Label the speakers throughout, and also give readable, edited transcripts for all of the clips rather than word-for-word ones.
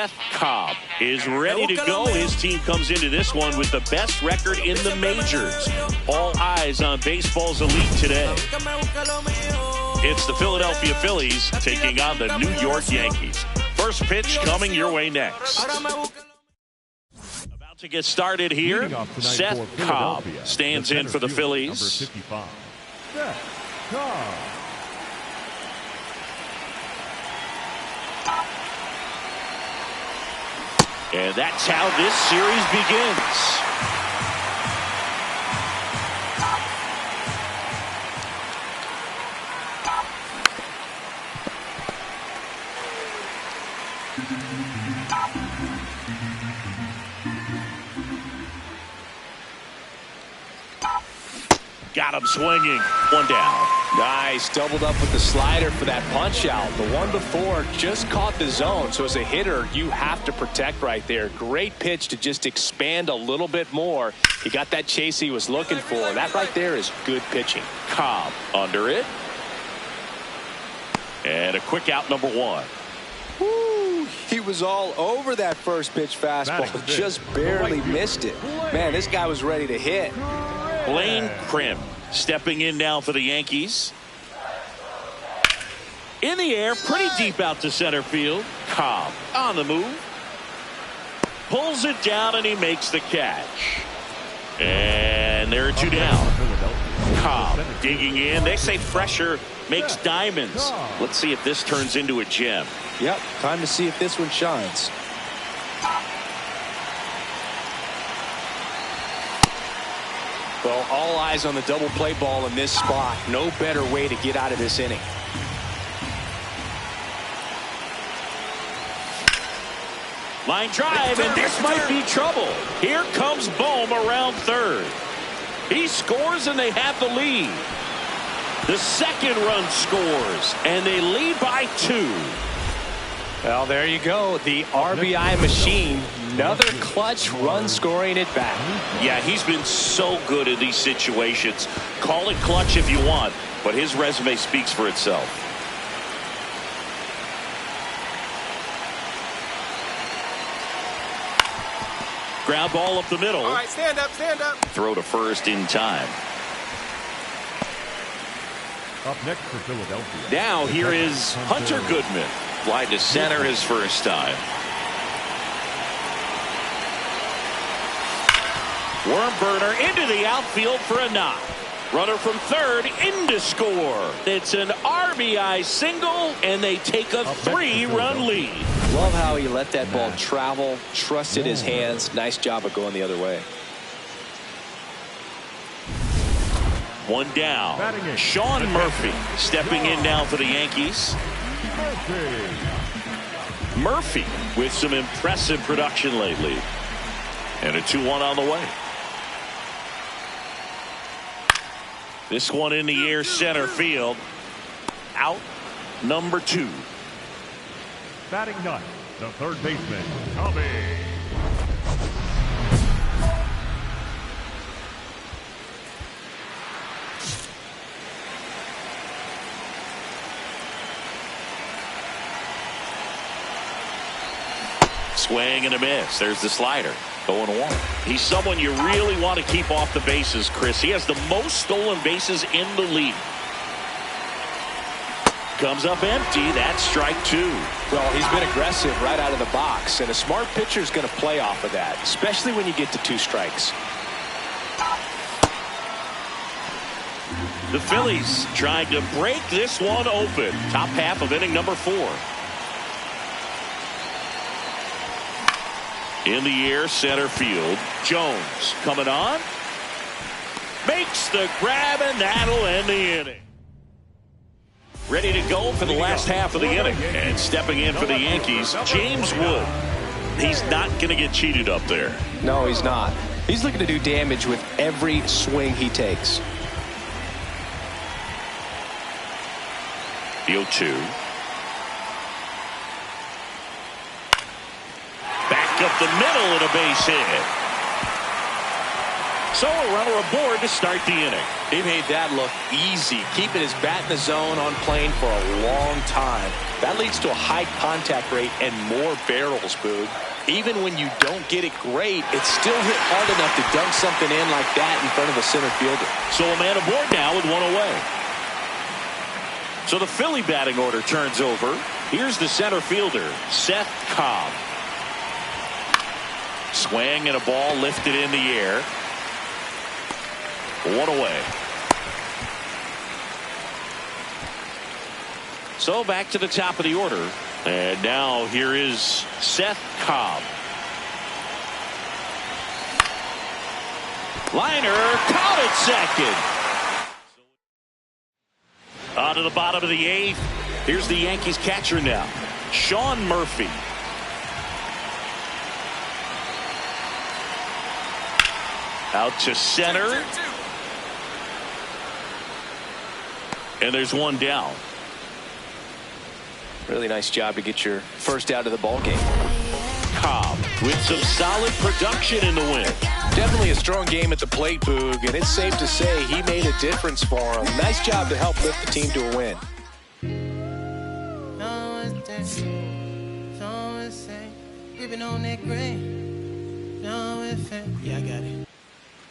Speaker 1: Szen Cobb is ready to go. His team comes into this one with the best record in the majors. All eyes on baseball's elite today. It's the Philadelphia Phillies taking on the New York Yankees. First pitch coming your way next. About to get started here. Szen Cobb stands in for the Phillies. And that's how this series begins. Got him swinging. One down.
Speaker 2: Nice. Doubled up with the slider for that punch out. The one before just caught the zone. So as a hitter, you have to protect right there. Great pitch to just expand a little bit more. He got that chase he was looking for. That right there is good pitching.
Speaker 1: Cobb under it. And a quick out, number one.
Speaker 2: Woo, he was all over that first pitch fastball, but just barely missed it. Man, this guy was ready to hit.
Speaker 1: Blaine Crim stepping in now for the Yankees. In the air, pretty deep out to center field. Cobb on the move. Pulls it down and he makes the catch. And there are two down. Cobb digging in. They say pressure makes diamonds. Let's see if this turns into a gem.
Speaker 2: Yep, time to see if this one shines. Well, all eyes on the double play ball in this spot. No better way to get out of this inning.
Speaker 1: Line drive, and this might be trouble. Here comes Bohm around third. He scores, and they have the lead. The second run scores, and they lead by 2.
Speaker 2: Well, there you go. The RBI machine. Another clutch run scoring at bat.
Speaker 1: Yeah, he's been so good in these situations. Call it clutch if you want, but his resume speaks for itself. Ground ball up the middle.
Speaker 3: All right, stand up, stand up.
Speaker 1: Throw to first in time.
Speaker 4: Up next for Philadelphia.
Speaker 1: Now here is Hunter Goodman. Fly to center his first time. Worm burner into the outfield for a knock. Runner from third in to score. It's an RBI single, and they take a 3-run lead.
Speaker 2: Love how he let that ball travel, trusted his hands. Nice job of going the other way.
Speaker 1: One down. Sean Murphy stepping in now for the Yankees. Murphy with some impressive production lately. And a 2-1 on the way. This one in the air, center field. Out, number 2.
Speaker 4: Batting ninth, the third baseman, Cobby.
Speaker 1: Swing and a miss. There's the slider. 0-1. He's someone you really want to keep off the bases, Chris. He has the most stolen bases in the league. Comes up empty. That's strike 2.
Speaker 2: Well, he's been aggressive right out of the box, and a smart pitcher is going to play off of that, especially when you get to 2 strikes.
Speaker 1: The Phillies trying to break this one open. Top half of inning number 4. In the air, center field. Jones coming on. Makes the grab, and that'll end the inning. Ready to go for the last half of the inning. And stepping in for the Yankees, James Wood. He's not going to get cheated up there.
Speaker 2: No, he's not. He's looking to do damage with every swing he takes.
Speaker 1: The 0-2. Up the middle and a base hit. So a runner aboard to start the inning.
Speaker 2: He made that look easy, keeping his bat in the zone on plane for a long time. That leads to a high contact rate and more barrels, Boog. Even when you don't get it great, it's still hit hard enough to dunk something in like that in front of a center fielder.
Speaker 1: So a man aboard now with one away. So the Philly batting order turns over. Here's the center fielder, Szen Cobb. Swing and a ball lifted in the air. One away. So back to the top of the order. And now here is Szen Cobb. Liner caught at second. On to the bottom of the eighth. Here's the Yankees catcher now, Sean Murphy. Out to center. And there's one down.
Speaker 2: Really nice job to get your first out of the ball game.
Speaker 1: Cobb with some solid production in the win.
Speaker 2: Definitely a strong game at the plate, Boog, and it's safe to say he made a difference for him. Nice job to help lift the team to a win.
Speaker 3: Yeah, I got it.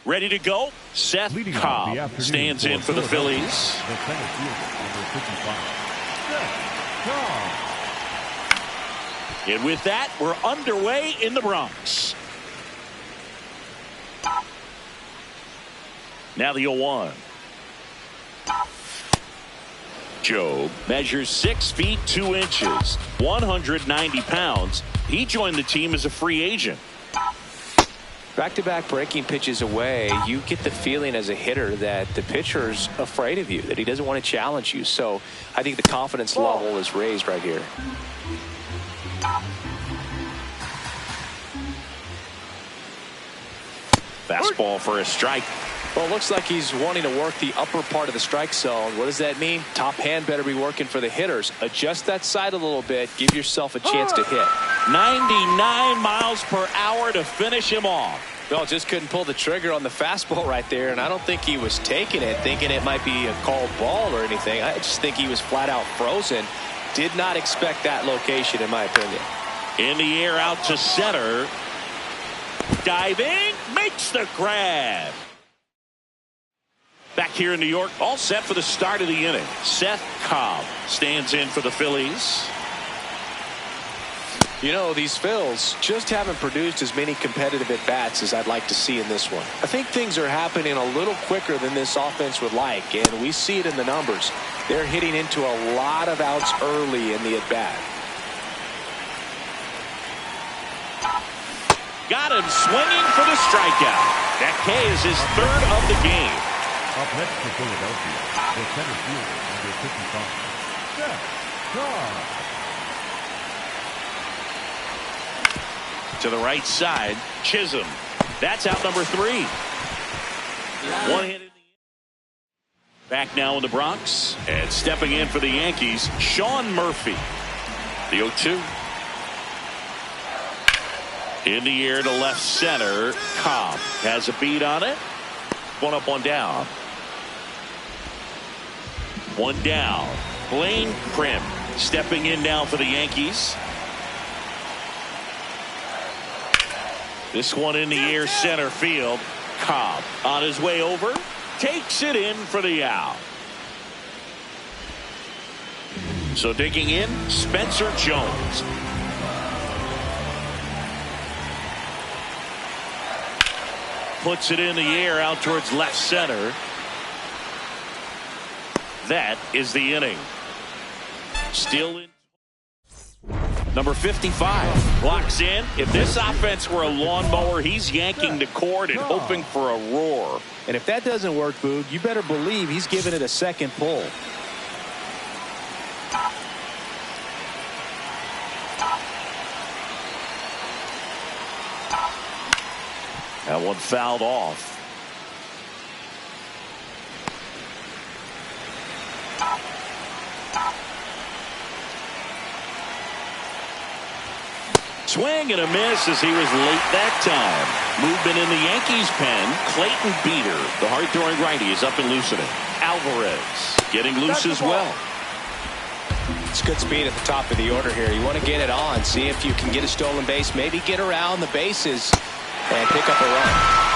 Speaker 1: Ready to go. Szen Cobb stands in for the Phillies.
Speaker 4: The center fielder, number 55. Szen Cobb.
Speaker 1: And with that, we're underway in the Bronx. Now the 0-1. Job measures 6 feet 2 inches, 190 pounds. He joined the team as a free agent.
Speaker 2: Back-to-back breaking pitches away, you get the feeling as a hitter that the pitcher's afraid of you, that he doesn't want to challenge you. So I think the confidence level is raised right here.
Speaker 1: Fastball for a strike.
Speaker 2: Well, it looks like he's wanting to work the upper part of the strike zone. What does that mean? Top hand better be working for the hitters. Adjust that side a little bit. Give yourself a chance to hit.
Speaker 1: 99 miles per hour to finish him off.
Speaker 2: Well, just couldn't pull the trigger on the fastball right there, and I don't think he was taking it, thinking it might be a called ball or anything. I just think he was flat out frozen. Did not expect that location, in my opinion.
Speaker 1: In the air out to center. Diving, makes the grab. Back here in New York, all set for the start of the inning. Szen Cobb stands in for the Phillies.
Speaker 2: You know, these Phils just haven't produced as many competitive at-bats as I'd like to see in this one. I think things are happening a little quicker than this offense would like, and we see it in the numbers. They're hitting into a lot of outs early in the at-bat.
Speaker 1: Got him swinging for the strikeout. That K is his third of the game.
Speaker 4: Up next for Philadelphia, the center fielder, number 55. Szen Cobb.
Speaker 1: To the right side, Chisholm. That's out number 3. One hit in the end. Back now in the Bronx, and stepping in for the Yankees, Sean Murphy. The 0-2. In the air to left center. Cobb has a beat on it. One up, one down. One down. Blaine Crim stepping in now for the Yankees. This one in the air center field. Cobb on his way over. Takes it in for the out. So digging in, Spencer Jones. Puts it in the air out towards left center. That is the inning. Still in. Number 55 locks in. If this offense were a lawnmower, he's yanking the cord and hoping for a roar.
Speaker 2: And if that doesn't work, Boog, you better believe he's giving it a second pull.
Speaker 1: That one fouled off. Swing and a miss as he was late that time. Movement in the Yankees pen. Clayton Beater, the hard-throwing righty, is up and loosening. Alvarez getting loose as well.
Speaker 2: It's good speed at the top of the order here. You want to get it on, see if you can get a stolen base, maybe get around the bases and pick up a run.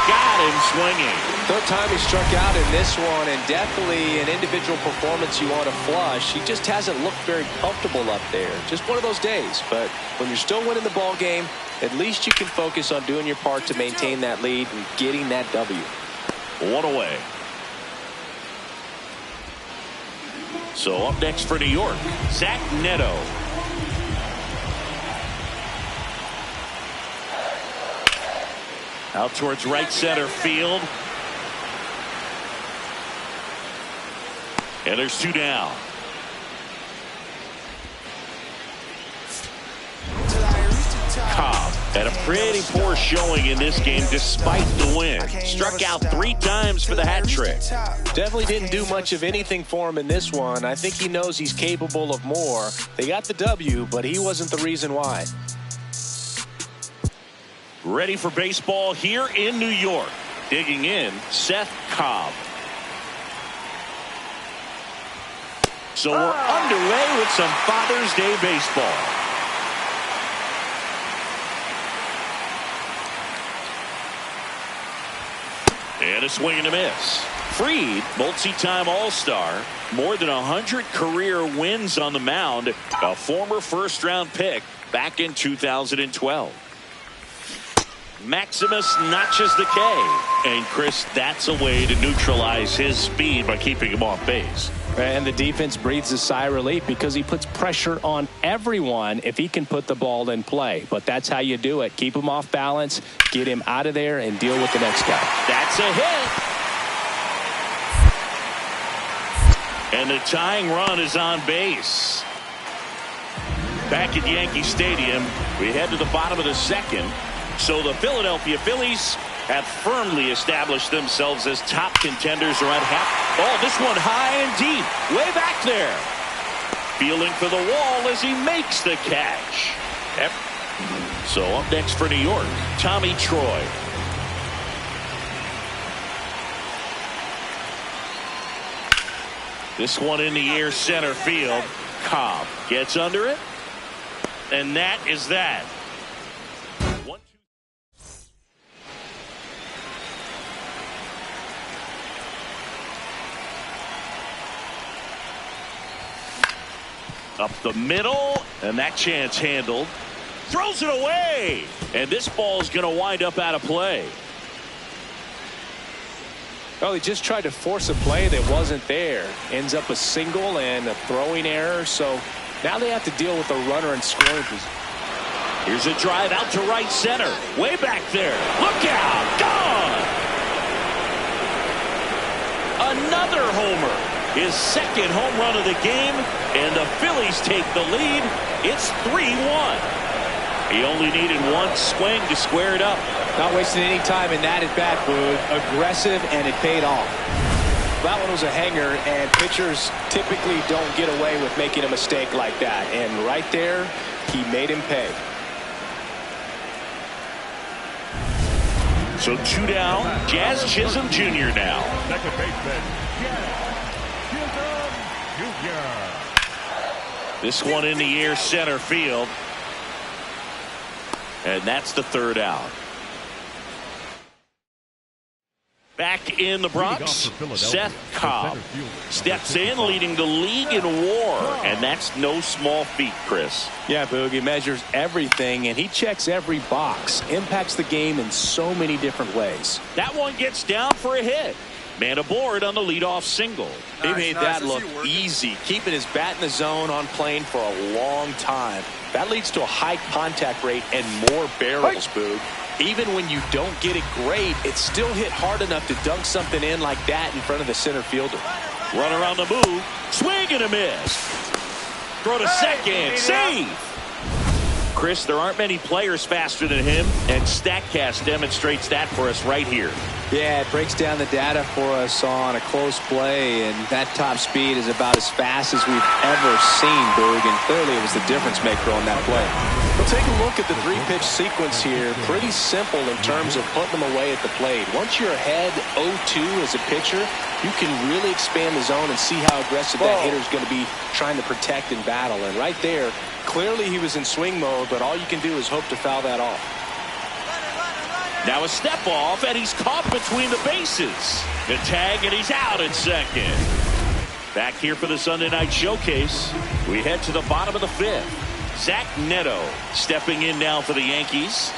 Speaker 1: Got him swinging.
Speaker 2: Third time he struck out in this one, and definitely an individual performance you want to flush. He just hasn't looked very comfortable up there. Just one of those days. But when you're still winning the ball game, at least you can focus on doing your part to maintain that lead and getting that W.
Speaker 1: One away. So up next for New York, Zach Neto. Out towards right center field. And there's two down. Cobb had a pretty poor showing in this game despite the win. Struck out 3 times for the hat trick.
Speaker 2: Definitely didn't do much of anything for him in this one. I think he knows he's capable of more. They got the W, but he wasn't the reason why.
Speaker 1: Ready for baseball here in New York. Digging in, Szen Cobb. So we're underway with some Father's Day baseball. And a swing and a miss. Fried, multi-time All-Star, more than 100 career wins on the mound, a former first-round pick back in 2012. Maximus notches the K. And, Chris, that's a way to neutralize his speed by keeping him off base.
Speaker 2: And the defense breathes a sigh of relief because he puts pressure on everyone if he can put the ball in play. But that's how you do it. Keep him off balance, get him out of there, and deal with the next guy.
Speaker 1: That's a hit. And the tying run is on base. Back at Yankee Stadium, we head to the bottom of the second. So the Philadelphia Phillies have firmly established themselves as top contenders around half. Oh, this one high and deep, way back there. Feeling for the wall as he makes the catch. Yep. So up next for New York, Tommy Troy. This one in the air center field. Cobb gets under it. And that is that. Up the middle, and that chance handled. Throws it away, and this ball is going to wind up out of play.
Speaker 2: Well, he just tried to force a play that wasn't there. Ends up a single and a throwing error, so now they have to deal with a runner in scoring position.
Speaker 1: Here's a drive out to right center, way back there. Look out, gone! Another homer. His second home run of the game, and the Phillies take the lead. It's 3-1. He only needed one swing to square it up.
Speaker 2: Not wasting any time in that at-bat, Boog. Aggressive, and it paid off. That one was a hanger, and pitchers typically don't get away with making a mistake like that. And right there, he made him pay.
Speaker 1: So 2 down, Jazz Chisholm Jr. now.
Speaker 4: Second baseman, Jazz Chisholm Jr.
Speaker 1: This one in the air center field. And that's the third out. Back in the Bronx, Szen Cobb steps in, leading the league in WAR, and that's no small feat, Chris.
Speaker 2: Yeah, Boog, he measures everything, and he checks every box. Impacts the game in so many different ways.
Speaker 1: That one gets down for a hit. Man aboard on the leadoff single.
Speaker 2: He made that look easy, keeping his bat in the zone on plane for a long time. That leads to a high contact rate and more barrels, Boog. Even when you don't get it great, it's still hit hard enough to dunk something in like that in front of the center fielder.
Speaker 1: Runner on the move. Swing and a miss. Throw to second. Save. Chris, there aren't many players faster than him, and StatCast demonstrates that for us right here.
Speaker 2: Yeah, it breaks down the data for us on a close play, and that top speed is about as fast as we've ever seen, Boog, and clearly it was the difference maker on that play. We'll take a look at the three-pitch sequence here. Pretty simple in terms of putting them away at the plate. Once you're ahead 0-2 as a pitcher, you can really expand the zone and see how aggressive that hitter is going to be trying to protect and battle. And right there, clearly he was in swing mode, but all you can do is hope to foul that off.
Speaker 1: Now a step off, and he's caught between the bases. The tag, and he's out at second. Back here for the Sunday night showcase. We head to the bottom of the fifth. Zach Neto stepping in now for the Yankees.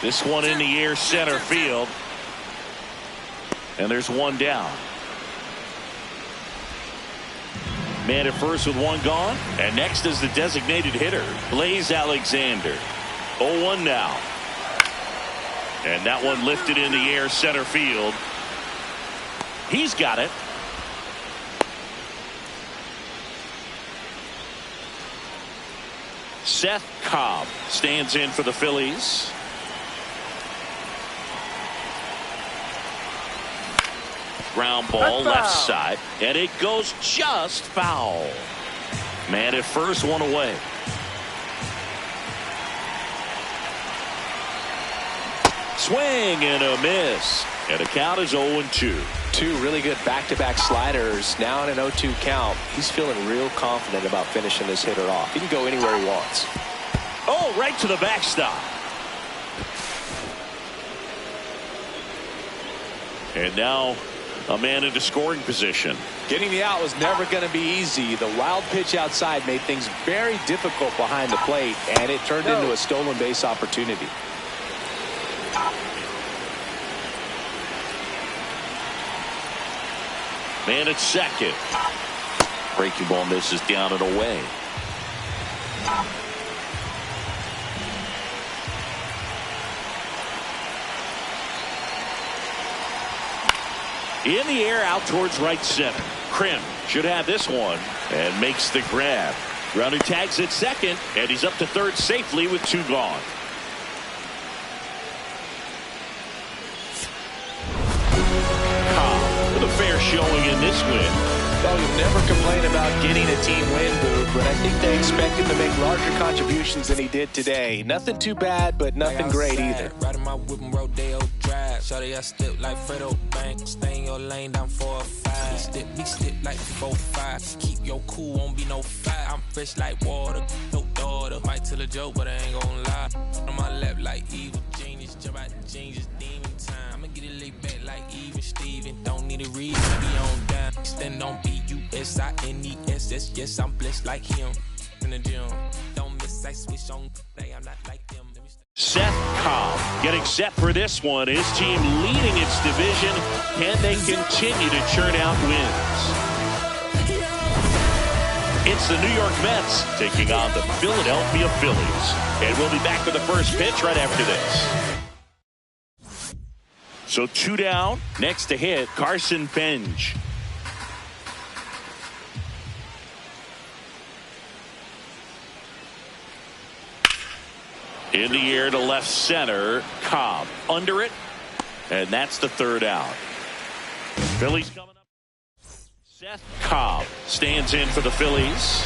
Speaker 1: This one in the air, center field. And there's one down. Man at first with one gone. And next is the designated hitter, Blaze Alexander. 0-1 now. And that one lifted in the air, center field. He's got it. Szen Cobb stands in for the Phillies. Ground ball left side, and it goes just foul. Man at first, one away. Swing and a miss, and the count is 0-2.
Speaker 2: Two really good back-to-back sliders. Now in an 0-2 count. He's feeling real confident about finishing this hitter off. He can go anywhere he wants.
Speaker 1: Oh, right to the backstop. And now a man into scoring position.
Speaker 2: Getting the out was never going to be easy. The wild pitch outside made things very difficult behind the plate, and it turned into a stolen base opportunity.
Speaker 1: Man at second. Breaking ball misses down and away. In the air, out towards right center. Krim should have this one and makes the grab. Grounding tags at second, and he's up to third safely with two gone. Cobb with a fair showing in this win.
Speaker 2: Well, you never complain about getting a team win, Boo, but I think they expect him to make larger contributions than he did today. Nothing too bad, but nothing great either.
Speaker 3: Riding my whip and Rodeo Drive. Shawty, I step like Fredo Bank. Stay in your lane down 4 or 5. We step like 4-5. Keep your cool, won't be no fight. I'm fresh like water, no daughter. Might tell a joke, but I ain't gonna lie. On my lap like evil genius. Jump out the genius, demon time. I'ma get it laid back like even Steven. Don't need a reason to be on down. Stand on BUSINESS. Yes, I'm blessed like him. In the gym. Don't miss, I switch on. I'm not like them.
Speaker 1: Szen Cobb getting set for this one. His team leading its division. Can they continue to churn out wins? It's the New York Mets taking on the Philadelphia Phillies. And we'll be back with the first pitch right after this. So 2 down. Next to hit, Carson Benj. In the air to left center. Cobb under it. And that's the third out. Phillies coming up. Szen Cobb stands in for the Phillies.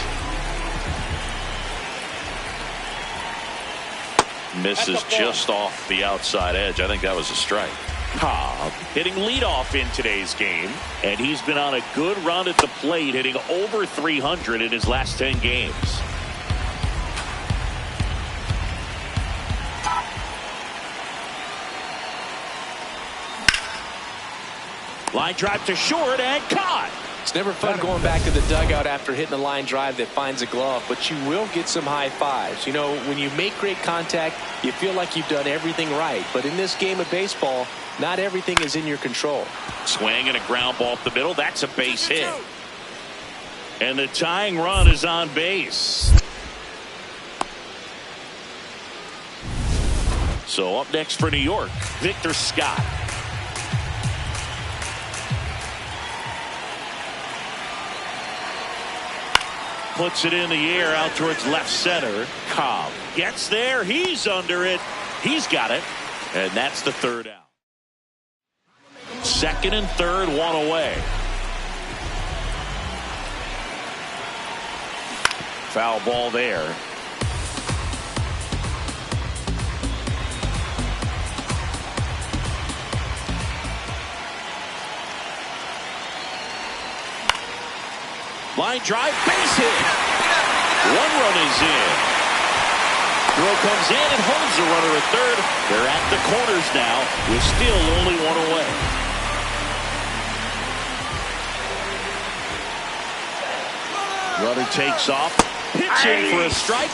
Speaker 1: Misses just off the outside edge. I think that was a strike. Cobb hitting leadoff in today's game. And he's been on a good run at the plate, hitting over 300 in his last 10 games. Line drive to short and caught.
Speaker 2: It's never fun going back to the dugout after hitting a line drive that finds a glove, but you will get some high fives. You know, when you make great contact, you feel like you've done everything right. But in this game of baseball, not everything is in your control.
Speaker 1: Swing and a ground ball up the middle. That's a base hit. And the tying run is on base. So up next for New York, Victor Scott. Puts it in the air out towards left center. Cobb gets there. He's under it. He's got it. And that's the third out. Second and third, one away. Foul ball there. Line drive, base hit. 1 run is in. Throw comes in and holds the runner at third. They're at the corners now with still only 1 away. Runner takes off, pitching for a strike.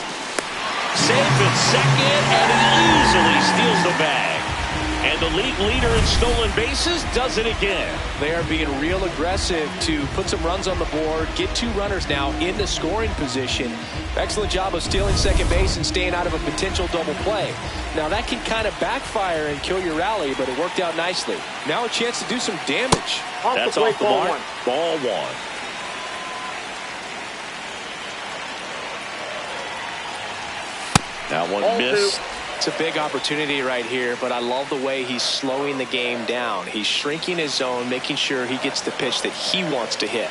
Speaker 1: Safe at second, and he easily steals the bag. And the league leader in stolen bases does it again.
Speaker 2: They are being real aggressive to put some runs on the board, get 2 runners now into scoring position. Excellent job of stealing second base and staying out of a potential double play. Now that can kind of backfire and kill your rally, but it worked out nicely. Now a chance to do some damage.
Speaker 1: That's off the mark. Ball 1. That one missed.
Speaker 2: It's a big opportunity right here, but I love the way he's slowing the game down. He's shrinking his zone, making sure he gets the pitch that he wants to hit.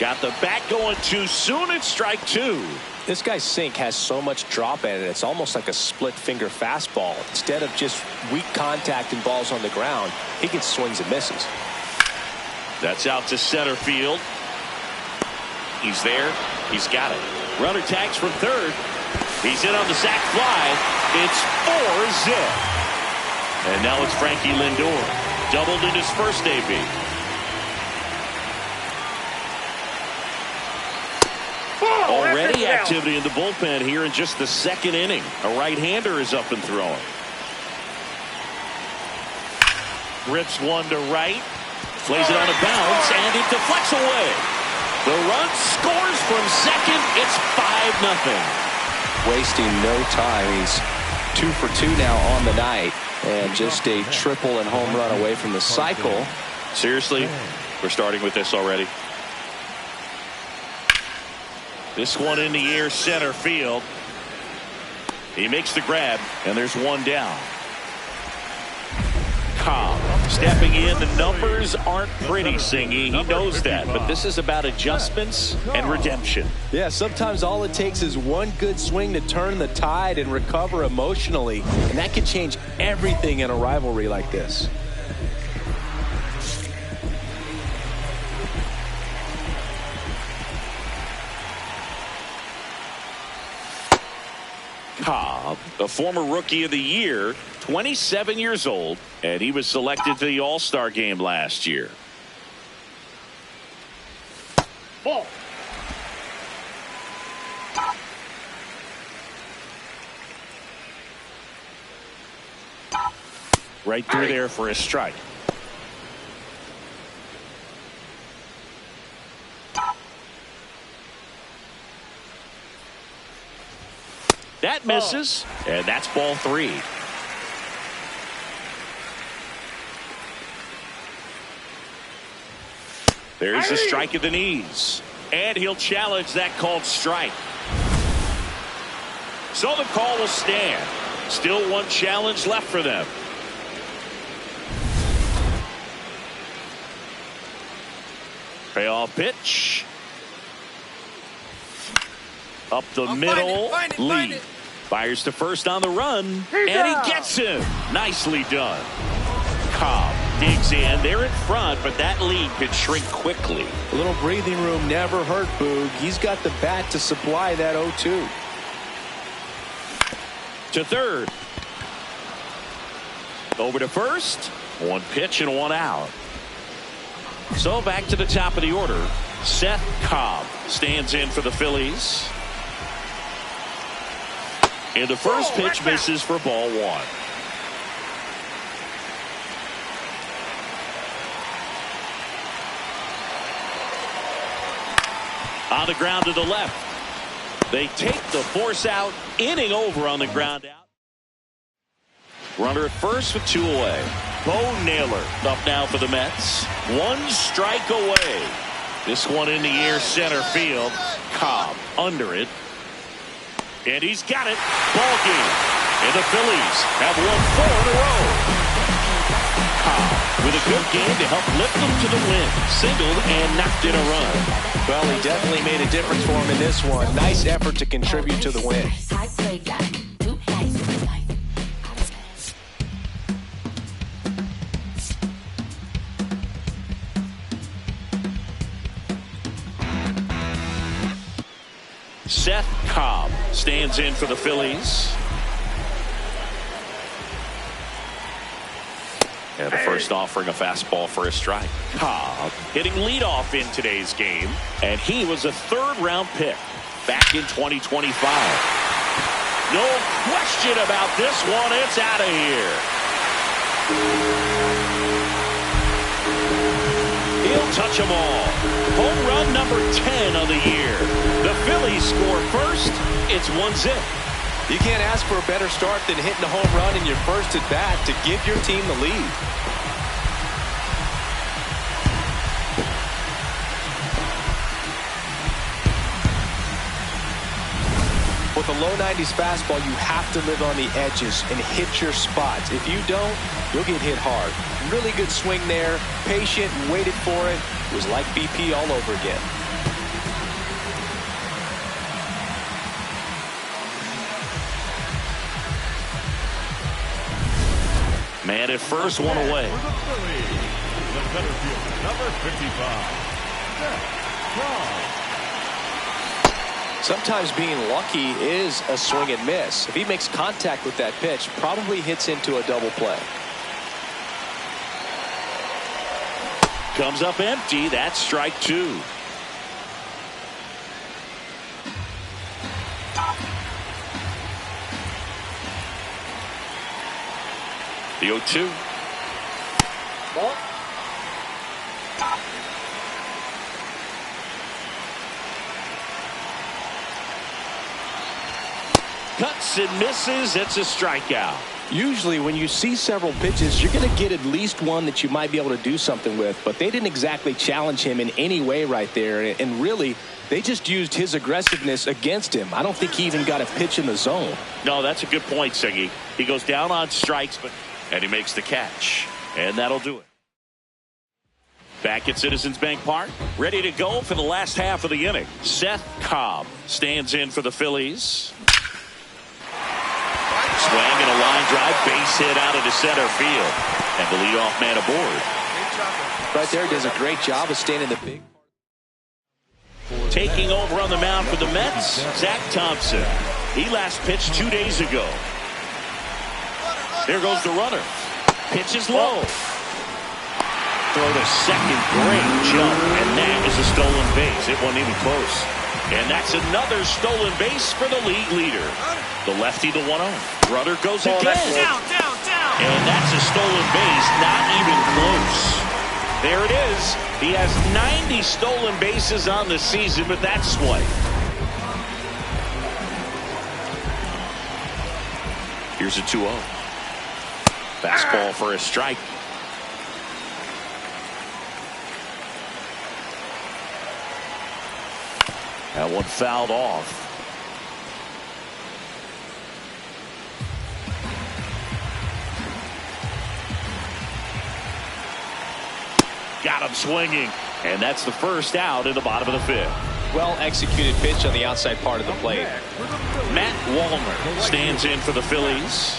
Speaker 1: Got the bat going too soon. It's strike 2.
Speaker 2: This guy's sink has so much drop in it. It's almost like a split finger fastball. Instead of just weak contact and balls on the ground, he gets swings and misses.
Speaker 1: That's out to center field. He's there. He's got it. Runner tags from third. He's in on the sac fly. It's 4-zip. And now it's Frankie Lindor. Doubled in his first AB. Already activity in the bullpen here in just the 2nd inning. A right-hander is up and throwing. Rips one to right. Plays it on a bounce, and it deflects away. The run scores from second. It's 5-0.
Speaker 2: Wasting no time. He's 2 for 2 now on the night, and just a triple and home run away from the cycle.
Speaker 1: Seriously, we're starting with this already. This one in the air, center field. He makes the grab, and there's 1 down. Cobb stepping in. The numbers aren't pretty, Singy. He knows that, but this is about adjustments and redemption.
Speaker 2: Yeah, sometimes all it takes is one good swing to turn the tide and recover emotionally, and that could change everything in a rivalry like this.
Speaker 1: Cobb, the former Rookie of the Year, 27 years old, and he was selected to the All-Star game last year. Ball. Right through there for a strike. That misses, and that's ball 3. There's a strike at the knees, and he'll challenge that called strike. So the call will stand. Still 1 challenge left for them. Payoff pitch. Up the middle, Lee fires to first on the run, and he gets him. Nicely done. Cobb digs in. They're in front, but that lead could shrink quickly.
Speaker 2: A little breathing room never hurt Boog. He's got the bat to supply that 0-2.
Speaker 1: To third. Over to first. 1 pitch and 1 out. So back to the top of the order. Szen Cobb stands in for the Phillies. And the first pitch misses for ball 1. On the ground to the left. They take the force out. Inning over on the ground out. Runner at first with 2 away. Bo Naylor up now for the Mets. 1 strike away. This one in the air, center field. Cobb under it. And he's got it. Ball game. And the Phillies have won 4 in a row. Cobb with a good game to help lift them to the win. Singled and knocked in a run.
Speaker 2: Well, he definitely made a difference for him in this one. Nice effort to contribute to the win.
Speaker 1: Szen Cobb stands in for the Phillies. And the first offering a fastball for a strike. Cobb hitting leadoff in today's game, and he was a third-round pick back in 2025. No question about this one. It's out of here. He'll touch them all. Home run number 10 of the year. The Phillies score first. It's 1-0.
Speaker 2: You can't ask for a better start than hitting a home run in your first at bat to give your team the lead. With a low 90s fastball, you have to live on the edges and hit your spots. If you don't, you'll get hit hard. Really good swing there. Patient, waited for it. It was like BP all over again.
Speaker 1: Man at first, one away.
Speaker 4: The center fielder, number 55, Szen Cobb.
Speaker 2: Sometimes being lucky is a swing and miss. If he makes contact with that pitch, probably hits into a double play.
Speaker 1: Comes up empty. That's strike two. The 0-2.
Speaker 2: Ball.
Speaker 1: Cuts and misses. It's a strikeout.
Speaker 2: Usually when you see several pitches, you're going to get at least one that you might be able to do something with. But they didn't exactly challenge him in any way right there. And really, they just used his aggressiveness against him. I don't think he even got a pitch in the zone.
Speaker 1: No, that's a good point, Szengy. He goes down on strikes, and he makes the catch. And that'll do it. Back at Citizens Bank Park, ready to go for the last half of the inning. Szen Cobb stands in for the Phillies. Swing and a line drive, base hit out into center field. And the leadoff man aboard.
Speaker 2: Right there, does a great job of staying in the big.
Speaker 1: Taking over on the mound for the Mets, Zach Thompson. He last pitched 2 days ago. There goes the runner. Pitch is low. Throw to second, great jump, and that is a stolen base. It wasn't even close. And that's another stolen base for the league leader. The lefty, the 1-0. Runner goes again.
Speaker 3: Down.
Speaker 1: And that's a stolen base, not even close. There it is. He has 90 stolen bases on the season, but that's swipe. Here's a 2-0. Fastball for a strike. That one fouled off. Got him swinging. And that's the first out in the bottom of the fifth.
Speaker 2: Well executed pitch on the outside part of the plate.
Speaker 1: Matt Wallner stands in for the Phillies.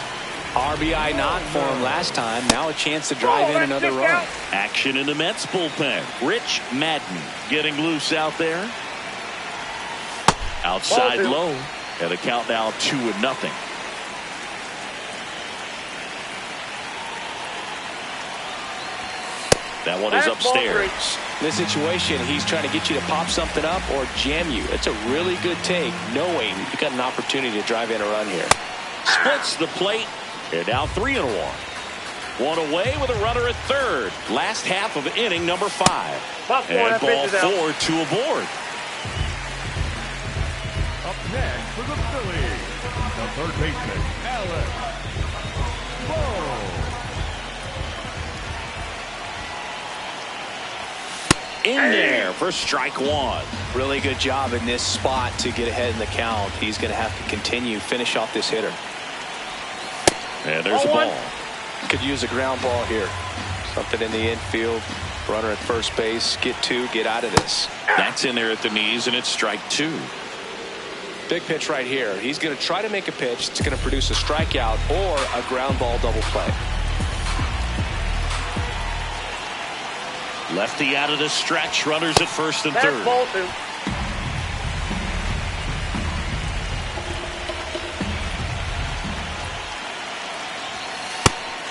Speaker 2: RBI not for him last time. Now a chance to drive in another run.
Speaker 1: Action in the Mets bullpen. Rich Madden getting loose out there. Outside low. And the count now 2-0. That one is upstairs.
Speaker 2: In this situation, he's trying to get you to pop something up or jam you. It's a really good take, knowing you got an opportunity to drive in a run here.
Speaker 1: Splits the plate. And now 3-1. One away with a runner at third. Last half of inning number 5. And ball 4, 2 aboard.
Speaker 4: Up next for the Phillies, the third baseman, Alex Bowe.
Speaker 1: In there for strike one.
Speaker 2: Really good job in this spot to get ahead in the count. He's going to have to continue, finish off this hitter.
Speaker 1: And there's a ball.
Speaker 2: Could use a ground ball here. Something in the infield. Runner at first base. Get out of this.
Speaker 1: That's in there at the knees, and it's strike 2.
Speaker 2: Big pitch right here. He's going to try to make a pitch that's going to produce a strikeout or a ground ball double play.
Speaker 1: Lefty out of the stretch. Runners at first and third.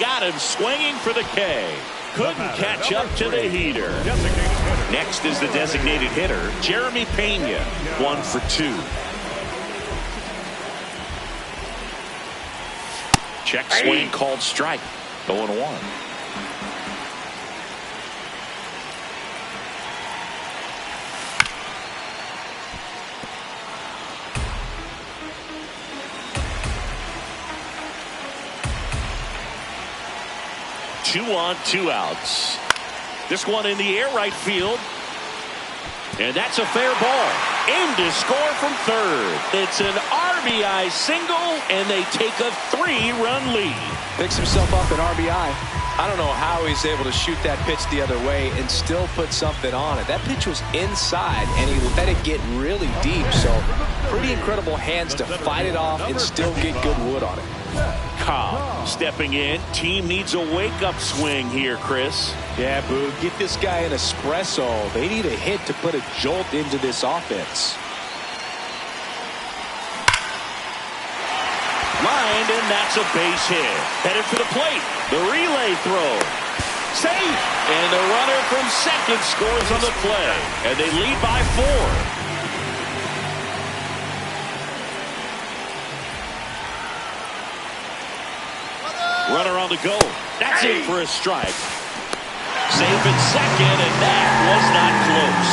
Speaker 1: Got him swinging for the K. Couldn't catch up to the heater. Next is the designated hitter, Jeremy Pena, 1 for 2. Check swing called strike. 0-1. Two on, 2 outs. This one in the air right field. And that's a fair ball. In to score from third. It's an RBI single, and they take a 3-run lead.
Speaker 2: Picks himself up an RBI. I don't know how he's able to shoot that pitch the other way and still put something on it. That pitch was inside, and he let it get really deep. So pretty incredible hands to fight it off and still get good wood on it.
Speaker 1: Cobb stepping in. Team needs a wake-up swing here, Chris.
Speaker 2: Yeah, Boo. Get this guy an espresso. They need a hit to put a jolt into this offense.
Speaker 1: Lined, and that's a base hit. Headed for the plate. The relay throw. Safe. And the runner from second scores on the play. And they lead by 4. Runner on the go. That's it for a strike. Safe at second, and that was not close.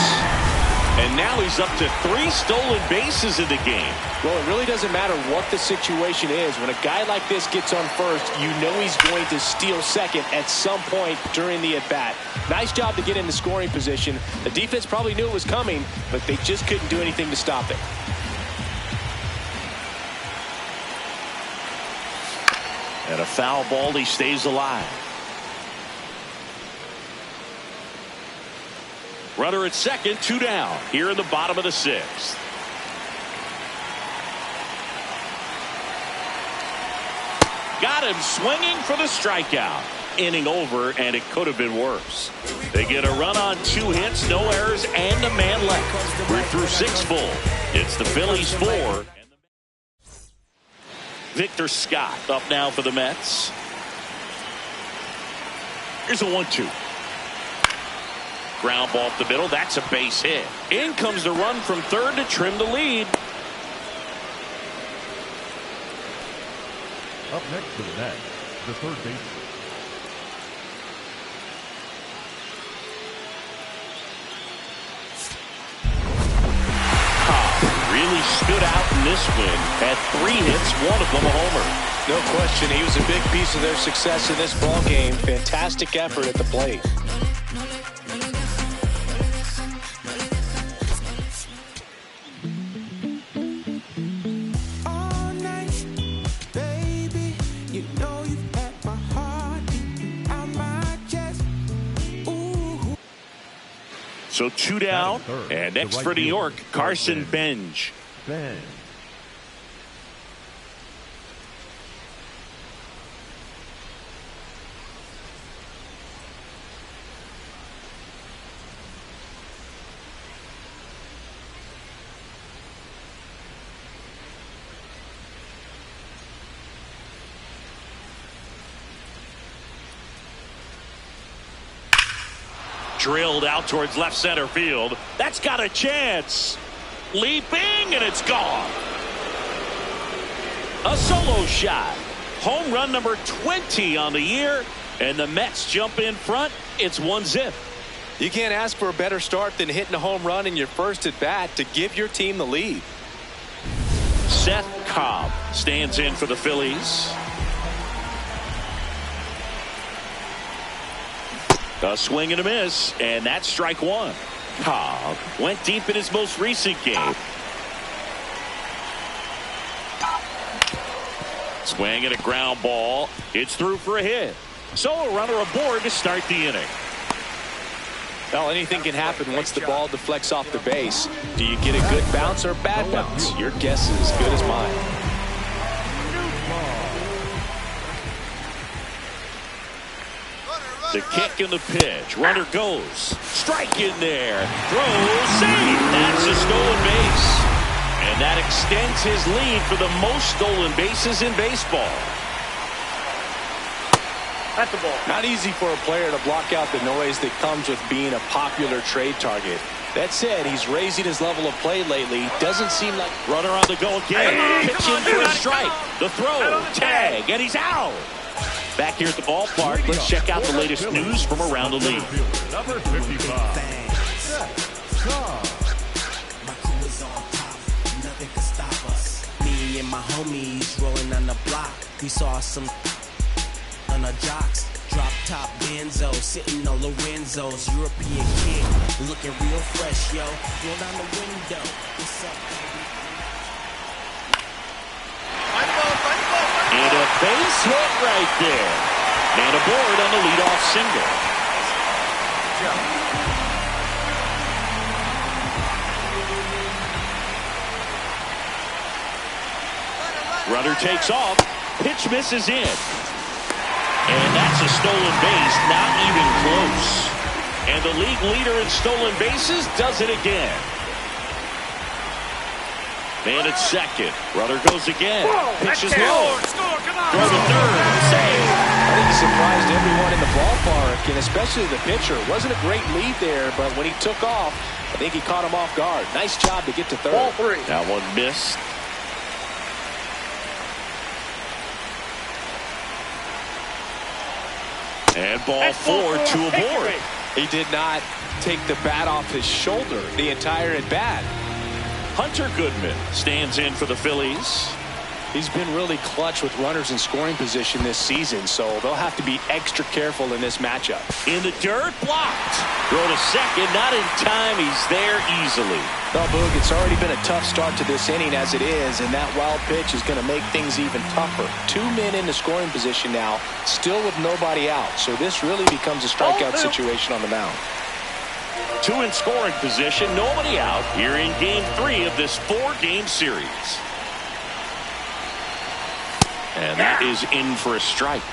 Speaker 1: And now he's up to 3 stolen bases in the game.
Speaker 2: Well, it really doesn't matter what the situation is. When a guy like this gets on first, you know he's going to steal second at some point during the at-bat. Nice job to get in the scoring position. The defense probably knew it was coming, but they just couldn't do anything to stop it.
Speaker 1: And a foul ball, he stays alive. Runner at second, 2 down. Here in the bottom of the 6th. Got him swinging for the strikeout. Inning over, and it could have been worse. They get a run on 2 hits, no errors, and a man left. We're through 6 full. It's the Phillies 4. Victor Scott up now for the Mets. Here's a 1-2. Ground ball up the middle. That's a base hit. In comes the run from third to trim the lead.
Speaker 4: Up next for the Mets, the third baseman.
Speaker 1: Really stood out in this win. Had 3 hits, 1 of them a homer.
Speaker 2: No question, he was a big piece of their success in this ball game. Fantastic effort at the plate.
Speaker 1: So 2 down, and next for New York, Carson Bench. Drilled out towards left center field. That's got a chance. Leaping, and it's gone. A solo shot. Home run number 20 on the year, and the Mets jump in front. It's 1-0.
Speaker 2: You can't ask for a better start than hitting a home run in your first at bat to give your team the lead.
Speaker 1: Szen Cobb stands in for the Phillies. A swing and a miss, and that's strike 1. Cobb went deep in his most recent game. Swing and a ground ball. It's through for a hit. So a runner aboard to start the inning.
Speaker 2: Well, anything can happen once the ball deflects off the base. Do you get a good bounce or a bad bounce? Your guess is as good as mine.
Speaker 1: The kick and the pitch. Runner goes. Strike in there. Throws. Save. That's a stolen base. And that extends his lead for the most stolen bases in baseball.
Speaker 5: That's the ball.
Speaker 2: Not easy for a player to block out the noise that comes with being a popular trade target. That said, he's raising his level of play lately. Doesn't seem like...
Speaker 1: Runner on the go again. Pitching for a strike. The throw. Tag. And he's out. Back here at the ballpark, let's check out the latest news from around the league.
Speaker 4: Number 55. Szen Cobb.
Speaker 6: My crew is on top. Nothing can stop us. Me and my homies rolling on the block. We saw some on the jocks. Drop top Benzo, sitting on Lorenzo's. European kid, looking real fresh, yo. Roll down the window. What's up, baby?
Speaker 1: And a base hit right there. And aboard on the leadoff single. Runner takes off. Pitch misses in. And that's a stolen base, not even close. And the league leader in stolen bases does it again. Man at second. Runner goes again. Pitch is low. Throw to third. Save.
Speaker 2: I think he surprised everyone in the ballpark, and especially the pitcher. Wasn't a great lead there, but when he took off, I think he caught him off guard. Nice job to get to third.
Speaker 5: Ball 3.
Speaker 1: That one missed. And ball 4 to aboard.
Speaker 2: He did not take the bat off his shoulder the entire at bat.
Speaker 1: Hunter Goodman stands in for the Phillies.
Speaker 2: He's been really clutch with runners in scoring position this season, so they'll have to be extra careful in this matchup.
Speaker 1: In the dirt, blocked. Throw to second, not in time. He's there easily.
Speaker 2: Well, Boog, it's already been a tough start to this inning as it is, and that wild pitch is going to make things even tougher. 2 men in the scoring position now, still with nobody out, so this really becomes a strikeout situation on the mound.
Speaker 1: 2 in scoring position, nobody out here in game 3 of this 4-game series. And that is in for a strike.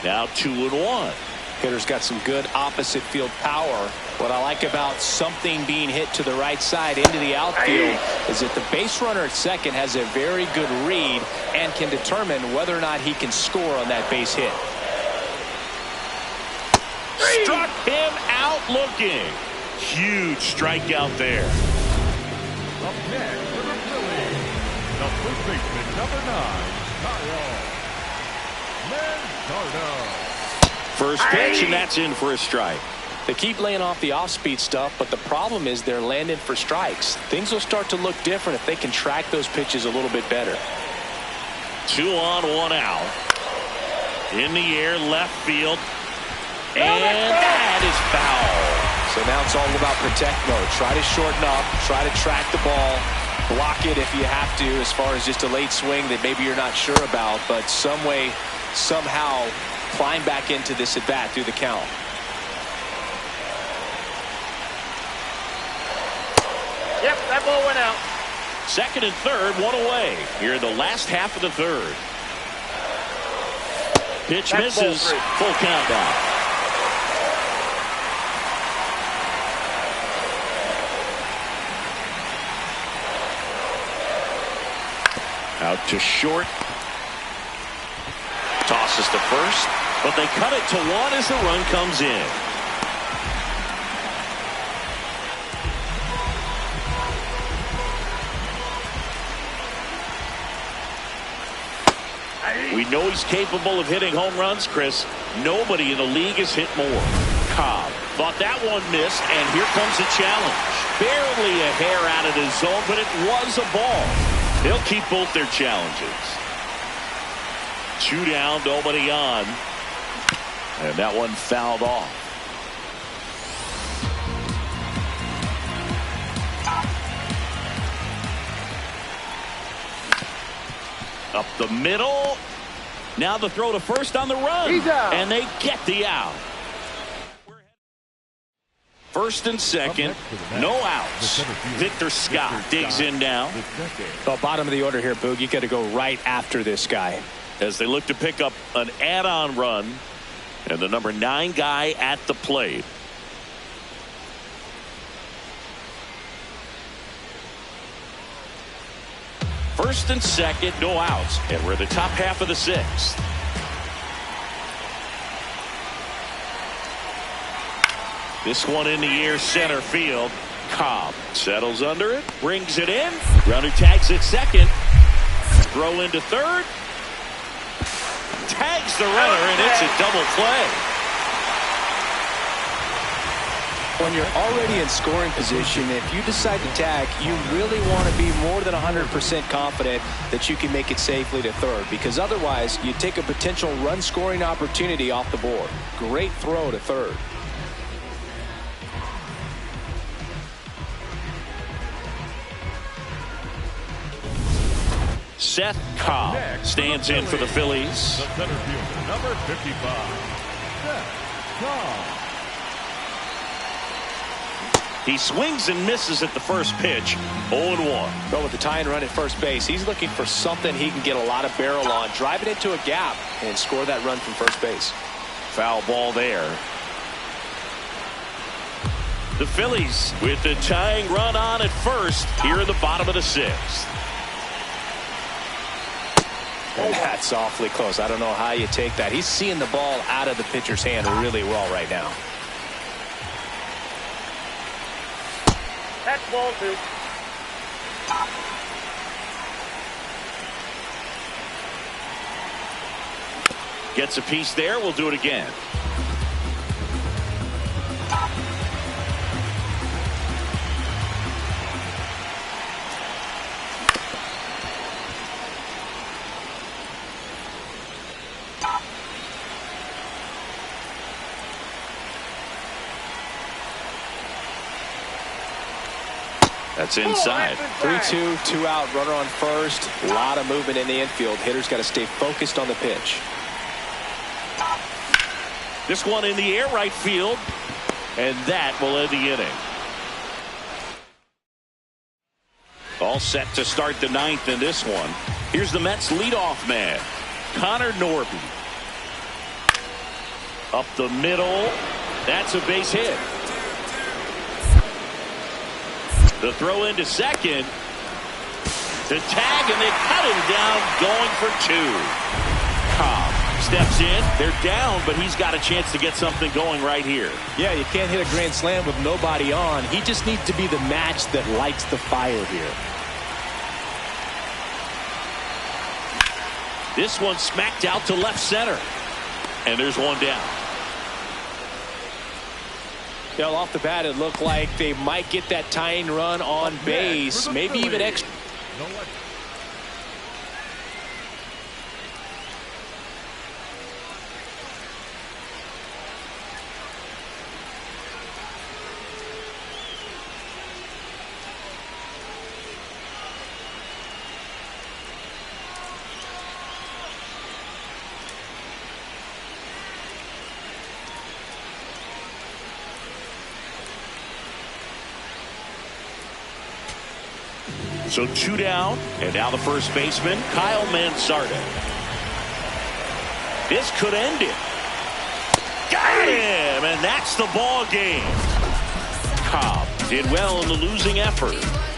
Speaker 1: Now 2-1.
Speaker 2: Hitter's got some good opposite field power. What I like about something being hit to the right side into the outfield is that the base runner at second has a very good read and can determine whether or not he can score on that base hit.
Speaker 1: Struck him out looking. Huge strikeout there.
Speaker 4: Up next for the Phillies, the first baseman, number 9, Kyle.
Speaker 1: First pitch, and that's in for a strike.
Speaker 2: They keep laying off the off-speed stuff, but the problem is they're landing for strikes. Things will start to look different if they can track those pitches a little bit better.
Speaker 1: 2 on, 1 out. In the air, left field. And that is foul.
Speaker 2: So now it's all about protect mode. Try to shorten up, try to track the ball, block it if you have to, as far as just a late swing that maybe you're not sure about, but some way, somehow climb back into this at bat through the count.
Speaker 5: Yep, that ball went out.
Speaker 1: Second and third, 1 away here in the last half of the third. Pitch
Speaker 5: That's
Speaker 1: misses. Full count now. Out to short. Tosses to first, but they cut it to 1 as the run comes in. We know he's capable of hitting home runs, Chris. Nobody in the league has hit more. Cobb thought that one missed, and here comes a challenge. Barely a hair out of the zone, but it was a ball. They'll keep both their challenges. 2 down, nobody on. And that one fouled off. Up the middle. Now the throw to first on the run.
Speaker 5: He's out.
Speaker 1: And they get the out. First and second, no outs. Victor Scott digs in now.
Speaker 2: Well, bottom of the order here, Boog. You got to go right after this guy.
Speaker 1: As they look to pick up an add-on run. And the number 9 guy at the plate. First and second, no outs. And we're in the top half of the 6th. This one in the air, center field. Cobb settles under it, brings it in. Runner tags at second. Throw into third. Tags the runner, and it's a double play.
Speaker 2: When you're already in scoring position, if you decide to tag, you really want to be more than 100% confident that you can make it safely to third, because otherwise you take a potential run scoring opportunity off the board. Great throw to third.
Speaker 1: Szen Cobb stands in for the Phillies.
Speaker 4: The center fielder, number 55, Szen Cobb.
Speaker 1: He swings and misses at the first pitch. 0-1.
Speaker 2: But with the tying run at first base, he's looking for something he can get a lot of barrel on, drive it into a gap, and score that run from first base.
Speaker 1: Foul ball there. The Phillies with the tying run on at first here in the bottom of the sixth.
Speaker 2: And that's awfully close. I don't know how you take that. He's seeing the ball out of the pitcher's hand really well right now.
Speaker 5: That's ball 2.
Speaker 1: Gets a piece there. We'll do it again. That's inside.
Speaker 2: 3-2, 2 out, runner on first. A lot of movement in the infield. Hitter's got to stay focused on the pitch.
Speaker 1: This one in the air, right field. And that will end the inning. All set to start the ninth in this one. Here's the Mets leadoff man, Connor Norby. Up the middle. That's a base hit. The throw into second. The tag, and they cut him down, going for 2. Cobb steps in. They're down, but he's got a chance to get something going right here.
Speaker 2: Yeah, you can't hit a grand slam with nobody on. He just needs to be the match that lights the fire here.
Speaker 1: This one smacked out to left center. And there's one down.
Speaker 2: You know, off the bat, it looked like they might get that tying run on base, maybe even extra.
Speaker 1: So 2 down, and now the first baseman, Kyle Mansardo. This could end it. Got him, and that's the ball game. Cobb did well in the losing effort.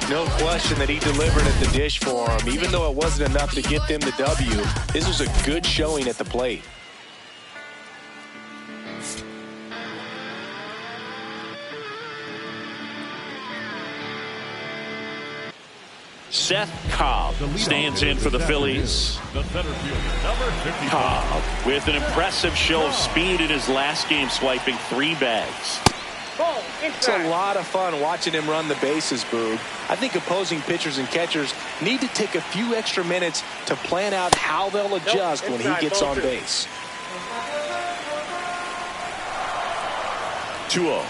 Speaker 2: No question that he delivered at the dish for him. Even though it wasn't enough to get them the W, this was a good showing at the plate.
Speaker 1: Szen Cobb stands in for the Phillies. Cobb with an impressive show of speed in his last game, swiping 3 bags.
Speaker 2: It's a lot of fun watching him run the bases, Boog. I think opposing pitchers and catchers need to take a few extra minutes to plan out how they'll adjust when he gets on base.
Speaker 1: 2-0.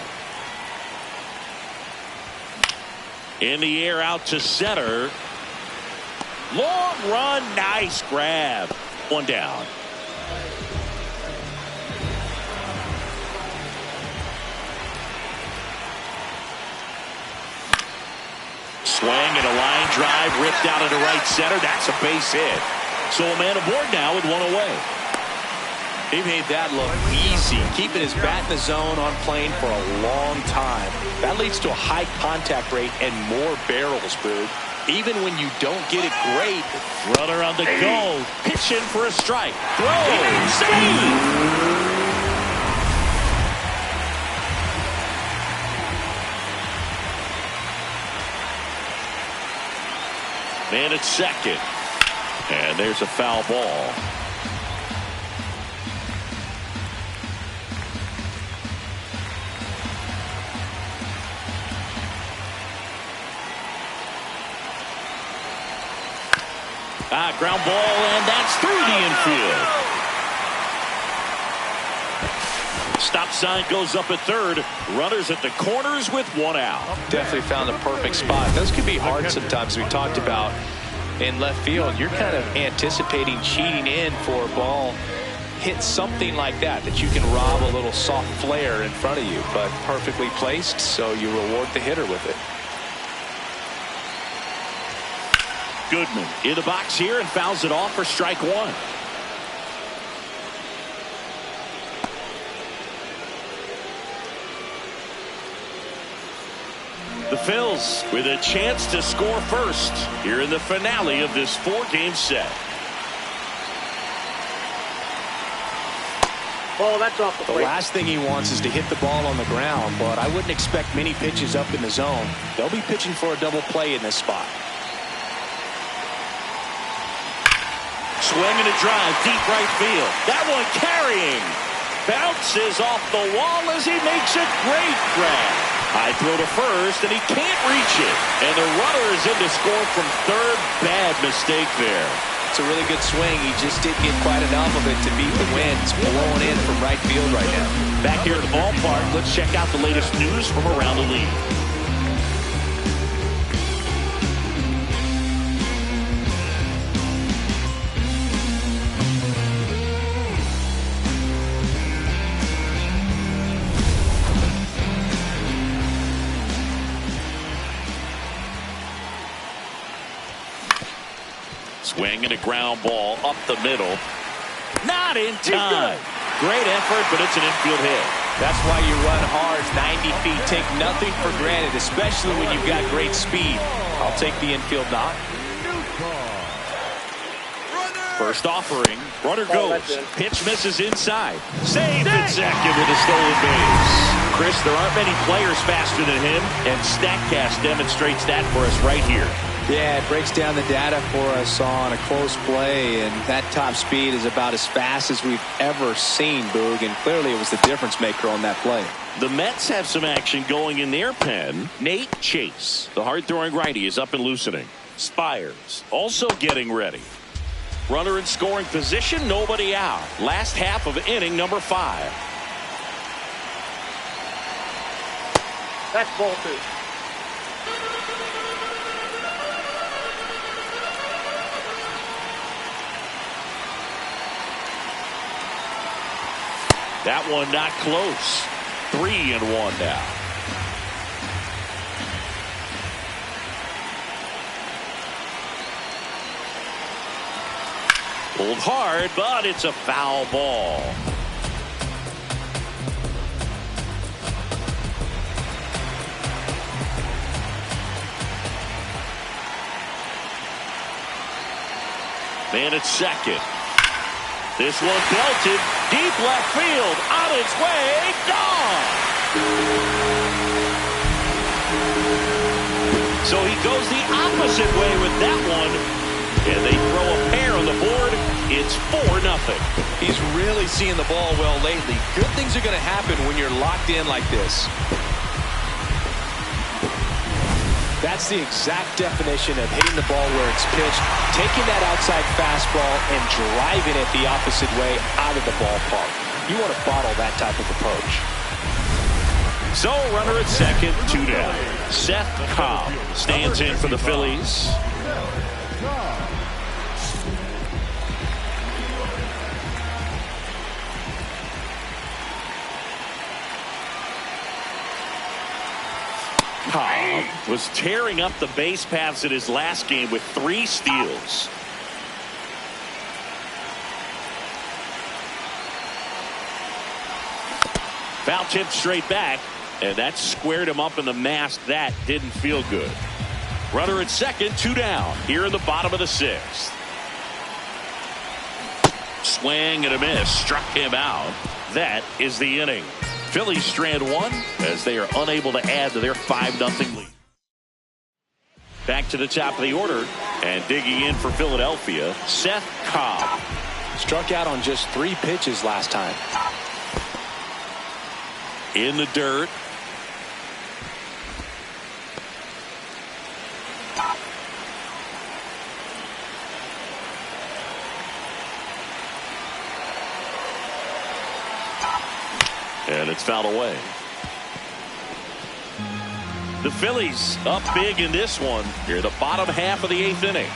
Speaker 1: In the air out to center. Long run, nice grab. 1 down. Swing and a line drive ripped out into right center. That's a base hit. So a man aboard now with 1 away.
Speaker 2: He made that look easy, keeping his bat in the zone on plane for a long time. That leads to a high contact rate and more barrels, Boog. Even when you don't get it great.
Speaker 1: Runner on the go. Pitch in for a strike. Throw. Save. And it's second. And there's a foul ball. Ground ball, and that's through the infield. Stop sign goes up at third. Runners at the corners with one out.
Speaker 2: Definitely found the perfect spot. Those can be hard sometimes. We talked about in left field. You're kind of anticipating cheating in for a ball. Hit something like that you can rob a little soft flare in front of you, but perfectly placed, so you reward the hitter with it.
Speaker 1: Goodman in the box here and fouls it off for strike one. The Phils with a chance to score first here in the finale of this 4-game set.
Speaker 5: Oh, that's off the plate.
Speaker 2: The last thing he wants is to hit the ball on the ground, but I wouldn't expect many pitches up in the zone. They'll be pitching for a double play in this spot.
Speaker 1: Swing and a drive, deep right field. That one carrying. Bounces off the wall as he makes a great grab. High throw to first, and he can't reach it. And the runner is in to score from third. Bad mistake there.
Speaker 2: It's a really good swing. He just didn't get quite enough of it to beat the wind. It's blowing in from right field right now.
Speaker 1: Back here at the ballpark, let's check out the latest news from around the league. Swing and a ground ball up the middle. Not in time. Great effort, but it's an infield hit.
Speaker 2: That's why you run hard 90 feet. Take nothing for granted, especially when you've got great speed. I'll take the infield knock.
Speaker 1: First offering. Runner goes. Pitch misses inside. Saved at second with a stolen base. Chris, there aren't many players faster than him, and StatCast demonstrates that for us right here.
Speaker 2: Yeah, it breaks down the data for us on a close play, and that top speed is about as fast as we've ever seen, Boog, and clearly it was the difference maker on that play.
Speaker 1: The Mets have some action going in their pen. Nate Chase, the hard-throwing righty, is up and loosening. Spires also getting ready. Runner in scoring position, nobody out. Last half of inning number 5.
Speaker 5: That's ball 2.
Speaker 1: That one not close. 3-1 now. Pulled hard, but it's a foul ball. Man at second. This one belted deep left field, on its way, gone. So he goes the opposite way with that one, and they throw a pair on the board. It's 4-0.
Speaker 2: He's really seeing the ball well lately. Good things are going to happen when you're locked in like this. That's the exact definition of hitting the ball where it's pitched, taking that outside fastball and driving it the opposite way out of the ballpark. You want to bottle that type of approach.
Speaker 1: So runner at second, 2 down. Szen Cobb stands in for the Phillies. Cobb was tearing up the base paths in his last game with 3 steals. Foul tip straight back, and that squared him up in the mask. That didn't feel good. Runner at second, 2 down here in the bottom of the 6th. Swing and a miss, struck him out. That is the inning. Phillies strand 1 as they are unable to add to their 5-0 lead. Back to the top of the order. And digging in for Philadelphia, Szen Cobb.
Speaker 2: Struck out on just 3 pitches last time.
Speaker 1: In the dirt. And it's fouled away. The Phillies up big in this one. Here, the bottom half of the 8th inning.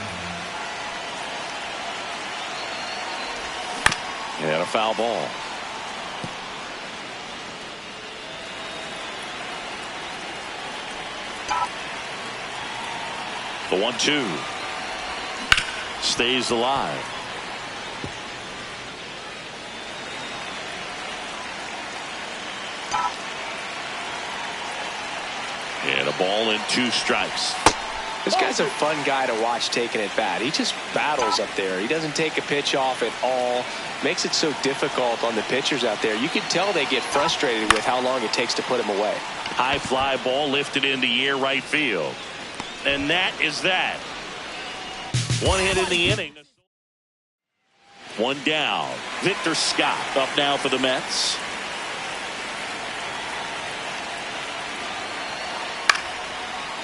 Speaker 1: And a foul ball. The 1-2 stays alive. And a ball and 2 strikes.
Speaker 2: This guy's a fun guy to watch taking at bat. He just battles up there. He doesn't take a pitch off at all. Makes it so difficult on the pitchers out there. You can tell they get frustrated with how long it takes to put him away.
Speaker 1: High fly ball lifted in the air right field. And that is that. 1 hit in the inning. 1 down. Victor Scott up now for the Mets.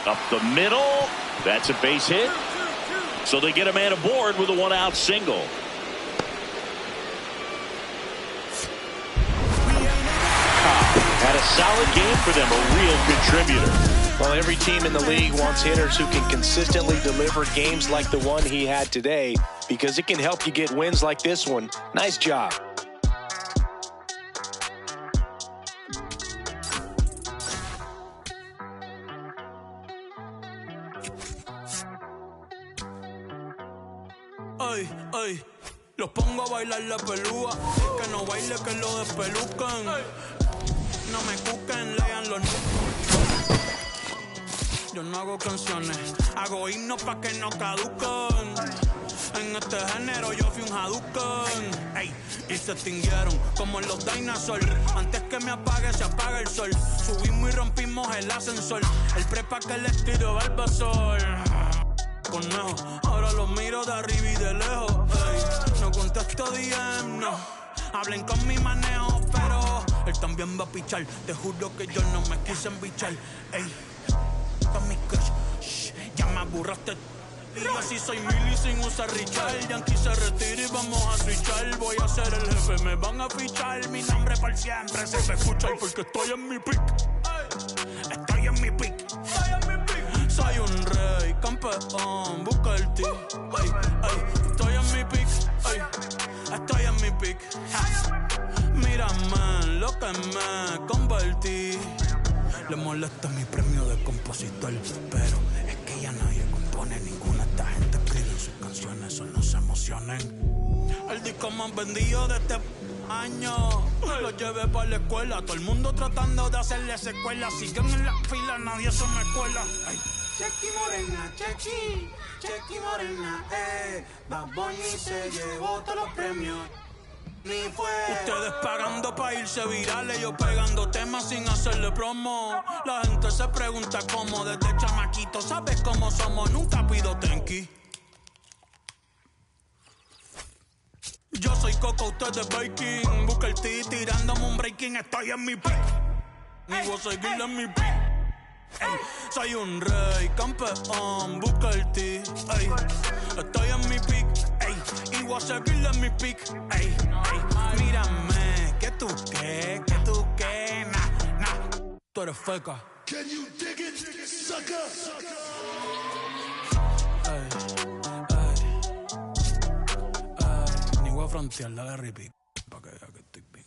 Speaker 1: Up the middle. That's a base hit. So they get a man aboard with a 1-out single. Had a solid game for them, a real contributor.
Speaker 2: Well, every team in the league wants hitters who can consistently deliver games like the one he had today, because it can help you get wins like this one. Nice job.
Speaker 7: Ay, ay, los pongo a bailar la pelúa. Que no baile, que lo despelucan. No me cuquen, lean los. Yo no hago canciones, hago himnos pa' que no caducan. En este género yo fui un Hadouken. Ey, y se extinguieron como los dinosaurs. Antes que me apague, se apaga el sol. Subimos y rompimos el ascensor. El prepa que les tiro Barbasol. Conejo, ahora los miro de arriba y de lejos. Ey, no contesto DM, no. Hablen con mi manejo, pero él también va a pichar. Te juro que yo no me quise embichar. Ey, con mi crush, shh, ya me aburraste. Y yo sí soy Milly sin usar Richard. Yankee se retira y vamos a switchar. Voy a ser el jefe, me van a fichar. Mi nombre para siempre se me escucha porque estoy en mi pick. Estoy en mi pick. Soy un rey, campeón, busca el ti. Ay, ay, estoy en mi pick. Ay, estoy en mi pick. Mírame lo que me convertí. Le molesta mi premio de compositor, pero es que ya nadie compone ninguna. Esta gente escribe sus canciones, solo se emocionen. El disco más vendido de este año lo llevé para la escuela. Todo el mundo tratando de hacerle secuela. Siguen en la fila, nadie se me cuela. Ay. Chequi morena, chequi, chequi morena, Bad Bunny se llevó todos los premios. Ni fue. Ustedes pagando pa' irse virales, yo pegando temas sin hacerle promo. La gente se pregunta cómo desde chamaquito, ¿sabes cómo somos? Nunca pido tenki. Yo soy Coco, ustedes baking. Busca el ti tirándome un breaking, estoy en mi pick. Y voy a seguir en mi pick. Ey, soy un rey, campeón, busca el ti. Ey, estoy en mi pick, ey, y voy a seguirle en mi pick. Ey, ey, mírame, que tú qué, tú eres feca. Can you dig it, sucker? Ni voy a frontear la de repeat, pa' que vea que estoy bien.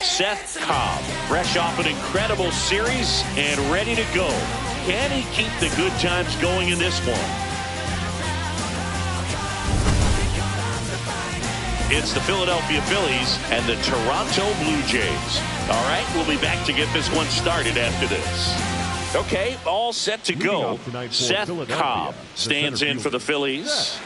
Speaker 1: Szen Cobb, fresh off an incredible series and ready to go. Can he keep the good times going in this one? It's the Philadelphia Phillies and the Toronto Blue Jays. All right, we'll be back to get this one started after this. Okay, all set to go. Szen Cobb stands in for the Phillies.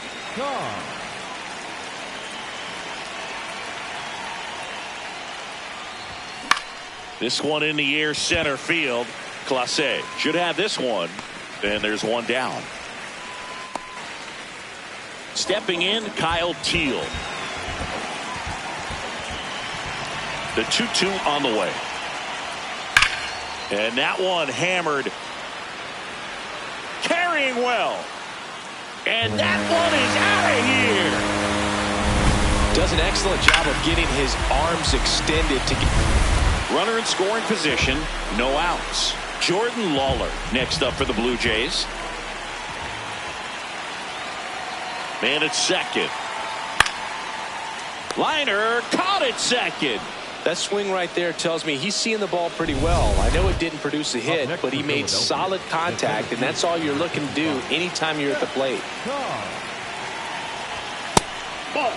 Speaker 1: This one in the air, center field. Clase should have this one. And there's one down. Stepping in, Kyle Teal. The 2-2 on the way. And that one hammered. Carrying well. And that one is out of here.
Speaker 2: Does an excellent job of getting his arms extended to get.
Speaker 1: Runner in scoring position, no outs. Jordan Lawler next up for the Blue Jays. Man at second. Liner caught at second.
Speaker 2: That swing right there tells me he's seeing the ball pretty well. I know it didn't produce a hit, but he made solid contact, and that's all you're looking to do anytime you're at the plate.
Speaker 5: Ball.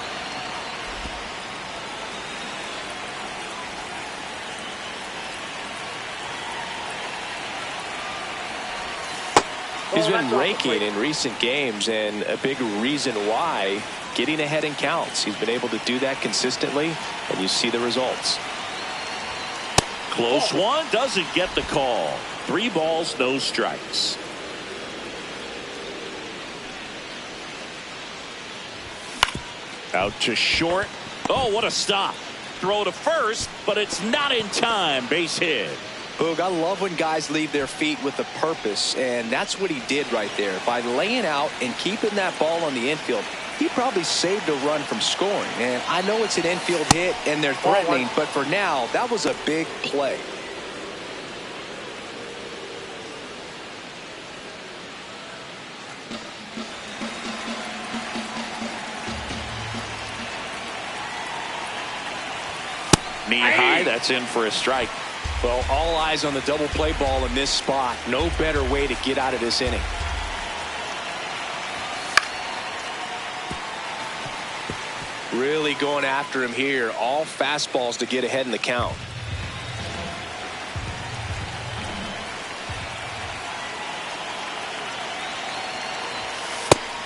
Speaker 2: He's been raking in recent games, and a big reason why, getting ahead in counts. He's been able to do that consistently, and you see the results.
Speaker 1: Close one, doesn't get the call. 3 balls, no strikes. Out to short. Oh, what a stop. Throw to first, but it's not in time. Base hit.
Speaker 2: Boog, I love when guys leave their feet with a purpose, and that's what he did right there. By laying out and keeping that ball on the infield, he probably saved a run from scoring. And I know it's an infield hit and they're threatening, but for now, that was a big play.
Speaker 1: Knee high, that's in for a strike.
Speaker 2: Well, all eyes on the double play ball in this spot. No better way to get out of this inning. Really going after him here. All fastballs to get ahead in the count.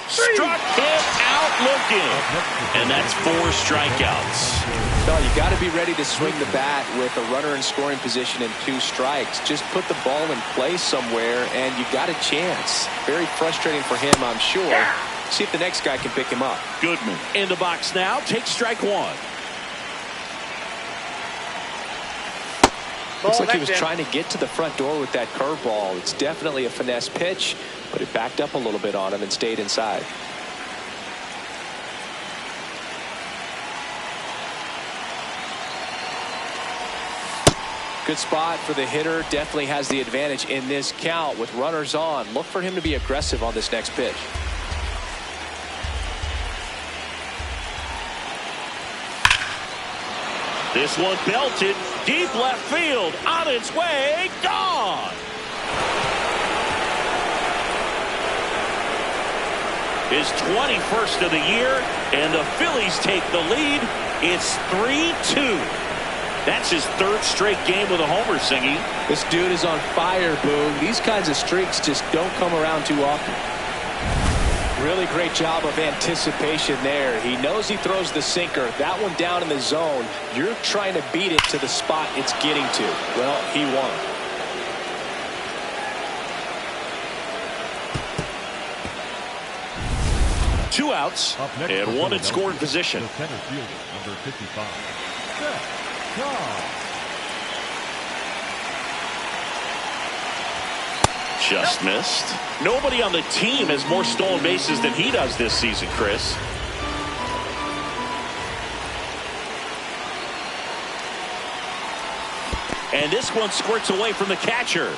Speaker 1: Struck him out looking. And that's 4 strikeouts.
Speaker 2: No, you got to be ready to swing the bat with a runner in scoring position and 2 strikes. Just put the ball in play somewhere and you got a chance. Very frustrating for him, I'm sure. See if the next guy can pick him up.
Speaker 1: Goodman in the box now. Takes strike 1.
Speaker 2: Looks like he was trying to get to the front door with that curveball. It's definitely a finesse pitch, but it backed up a little bit on him and stayed inside. Good spot for the hitter. Definitely has the advantage in this count with runners on. Look for him to be aggressive on this next pitch.
Speaker 1: This one belted deep left field. On its way. Gone. His 21st of the year, and the Phillies take the lead. It's 3-2. That's his 3rd straight game with a homer, Singy.
Speaker 2: This dude is on fire, Boog. These kinds of streaks just don't come around too often. Really great job of anticipation there. He knows he throws the sinker. That one down in the zone. You're trying to beat it to the spot it's getting to. Well, he won.
Speaker 1: Two outs and one in scoring position.
Speaker 4: The center fielder, number 55. Szen Cobb.
Speaker 1: Just missed. Nobody on the team has more stolen bases than he does this season, Chris. And this one squirts away from the catcher.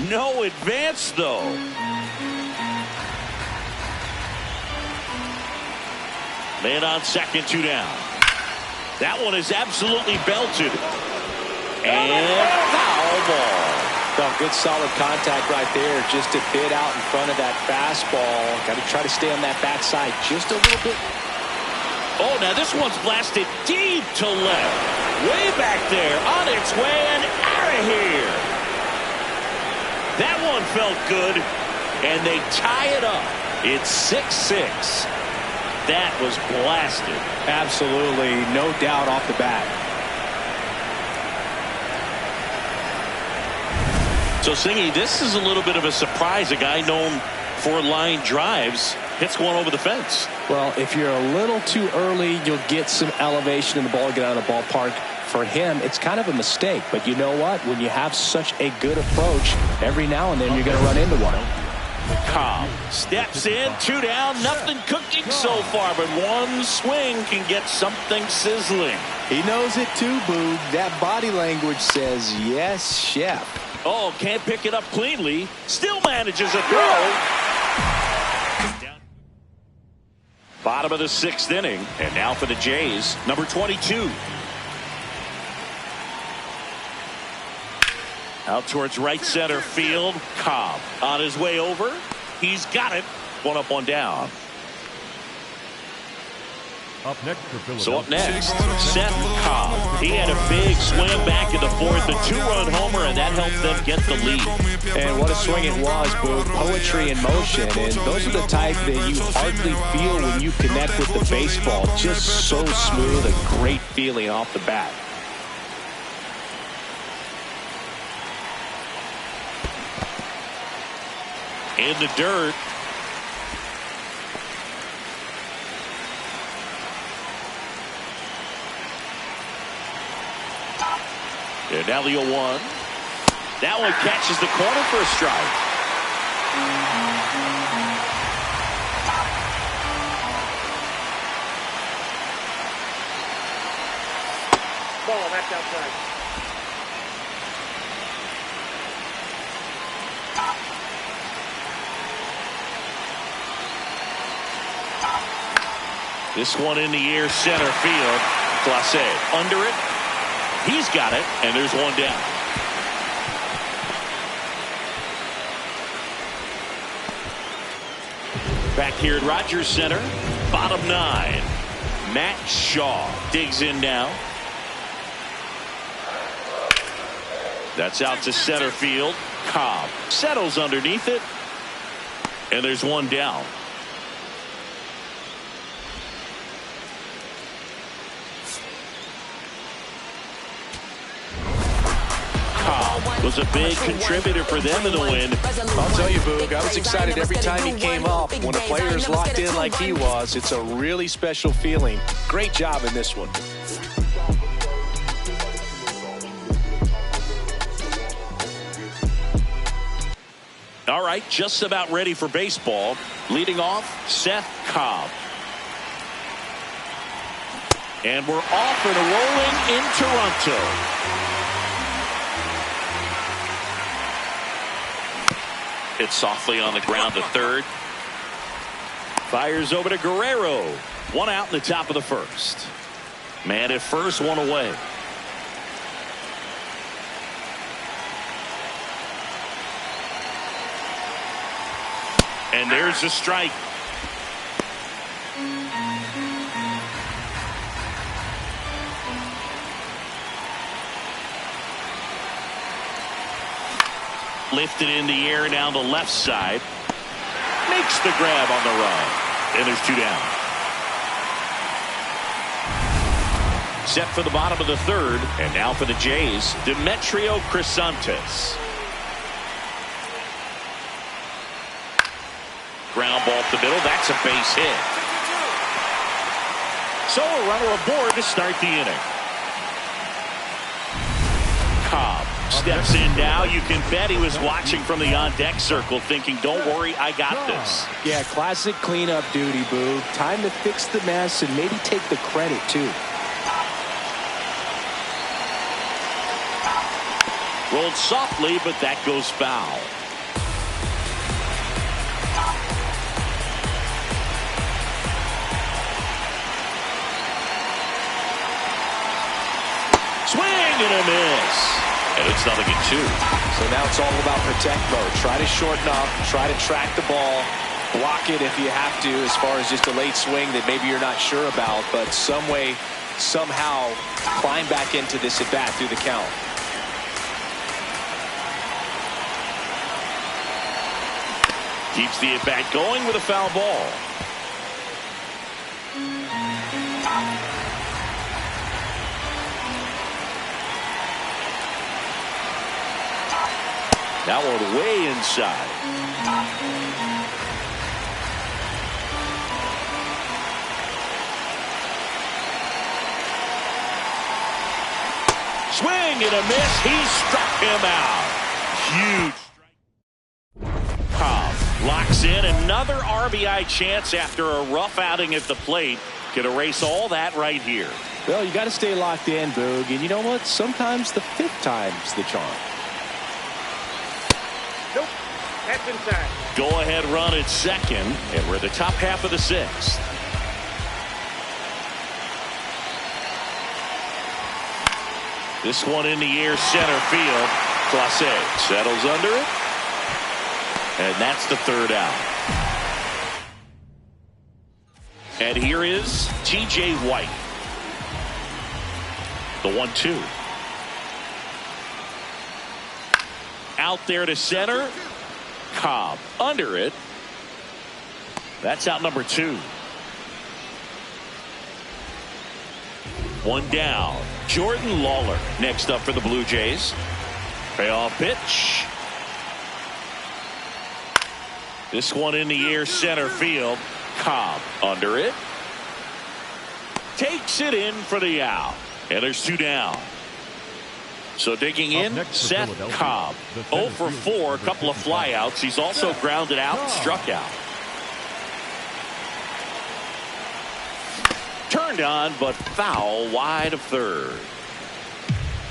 Speaker 1: No advance, though. Man on second, 2 down. That one is absolutely belted. And foul ball.
Speaker 2: Oh, good solid contact right there. Just a bit out in front of that fastball. Got to try to stay on that backside just a little bit.
Speaker 1: Oh, now this one's blasted deep to left. Way back there. On its way and out of here. That one felt good. And they tie it up. It's 6-6. That was blasted.
Speaker 2: Absolutely. No doubt off the bat.
Speaker 1: So, Singy, this is a little bit of a surprise. A guy known for line drives hits one over the fence.
Speaker 2: Well, if you're a little too early, you'll get some elevation in the ball, get out of the ballpark. For him, it's kind of a mistake. But you know what? When you have such a good approach, every now and then you're going to run into one.
Speaker 1: Cobb steps in, 2 down, nothing cooking so far, but one swing can get something sizzling.
Speaker 2: He knows it too, Boog. That body language says, yes, chef.
Speaker 1: Oh, can't pick it up cleanly. Still manages a throw. Bottom of the 6th inning. And now for the Jays, number 22. Out towards right center field. Cobb on his way over. He's got it. 1 up, 1 down.
Speaker 4: Up next for Philadelphia.
Speaker 1: So up next, Szen Cobb. He had a big swing back in the 4th, a 2-run homer, and that helped them get the lead.
Speaker 2: And what a swing it was, Boog. Poetry in motion. And those are the type that you hardly feel when you connect with the baseball. Just so smooth, a great feeling off the bat.
Speaker 1: In the dirt. And now the 0-1. That one catches the corner for a strike.
Speaker 5: Ball, that's outside.
Speaker 1: This one in the air, center field. Clase under it. He's got it, and there's 1 down. Back here at Rogers Center, bottom 9. Matt Shaw digs in now. That's out to center field. Cobb settles underneath it, and there's 1 down. Was a big contributor for them in the win.
Speaker 2: I'll tell you, Boog, I was excited every time he came up. When a player is locked in like he was, it's a really special feeling. Great job in this one.
Speaker 1: All right, just about ready for baseball. Leading off, Szen Cobb. And we're off and rolling in Toronto. It's softly on the ground to third. Fires over to Guerrero. 1 out in the top of the 1st. Man at first, 1 away. And there's a strike. Lifted in the air down the left side. Makes the grab on the run. And there's 2 down. Set for the bottom of the 3rd. And now for the Jays, Demetrio Crisantes. Ground ball up the middle. That's a base hit. So a runner aboard to start the inning. Cobb steps in now. You can bet he was watching from the on-deck circle thinking, don't worry, I got this.
Speaker 2: Yeah, classic cleanup duty, Boog. Time to fix the mess and maybe take the credit, too.
Speaker 1: Rolled softly, but that goes foul. Swing and a miss. And it's 0-2.
Speaker 2: So now it's all about protect mode. Try to shorten up, try to track the ball, block it if you have to, as far as just a late swing that maybe you're not sure about, but some way, somehow climb back into this at bat through the count.
Speaker 1: Keeps the at bat going with a foul ball. That one way inside. Swing and a miss. He struck him out. Huge. Cobb locks in another RBI chance after a rough outing at the plate. Can erase all that right here.
Speaker 2: Well, you got to stay locked in, Boog. And you know what? Sometimes the 5th time's the charm.
Speaker 5: Nope. That's inside.
Speaker 1: Go ahead run at second. And we're at the top half of the 6th. This one in the air, center field. Clase settles under it. And that's the 3rd out. And here is T.J. White. The 1-2. Out there to center. Cobb under it. That's out number 2. 1 down. Jordan Lawler next up for the Blue Jays. Payoff pitch. This one in the air, center field. Cobb under it. Takes it in for the out. And there's 2 down. So digging in, Szen Cobb. 0 for 4, a couple of flyouts. He's also grounded out and struck out. Turned on, but foul wide of 3rd.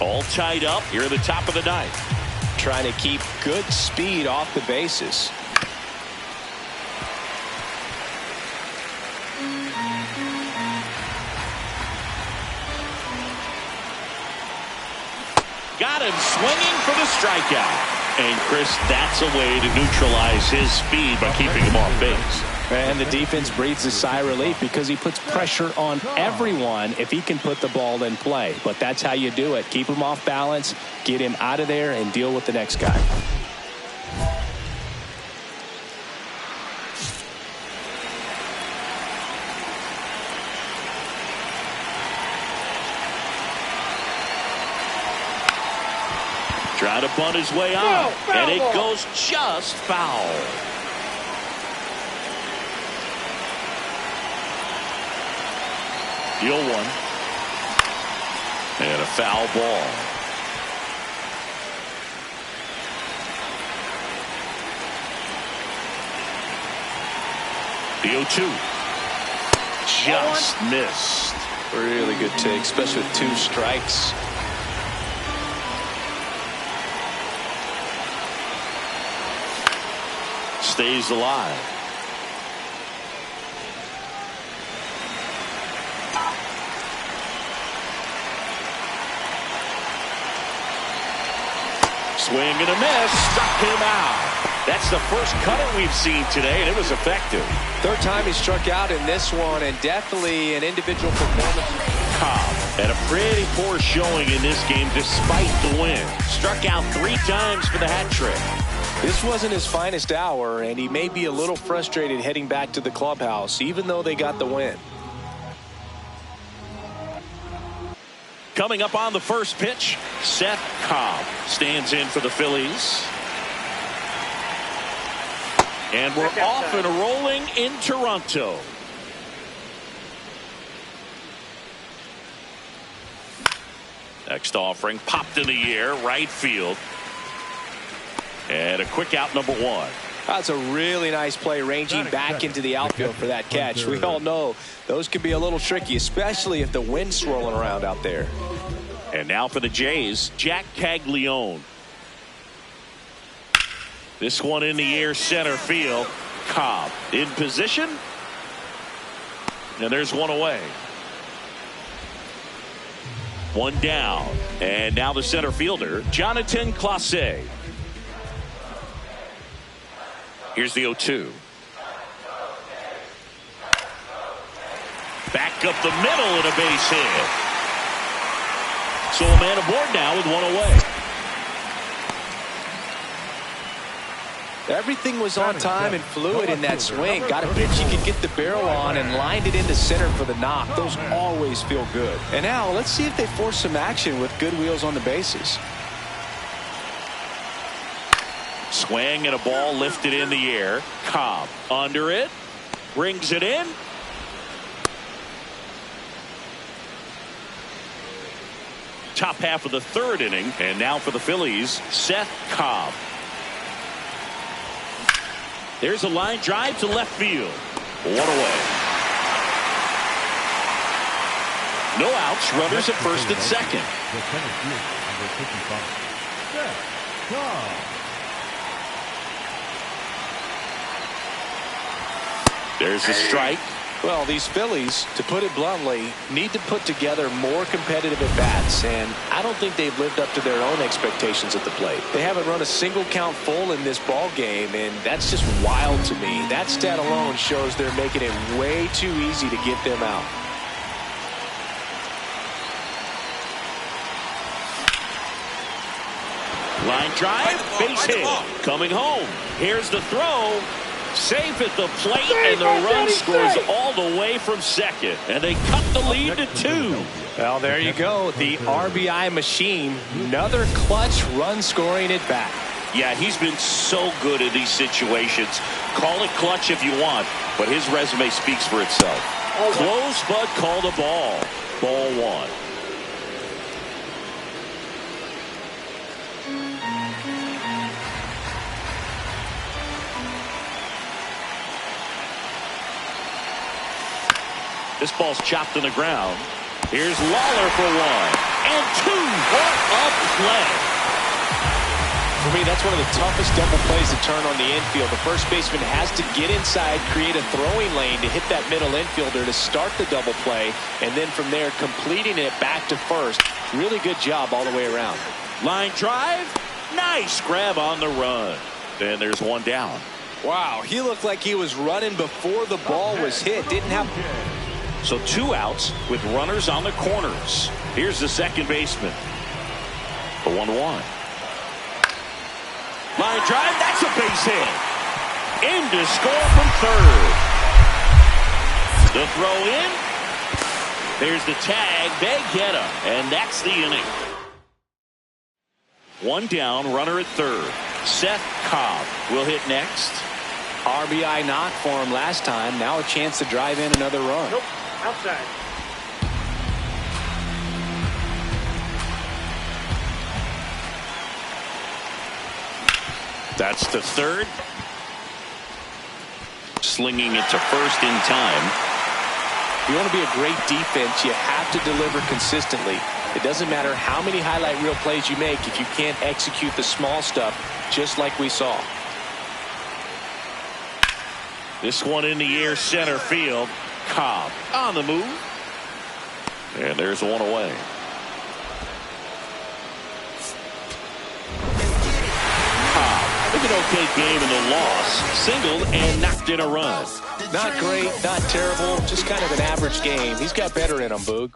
Speaker 1: All tied up here at the top of the 9th.
Speaker 2: Trying to keep good speed off the bases.
Speaker 1: Got him swinging for the strikeout. And Chris, that's a way to neutralize his speed by keeping him off base.
Speaker 2: And the defense breathes a sigh of relief because he puts pressure on everyone if he can put the ball in play. But that's how you do it. Keep him off balance, get him out of there, and deal with the next guy.
Speaker 1: Trying to bunt his way on, and it goes just foul. Deal 1. And a foul ball. The 0-2. Just missed.
Speaker 2: Really good take, especially with 2 strikes.
Speaker 1: Stays alive. Swing and a miss. Struck him out. That's the first cutter we've seen today, and it was effective.
Speaker 2: 3rd time he struck out in this one, and definitely an individual performance.
Speaker 1: Cobb had a pretty poor showing in this game despite the win. Struck out 3 times for the hat trick.
Speaker 2: This wasn't his finest hour, and he may be a little frustrated heading back to the clubhouse, even though they got the win.
Speaker 1: Coming up on the first pitch, Szen Cobb stands in for the Phillies. And we're off and rolling in Toronto. Next offering popped in the air, right field. And a quick out, number 1.
Speaker 2: That's a really nice play, ranging back into the outfield for that catch. We all know those can be a little tricky, especially if the wind's swirling around out there.
Speaker 1: And now for the Jays, Jack Caglione. This one in the air, center field. Cobb in position. And there's one away. One down. And now the center fielder, Jonathan Clase. Here's the 0-2. Back up the middle and a base hit. So a man aboard now with one away.
Speaker 2: Everything was on time and fluid in that swing. Got a pitch he could get the barrel on and lined it into center for the knock. Those always feel good. And now let's see if they force some action with good wheels on the bases.
Speaker 1: Swing and a ball lifted in the air. Cobb under it. Brings it in. Top half of the third inning. And now for the Phillies, Szen Cobb. There's a line drive to left field. One away. No outs. Runners at first and second. There's the strike.
Speaker 2: Well, these Phillies, to put it bluntly, need to put together more competitive at-bats, and I don't think they've lived up to their own expectations at the plate. They haven't run a single count full in this ball game, and that's just wild to me. That stat alone shows they're making it way too easy to get them out.
Speaker 1: Line drive, base hit. Coming home. Here's the throw. Safe at the plate, and the run scores all the way from second. And they cut the lead to 2.
Speaker 2: Well, there you go. The RBI machine. Another clutch run scoring at bat.
Speaker 1: Yeah, he's been so good in these situations. Call it clutch if you want, but his resume speaks for itself. Close, but called a ball. Ball 1. This ball's chopped on the ground. Here's Lawler for 1 and 2. What a play.
Speaker 2: For me, that's one of the toughest double plays to turn on the infield. The first baseman has to get inside, create a throwing lane to hit that middle infielder to start the double play, and then from there completing it back to first. Really good job all the way around.
Speaker 1: Line drive. Nice grab on the run. Then there's one down.
Speaker 2: Wow, he looked like he was running before the ball was hit. Didn't have...
Speaker 1: So 2 outs with runners on the corners. Here's the second baseman. The 1-1. Line drive. That's a base hit. In to score from third. The throw in. There's the tag. They get him. And that's the inning. 1 down. Runner at third. Szen Cobb will hit next.
Speaker 2: RBI knock for him last time. Now a chance to drive in another run.
Speaker 5: Nope. Outside.
Speaker 1: That's the third. Slinging it to first in time.
Speaker 2: If you want to be a great defense, you have to deliver consistently. It doesn't matter how many highlight reel plays you make if you can't execute the small stuff, just like we saw.
Speaker 1: This one in the air, center field. Cobb on the move. And there's one away. Cobb with an okay game in the loss. Singled and knocked in a run.
Speaker 2: Not great, not terrible, just kind of an average game. He's got better in him, Boog.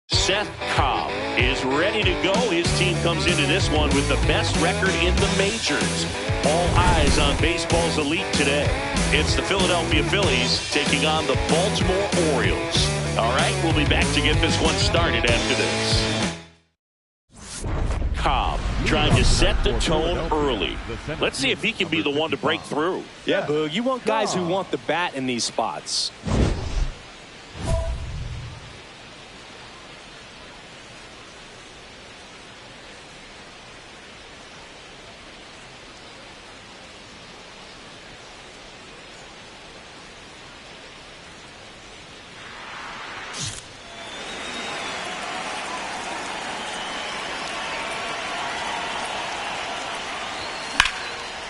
Speaker 1: Szen Cobb is ready to go. His team comes into this one with the best record in the majors. All eyes on baseball's elite today. It's the Philadelphia Phillies taking on the Baltimore Orioles. All right, we'll be back to get this one started after this. Cobb trying to set the tone early. Let's see if he can be the one to break through.
Speaker 2: Yeah, Boog, you want guys who want the bat in these spots.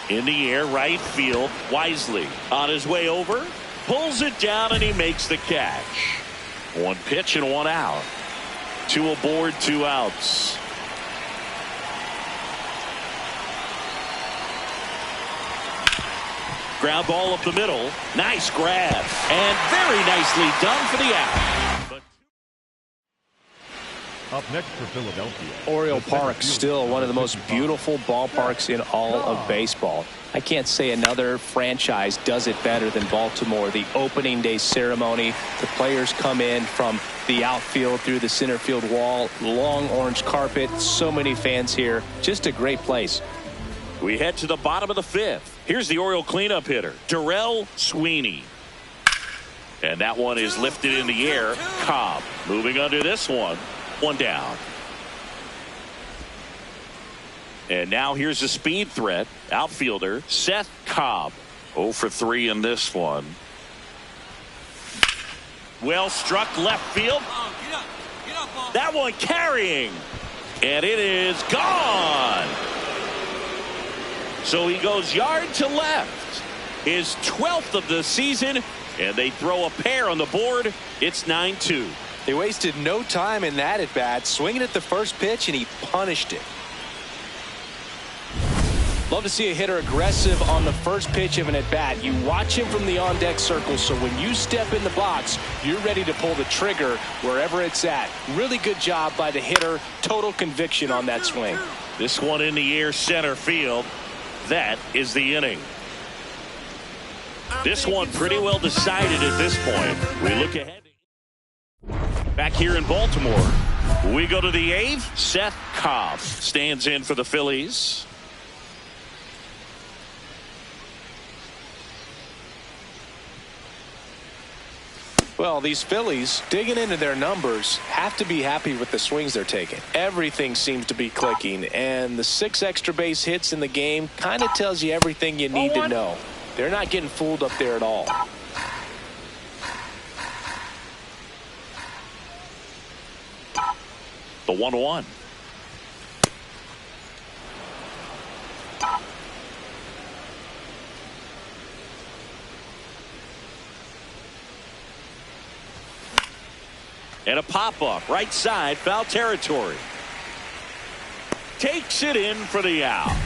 Speaker 1: In the air, right field, Wisely. On his way over, pulls it down, and he makes the catch. One pitch and one out. 2 aboard, 2 outs. Ground ball up the middle. Nice grab. And very nicely done for the out.
Speaker 4: Up next for Philadelphia,
Speaker 2: Oriole Park, still one of the most beautiful ballparks in all of baseball. I can't say another franchise does it better than Baltimore. The opening day ceremony, the players come in from the outfield through the center field wall, long orange carpet, so many fans here. Just a great place.
Speaker 1: We head to the bottom of the 5th. Here's the Oriole cleanup hitter, Darrell Sweeney. And that one is lifted in the air. Cobb moving under this one. 1 down. And now here's a speed threat. Outfielder Szen Cobb. 0 for 3 in this one. Well struck left field. That one carrying. And it is gone. So he goes yard to left. His 12th of the season. And they throw a pair on the board. It's 9-2.
Speaker 2: They wasted no time in that at bat, swinging at the first pitch, and he punished it. Love to see a hitter aggressive on the first pitch of an at bat. You watch him from the on deck circle, so when you step in the box, you're ready to pull the trigger wherever it's at. Really good job by the hitter. Total conviction on that swing.
Speaker 1: This one in the air, center field. That is the inning. This one pretty well decided at this point. We look ahead. Back here in Baltimore, we go to the 8th. Szen Cobb stands in for the Phillies.
Speaker 2: Well, these Phillies, digging into their numbers, have to be happy with the swings they're taking. Everything seems to be clicking, and the 6 extra base hits in the game kind of tells you everything you need to know. They're not getting fooled up there at all.
Speaker 1: The 1-1. And a pop-up, right side, foul territory. Takes it in for the out.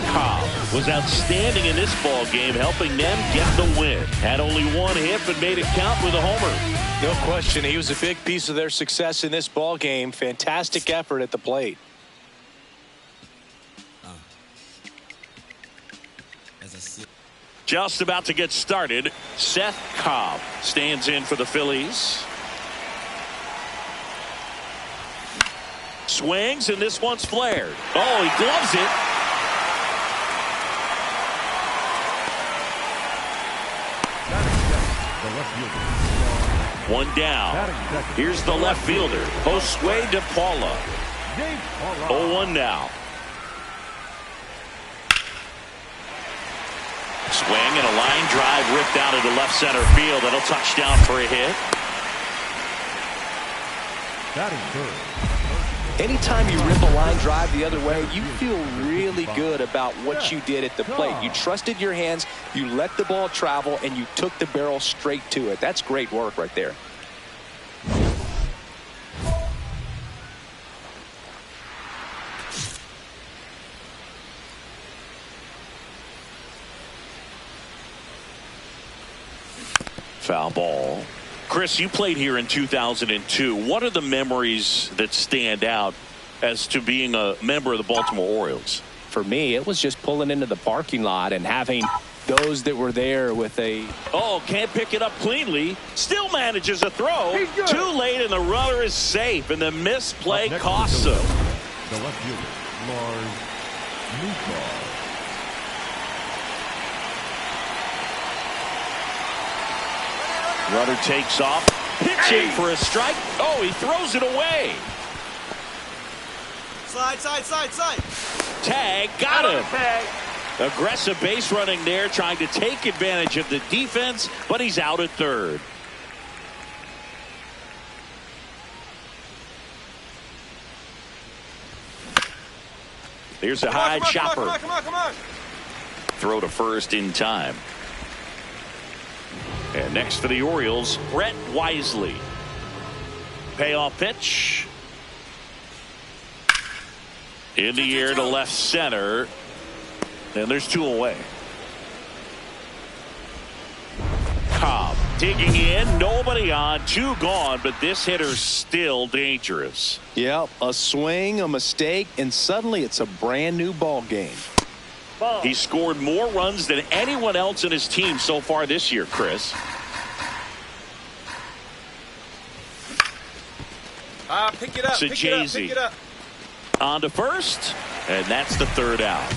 Speaker 1: Cobb was outstanding in this ball game, helping them get the win. Had only 1 hit, but made it count with a homer.
Speaker 2: No question, he was a big piece of their success in this ball game. Fantastic effort at the plate.
Speaker 1: Just about to get started. Szen Cobb stands in for the Phillies. Swings, and this one's flared. Oh, he gloves it. One down. Here's the left fielder, Josue de Paula. 0-1 now. Swing and a line drive ripped out into left center field. That'll touch down for a hit.
Speaker 2: Anytime you rip a line drive the other way, you feel really good about what you did at the plate. You trusted your hands, you let the ball travel, and you took the barrel straight to it. That's great work right there.
Speaker 1: Foul ball. Chris, you played here in 2002. What are the memories that stand out as to being a member of the Baltimore Orioles?
Speaker 2: For me, it was just pulling into the parking lot and having those that were there with a...
Speaker 1: Oh, can't pick it up cleanly. Still manages a throw. Too late, and the runner is safe, and the misplay costs him.
Speaker 4: The left fielder, Lars Lucar.
Speaker 1: Runner takes off, pitching for a strike. Oh, he throws it away.
Speaker 8: Slide.
Speaker 1: Tag, got him. Aggressive base running there, trying to take advantage of the defense, but he's out at third. Here's a high chopper.
Speaker 5: Come on.
Speaker 1: Throw to first in time. And next for the Orioles, Brett Wisely. Payoff pitch. In the air to left center. And there's 2 away. Cobb digging in, nobody on, 2 gone, but this hitter's still dangerous.
Speaker 2: Yep, a swing, a mistake, and suddenly it's a brand new ball game.
Speaker 1: He scored more runs than anyone else in his team so far this year, Chris.
Speaker 5: Pick it up. Pick it up.
Speaker 1: On to first, and that's the 3rd out.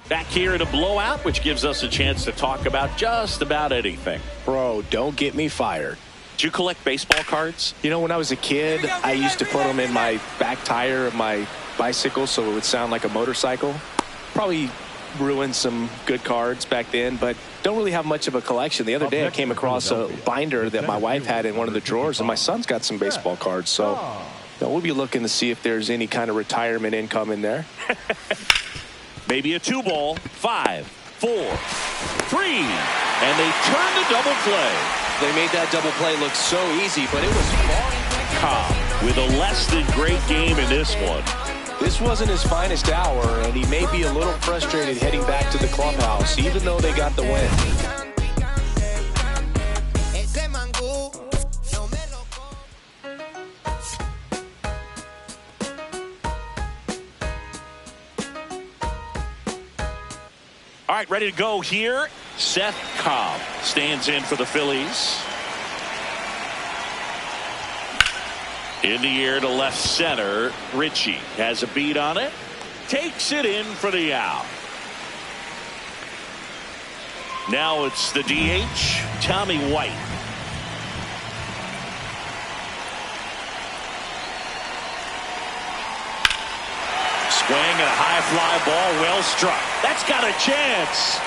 Speaker 1: Back here in a blowout, which gives us a chance to talk about just about anything.
Speaker 2: Bro, don't get me fired.
Speaker 1: Do you collect baseball cards?
Speaker 2: You know, when I was a kid, I used to put them in my back tire of my bicycle so it would sound like a motorcycle. Probably ruined some good cards back then, but don't really have much of a collection. The other day I came across a binder that my wife had in one of the drawers, and my son's got some baseball cards, so we'll be looking to see if there's any kind of retirement income in there.
Speaker 1: Maybe a 2-ball. 5, 4, 3, and they turn the double play.
Speaker 2: They made that double play look so easy, but it was far.
Speaker 1: Cobb with a less than great game in this one.
Speaker 2: This wasn't his finest hour, and he may be a little frustrated heading back to the clubhouse, even though they got the win.
Speaker 1: All right, ready to go here. Szen Cobb stands in for the Phillies. In the air to left center. Ritchie has a beat on it. Takes it in for the out. Now it's the DH, Tommy White. Swing and a high fly ball, well struck. That's got a chance.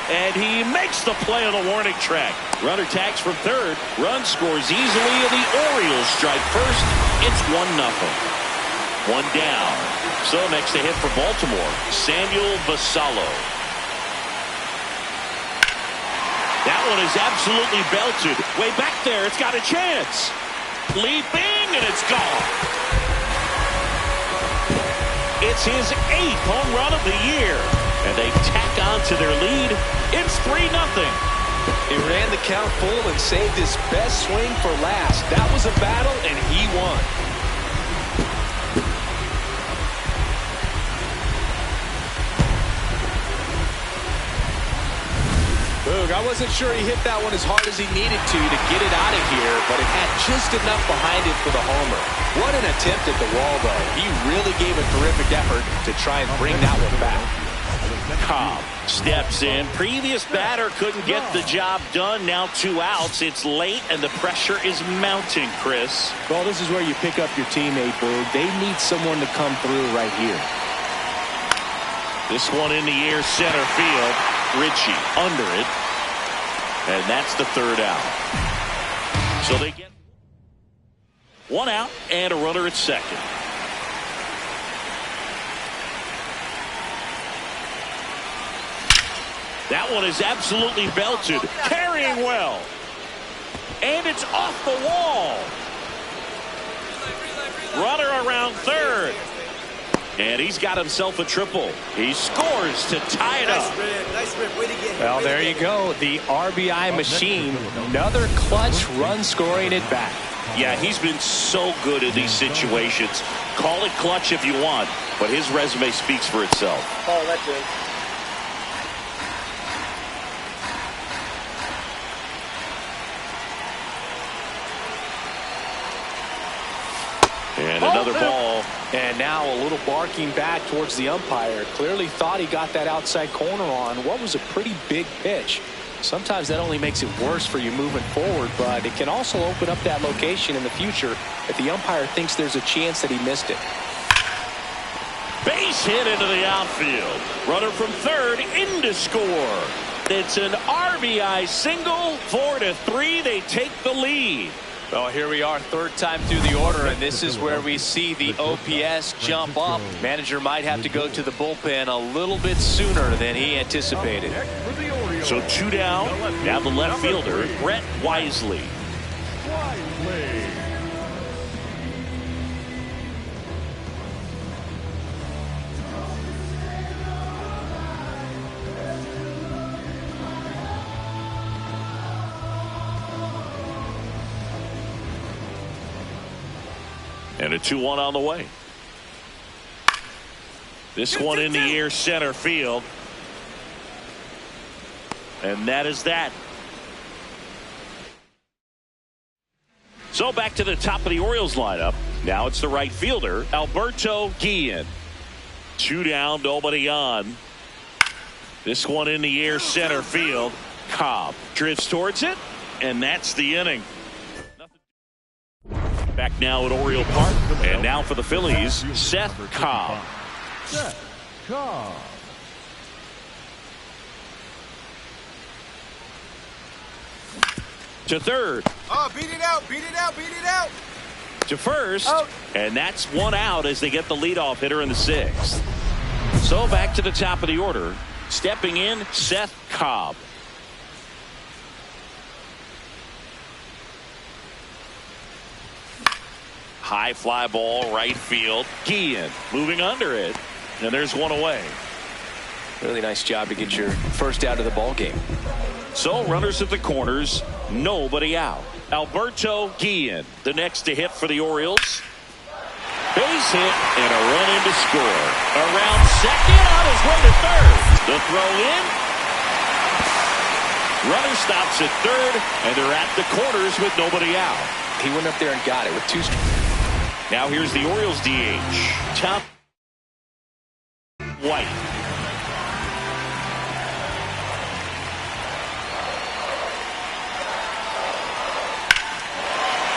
Speaker 1: And he makes the play on the warning track. Runner tags from third. Run scores easily, and the Orioles strike first. It's 1-0. 1 down. So next to hit for Baltimore, Samuel Basallo. That one is absolutely belted. Way back there, it's got a chance. Leaping, and it's gone. It's his 8th home run of the year. And they tack on to their lead. It's 3-0.
Speaker 2: He ran the count full and saved his best swing for last. That was a battle, and he won. Boog, I wasn't sure he hit that one as hard as he needed to get it out of here, but it had just enough behind it for the homer. What an attempt at the wall, though. He really gave a terrific effort to try and bring that one back.
Speaker 1: Cobb steps in. Previous batter couldn't get the job done. Now 2 outs. It's late, and the pressure is mounting, Chris.
Speaker 2: Well, this is where you pick up your teammate, Boog. They need someone to come through right here.
Speaker 1: This one in the air, center field. Ritchie under it. And that's the 3rd out. So they get 1 out and a runner at second. That one is absolutely belted. Carrying well. And it's off the wall. Runner around third. And he's got himself a triple. He scores to tie it up.
Speaker 2: Well, there you go. The RBI machine. Another clutch run scoring at bat.
Speaker 1: Yeah, he's been so good in these situations. Call it clutch if you want, but his resume speaks for itself.
Speaker 5: Oh, that's it.
Speaker 1: And another ball.
Speaker 2: And now a little barking back towards the umpire. Clearly thought he got that outside corner on what was a pretty big pitch. Sometimes that only makes it worse for you moving forward, but it can also open up that location in the future if the umpire thinks there's a chance that he missed it.
Speaker 1: Base hit into the outfield. Runner from third in to score. It's an RBI single. 4-3. They take the lead.
Speaker 2: Well, here we are, third time through the order, and this is where we see the OPS jump up. Manager might have to go to the bullpen a little bit sooner than he anticipated.
Speaker 1: So 2 down. Now the left fielder, Brett Wisely. And a 2-1 on the way. This one in the air, center field. And that is that. So back to the top of the Orioles lineup. Now it's the right fielder, Alberto Guillen. 2 down, nobody on. This one in the air, center field. Cobb drifts towards it, and that's the inning. Back now at Oriole Park, and now for the Phillies, Szen Cobb.
Speaker 4: Szen Cobb.
Speaker 1: To third.
Speaker 5: Oh, beat it out, beat it out, beat it out.
Speaker 1: To first, and that's 1 out as they get the leadoff hitter in the 6th. So back to the top of the order, stepping in, Szen Cobb. High fly ball, right field. Guillen moving under it, and there's 1 away.
Speaker 2: Really nice job to get your first out of the ball game.
Speaker 1: So runners at the corners, nobody out. Alberto Guillen, the next to hit for the Orioles. Base hit and a run in to score. Around second, on his way to third. The throw in. Runner stops at third, and they're at the corners with nobody out.
Speaker 2: He went up there and got it with 2 strikes.
Speaker 1: Now here's the Orioles DH. Top White.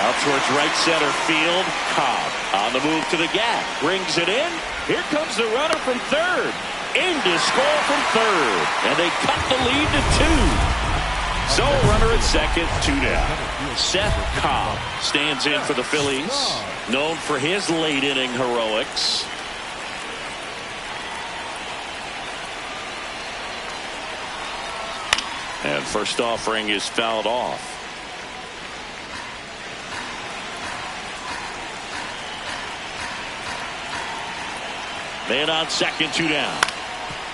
Speaker 1: Out towards right center field. Cobb on the move to the gap. Brings it in. Here comes the runner from third. In to score from third. And they cut the lead to 2. So a runner at second, 2 down. Szen Cobb stands in for the Phillies. Known for his late inning heroics. And first offering is fouled off. Man on second, 2 down.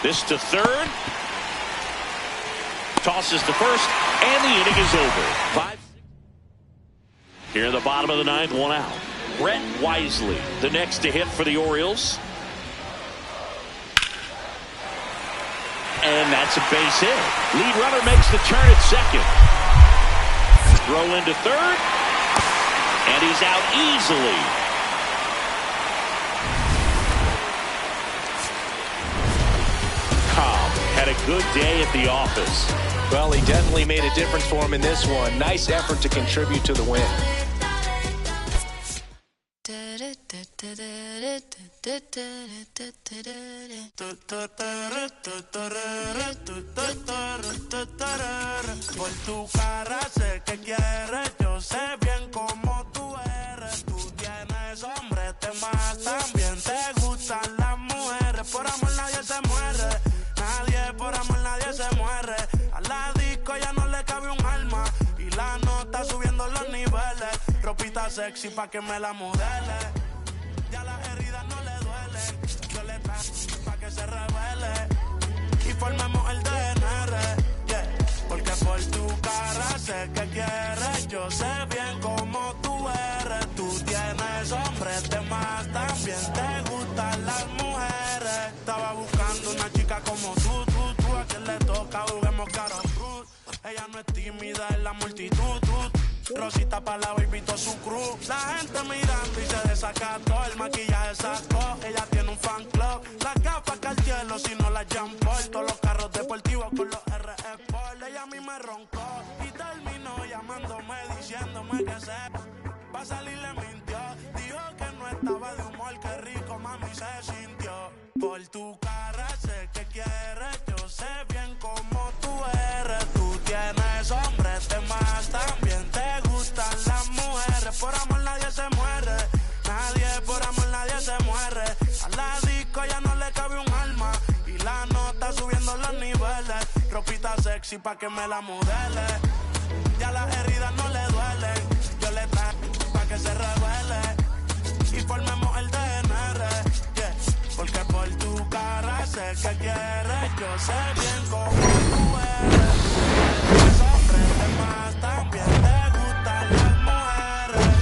Speaker 1: This to third. Tosses to first, and the inning is over. 5. Here in the bottom of the 9th, 1 out. Brett Wisely, the next to hit for the Orioles. And that's a base hit. Lead runner makes the turn at second. Throw into third, and he's out easily. Cobb had a good day at the office.
Speaker 2: Well, he definitely made a difference for him in this one. Nice effort to contribute to the win.
Speaker 7: Por tu cara sé que quieres, yo sé bien cómo tú eres. Tú tienes hombre, te más también te gustan las mujeres. Por amor nadie se muere, nadie por amor nadie se muere. A la disco ya no le cabe un alma y la nota subiendo los niveles. Ropita sexy pa' que me la modele. Ya las heridas no le duelen. Yo le traigo pa' que se revele y formemos el DNR. Yeah. Porque por tu cara sé que quieres. Yo sé bien cómo tú eres. Tú tienes hombres de más, también te gustan las mujeres. Estaba buscando una chica como tú. A quien le toca juguemos caro cruz. Ella no es tímida en la multitud. Rosita pa' la baby todo su crew. La gente mirando y se desacató. El maquillaje sacó. Ella tiene un fan club. Las gafas Cartier, si no las Jean Paul. Todos los carros deportivos con los RE Sport. Ella a mí me roncó y terminó llamándome diciéndome que se pa' salir le mintió. Dijo que no estaba de humor. Qué rico mami se sintió. Por tu cara sé que quieres. Yo sé bien cómo tú eres. Tú tienes hombres de más, también te gustan las mujeres. Gucci pa' que me la modele. Ya las heridas no le duelen. Yo le traigo pa' que se revele y formemos el DNR, yeah. Porque por tu cara sé que quieres. Yo sé bien cómo tú eres. Esos hombres demás también te gustan las mujeres.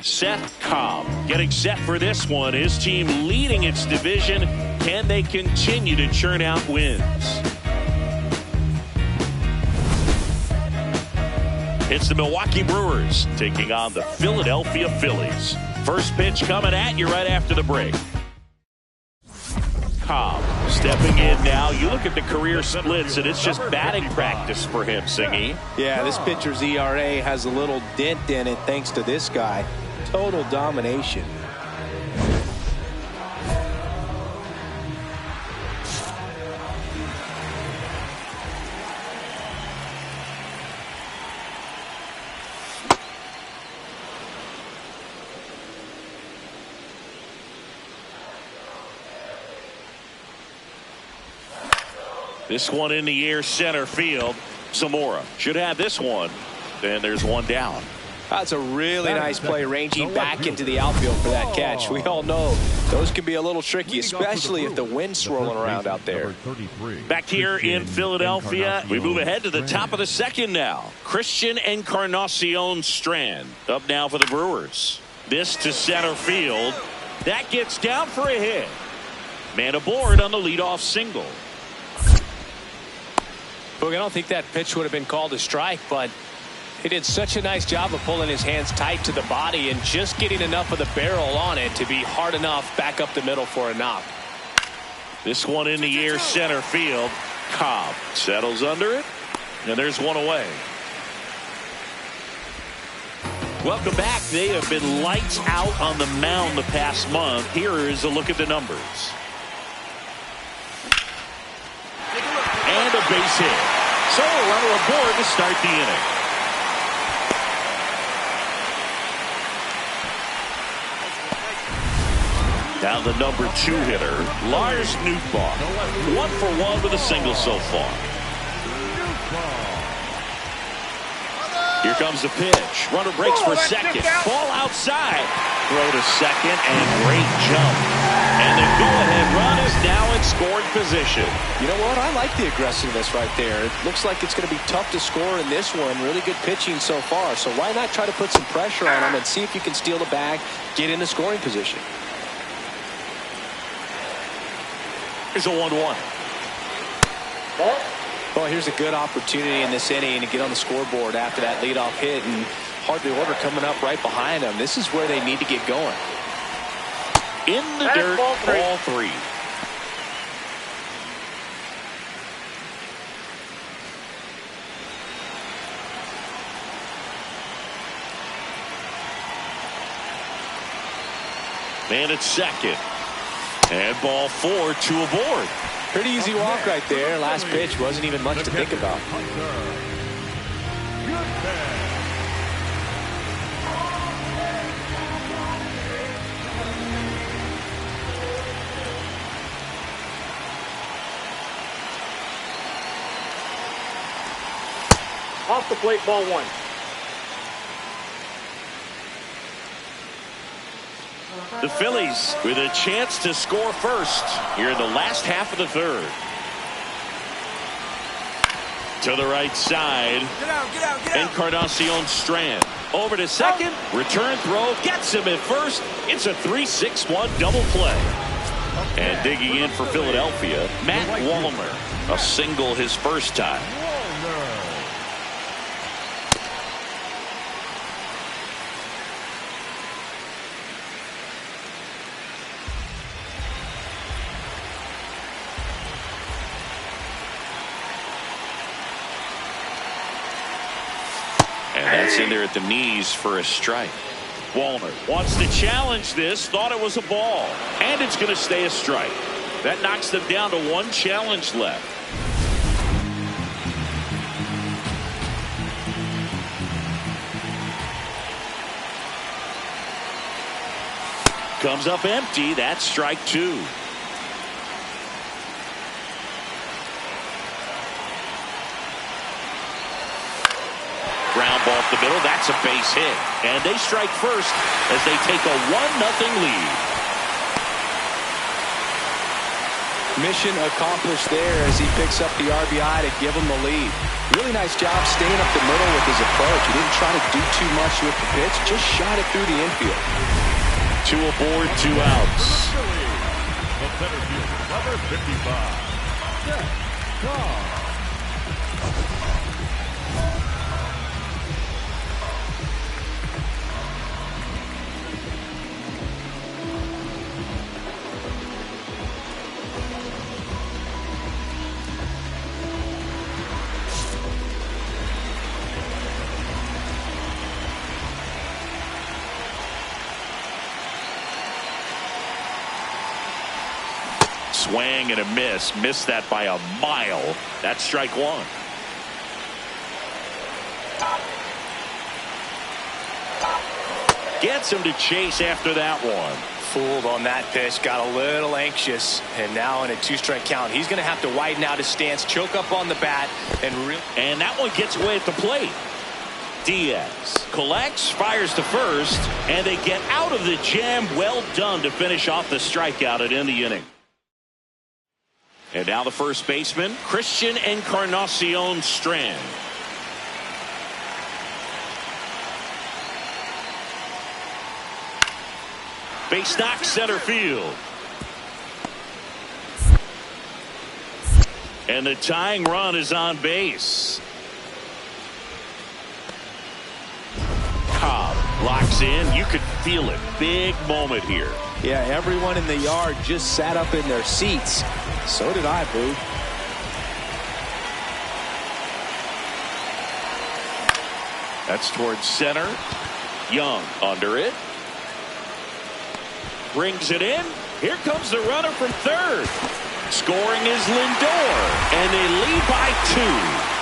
Speaker 1: Szen Cobb getting set for this one. His team leading its division. Can they continue to churn out wins? It's the Milwaukee Brewers taking on the Philadelphia Phillies. First pitch coming at you right after the break. Cobb stepping in now. You look at the career splits, and it's just batting practice for him, Singy.
Speaker 2: Yeah, this pitcher's ERA has a little dent in it thanks to this guy. Total domination.
Speaker 1: This one in the air, center field. Zamora should have this one. Then there's one down.
Speaker 2: That's a really nice play, ranging back into the outfield for that catch. We all know those can be a little tricky, especially if the wind's swirling around out there.
Speaker 1: Back here in Philadelphia, we move ahead to the top of the second now. Christian Encarnacion Strand up now for the Brewers. This to center field. That gets down for a hit. Man aboard on the leadoff single.
Speaker 2: Look, I don't think that pitch would have been called a strike, but he did such a nice job of pulling his hands tight to the body and just getting enough of the barrel on it to be hard enough back up the middle for a knock.
Speaker 1: This one in the air, center field. Cobb settles under it, and there's one away. Welcome back. They have been lights out on the mound the past month. Here is a look at the numbers. And a base hit. So a runner aboard to start the inning. Now the number 2 hitter, Lars Nootbaar. 1 for 1 with a single so far. Here comes the pitch. Runner breaks for second. Ball outside. Throw to second and great jump. And the go-ahead run is now in scoring position.
Speaker 2: You know what? I like the aggressiveness right there. It looks like it's going to be tough to score in this one. Really good pitching so far. So why not try to put some pressure on him and see if you can steal the bag, get into scoring position.
Speaker 1: Here's a 1-1.
Speaker 2: Well, here's a good opportunity in this inning to get on the scoreboard after that leadoff hit, and hardly order coming up right behind them. This is where they need to get going.
Speaker 1: In the dirt, ball 3. Man at second. And ball 4, 2 aboard.
Speaker 2: Pretty easy walk right there. Last pitch wasn't even much to think about.
Speaker 8: Off the plate, ball 1.
Speaker 1: The Phillies with a chance to score first here in the last half of the third. To the right side.
Speaker 5: Get out, get out, get out.
Speaker 1: Encarnacion Strand. Over to second. Return throw. Gets him at first. It's a 3-6-1 double play. And digging in for Philadelphia, Matt Wallner. A single his first time. And that's in there at the knees for a strike. Wallner wants to challenge this. Thought it was a ball. And it's going to stay a strike. That knocks them down to 1 challenge left. Comes up empty. That's strike 2. Ground ball up the middle. That's a base hit. And they strike first as they take a 1-0 lead.
Speaker 2: Mission accomplished there as he picks up the RBI to give him the lead. Really nice job staying up the middle with his approach. He didn't try to do too much with the pitch. Just shot it through the infield.
Speaker 1: 2 aboard, 2 outs.
Speaker 4: The center fielder, number 55. Szencobb.
Speaker 1: Swing and a miss. Missed that by a mile. That's strike 1. Gets him to chase after that one.
Speaker 2: Fooled on that pitch. Got a little anxious. And now in a 2-strike count, he's going to have to widen out his stance, choke up on the bat,
Speaker 1: and that one gets away at the plate. Diaz collects, fires to first, and they get out of the jam. Well done to finish off the strikeout at end the inning. And now the first baseman, Christian Encarnacion Strand. Base knock center field. And the tying run is on base. Cobb locks in. You could feel it. Big moment here.
Speaker 2: Yeah, everyone in the yard just sat up in their seats. So did I, Boo.
Speaker 1: That's towards center. Young under it. Brings it in. Here comes the runner from third. Scoring is Lindor. And they lead by 2.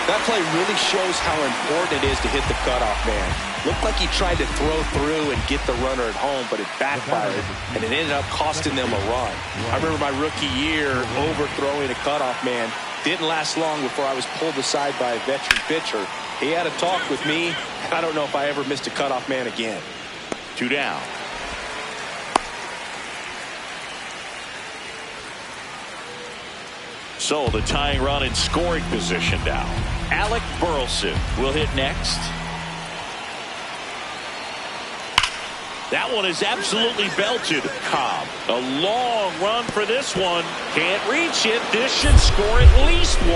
Speaker 2: That play really shows how important it is to hit the cutoff man. Looked like he tried to throw through and get the runner at home, but it backfired, and it ended up costing them a run. I remember my rookie year overthrowing a cutoff man. Didn't last long before I was pulled aside by a veteran pitcher. He had a talk with me. I don't know if I ever missed a cutoff man again.
Speaker 1: 2 down. So the tying run in scoring position now. Alec Burleson will hit next. That one is absolutely belted. Cobb, a long run for this one. Can't reach it. This should score at least 1.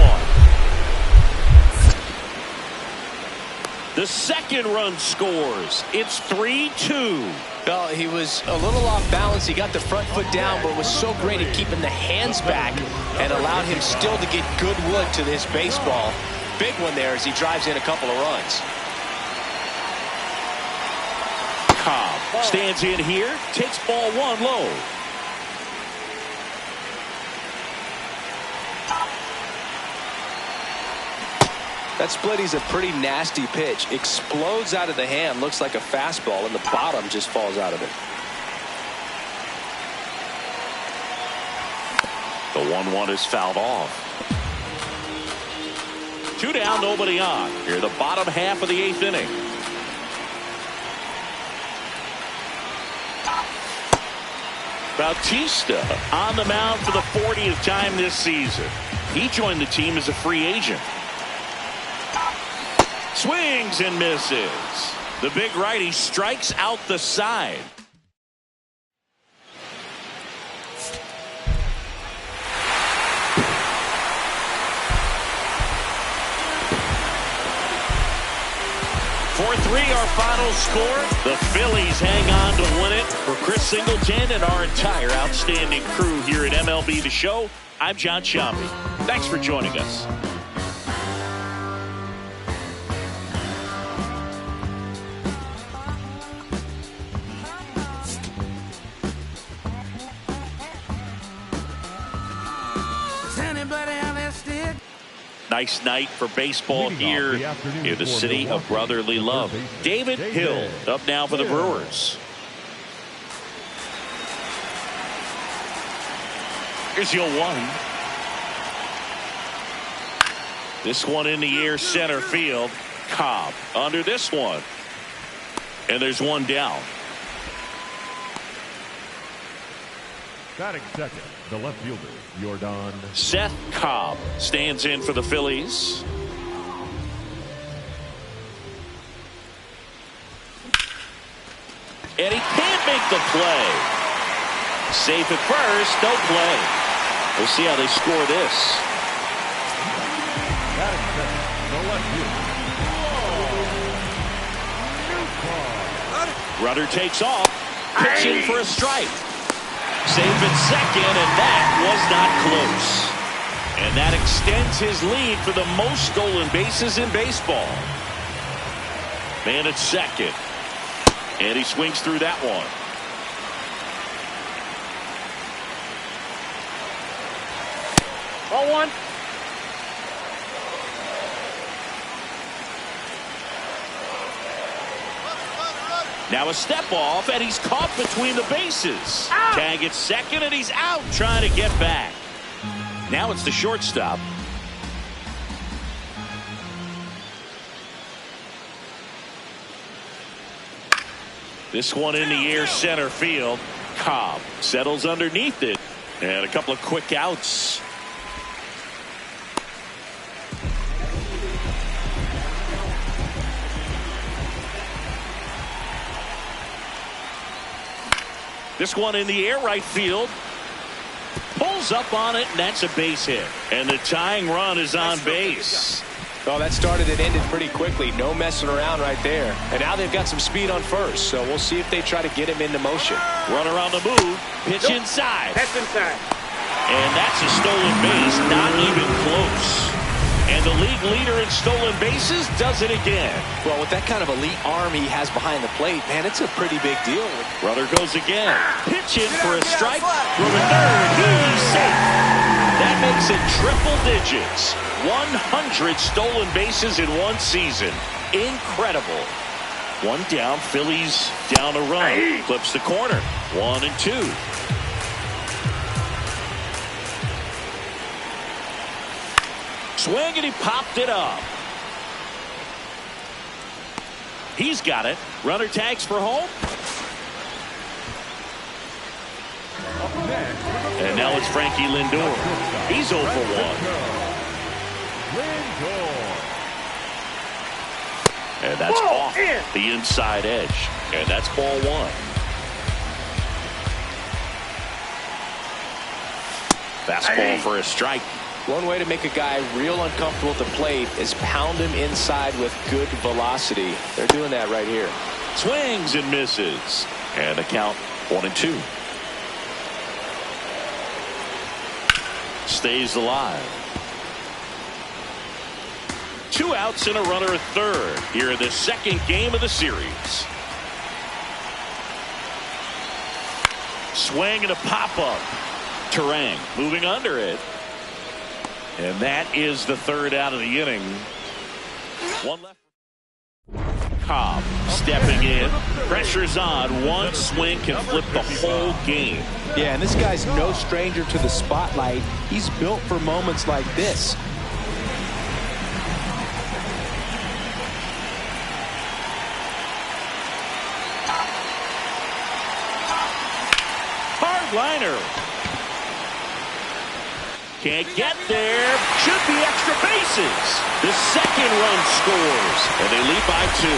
Speaker 1: The second run scores. It's 3-2.
Speaker 2: Well, he was a little off balance. He got the front foot down, but was so great at keeping the hands back and allowed him still to get good wood to this baseball. Big one there as he drives in a couple of runs.
Speaker 1: Cobb stands in here, takes ball 1 low.
Speaker 2: That splitty's a pretty nasty pitch. Explodes out of the hand, looks like a fastball, and the bottom just falls out of it.
Speaker 1: The 1-1 is fouled off. Two down, nobody on. Here, the bottom half of the 8th inning. Bautista on the mound for the 40th time this season. He joined the team as a free agent. Swings and misses. The big righty strikes out the side. Our final score. The Phillies hang on to win it. For Chris Singleton and our entire outstanding crew here at MLB The Show, I'm John Sciambi. Thanks for joining us. Nice night for baseball here in the city of brotherly love. David Hill up now for the Brewers. Here's 0-1. This one in the air, center field. Cobb under this one. And there's one down.
Speaker 4: Batting second, the left fielder, Jordan.
Speaker 1: Szen Cobb stands in for the Phillies. And he can't make the play. Safe at first, no play. We'll see how they score this.
Speaker 4: Batting second, the left fielder.
Speaker 1: Runner takes off, pitching for a strike. Safe at second, and that was not close. And that extends his lead for the most stolen bases in baseball. Man at second. And he swings through that one. Ball one. Now a step off, and he's caught between the bases. Tag at second, and he's out trying to get back. Now it's the shortstop. This one in the air, center field. Cobb settles underneath it, and a couple of quick outs. This one in the air, right field. Pulls up on it, and that's a base hit. And the tying run is on base.
Speaker 2: Oh, that started and ended pretty quickly. No messing around right there. And now they've got some speed on first, so we'll see if they try to get him into motion.
Speaker 1: Runner on the move. Pitch inside.
Speaker 5: That's inside.
Speaker 1: And that's a stolen base, not even close. And the league leader in stolen bases does it again.
Speaker 2: Well, with that kind of elite arm he has behind the plate, man, it's a pretty big deal.
Speaker 1: Runner goes again. Pitch in for a strike. From a third, he's safe. That makes it triple digits. 100 stolen bases in one season. Incredible. One down, Phillies down a run. Clips the corner. 1 and 2. Swing, and he popped it up. He's got it. Runner tags for home. And now it's Frankie Lindor. He's 0 for 1. And that's off the inside edge. And that's ball 1. Fastball for a strike.
Speaker 2: One way to make a guy real uncomfortable at the plate is pound him inside with good velocity. They're doing that right here.
Speaker 1: Swings and misses. And the count 1 and 2. Stays alive. 2 outs and a runner at third here in the second game of the series. Swing and a pop-up. Terang moving under it. And that is the third out of the inning. One left. Cobb stepping in. Pressure's on. One swing can flip the whole game.
Speaker 2: Yeah, and this guy's no stranger to the spotlight. He's built for moments like this.
Speaker 1: liner. Can't get there. Should be extra bases. The second run scores, and they lead by 2.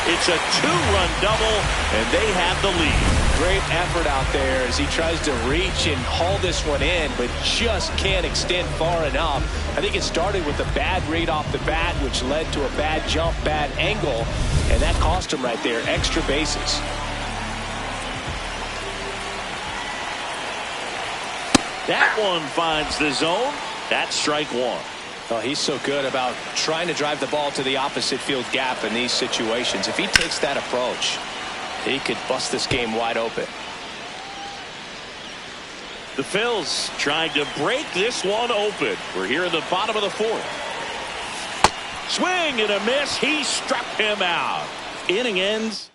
Speaker 1: It's a 2-run double, and they have the lead.
Speaker 2: Great effort out there as he tries to reach and haul this one in, but just can't extend far enough. I think it started with a bad read off the bat, which led to a bad jump, bad angle, and that cost him right there. Extra bases.
Speaker 1: That one finds the zone. That's strike 1.
Speaker 2: Oh, he's so good about trying to drive the ball to the opposite field gap in these situations. If he takes that approach, he could bust this game wide open.
Speaker 1: The Phils trying to break this one open. We're here in the bottom of the 4th. Swing and a miss. He struck him out. Inning ends.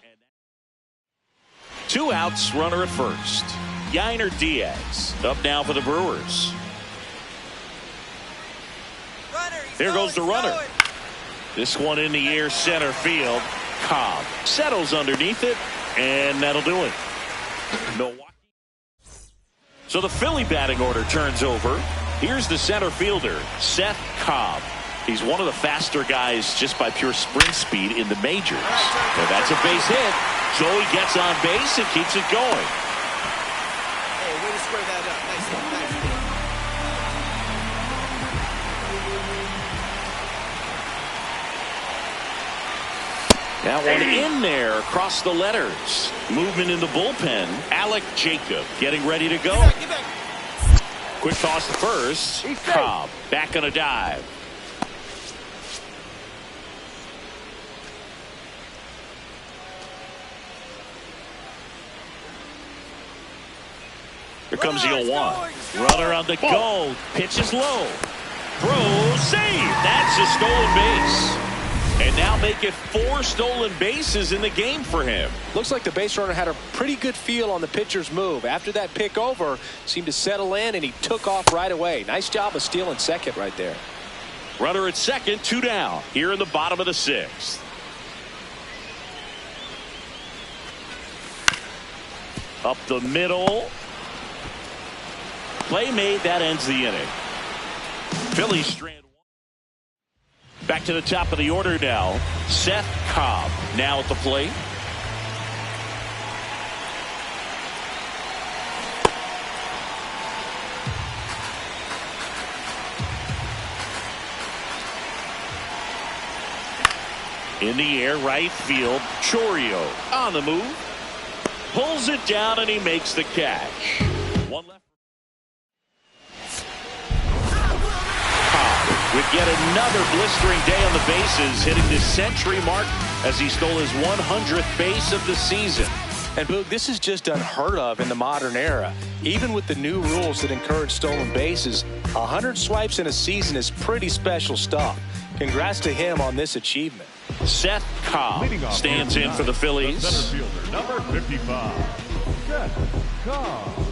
Speaker 1: 2 outs, runner at first. Yainer Diaz up now for the Brewers. There goes the runner. This one in the air, center field. Cobb settles underneath it, and that'll do it. Milwaukee. So the Philly batting order turns over. Here's the center fielder, Szen Cobb. He's one of the faster guys just by pure sprint speed in the majors. And that's a base hit. So he gets on base and keeps it going.
Speaker 5: Way to square that up. Nice, nice.
Speaker 1: That one in there across the letters. Movement in the bullpen. Alec Jacob getting ready to go.
Speaker 5: Get back.
Speaker 1: Quick toss to first. Cobb back on a dive. Here comes the 0-1. Runner on the go. Pitch is low. Throw, save. That's a stolen base. And now make it 4 stolen bases in the game for him.
Speaker 2: Looks like the base runner had a pretty good feel on the pitcher's move. After that pick over, seemed to settle in, and he took off right away. Nice job of stealing second right there.
Speaker 1: Runner at second, 2 down. Here in the bottom of the 6th. Up the middle. Play made, that ends the inning. Phillies strand. Back to the top of the order now. Szen Cobb now at the plate. In the air, right field. Chourio on the move. Pulls it down and he makes the catch. One left. With yet another blistering day on the bases, hitting the century mark as he stole his 100th base of the season.
Speaker 2: And Boog, this is just unheard of in the modern era. Even with the new rules that encourage stolen bases, 100 swipes in a season is pretty special stuff. Congrats to him on this achievement.
Speaker 1: Szen Cobb stands in for the Phillies.
Speaker 4: The center fielder, number 55, Szen Cobb.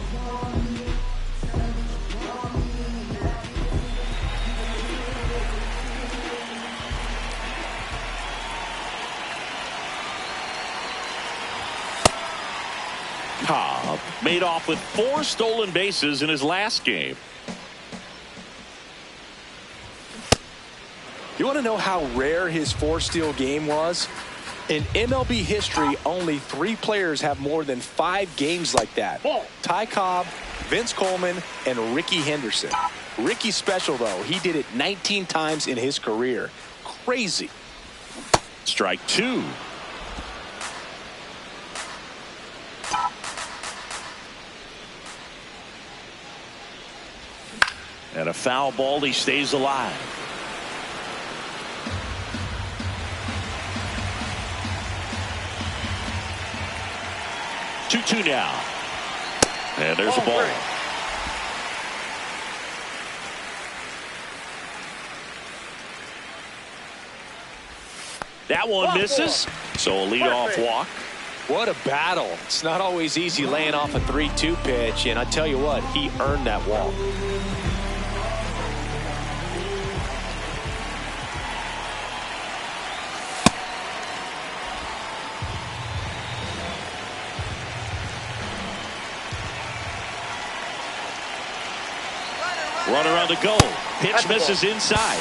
Speaker 1: Cobb made off with 4 stolen bases in his last game.
Speaker 2: You want to know how rare his 4-steal game was? In MLB history, only 3 players have more than 5 games like that. Ty Cobb, Vince Coleman, and Ricky Henderson. Ricky's special, though. He did it 19 times in his career. Crazy.
Speaker 1: Strike 2. And a foul ball, he stays alive. Two now. And there's a ball. That one misses. So a leadoff walk.
Speaker 2: What a battle. It's not always easy laying off a 3-2 pitch, and I tell you what, he earned that walk.
Speaker 1: Runner on the go. Pitch misses inside.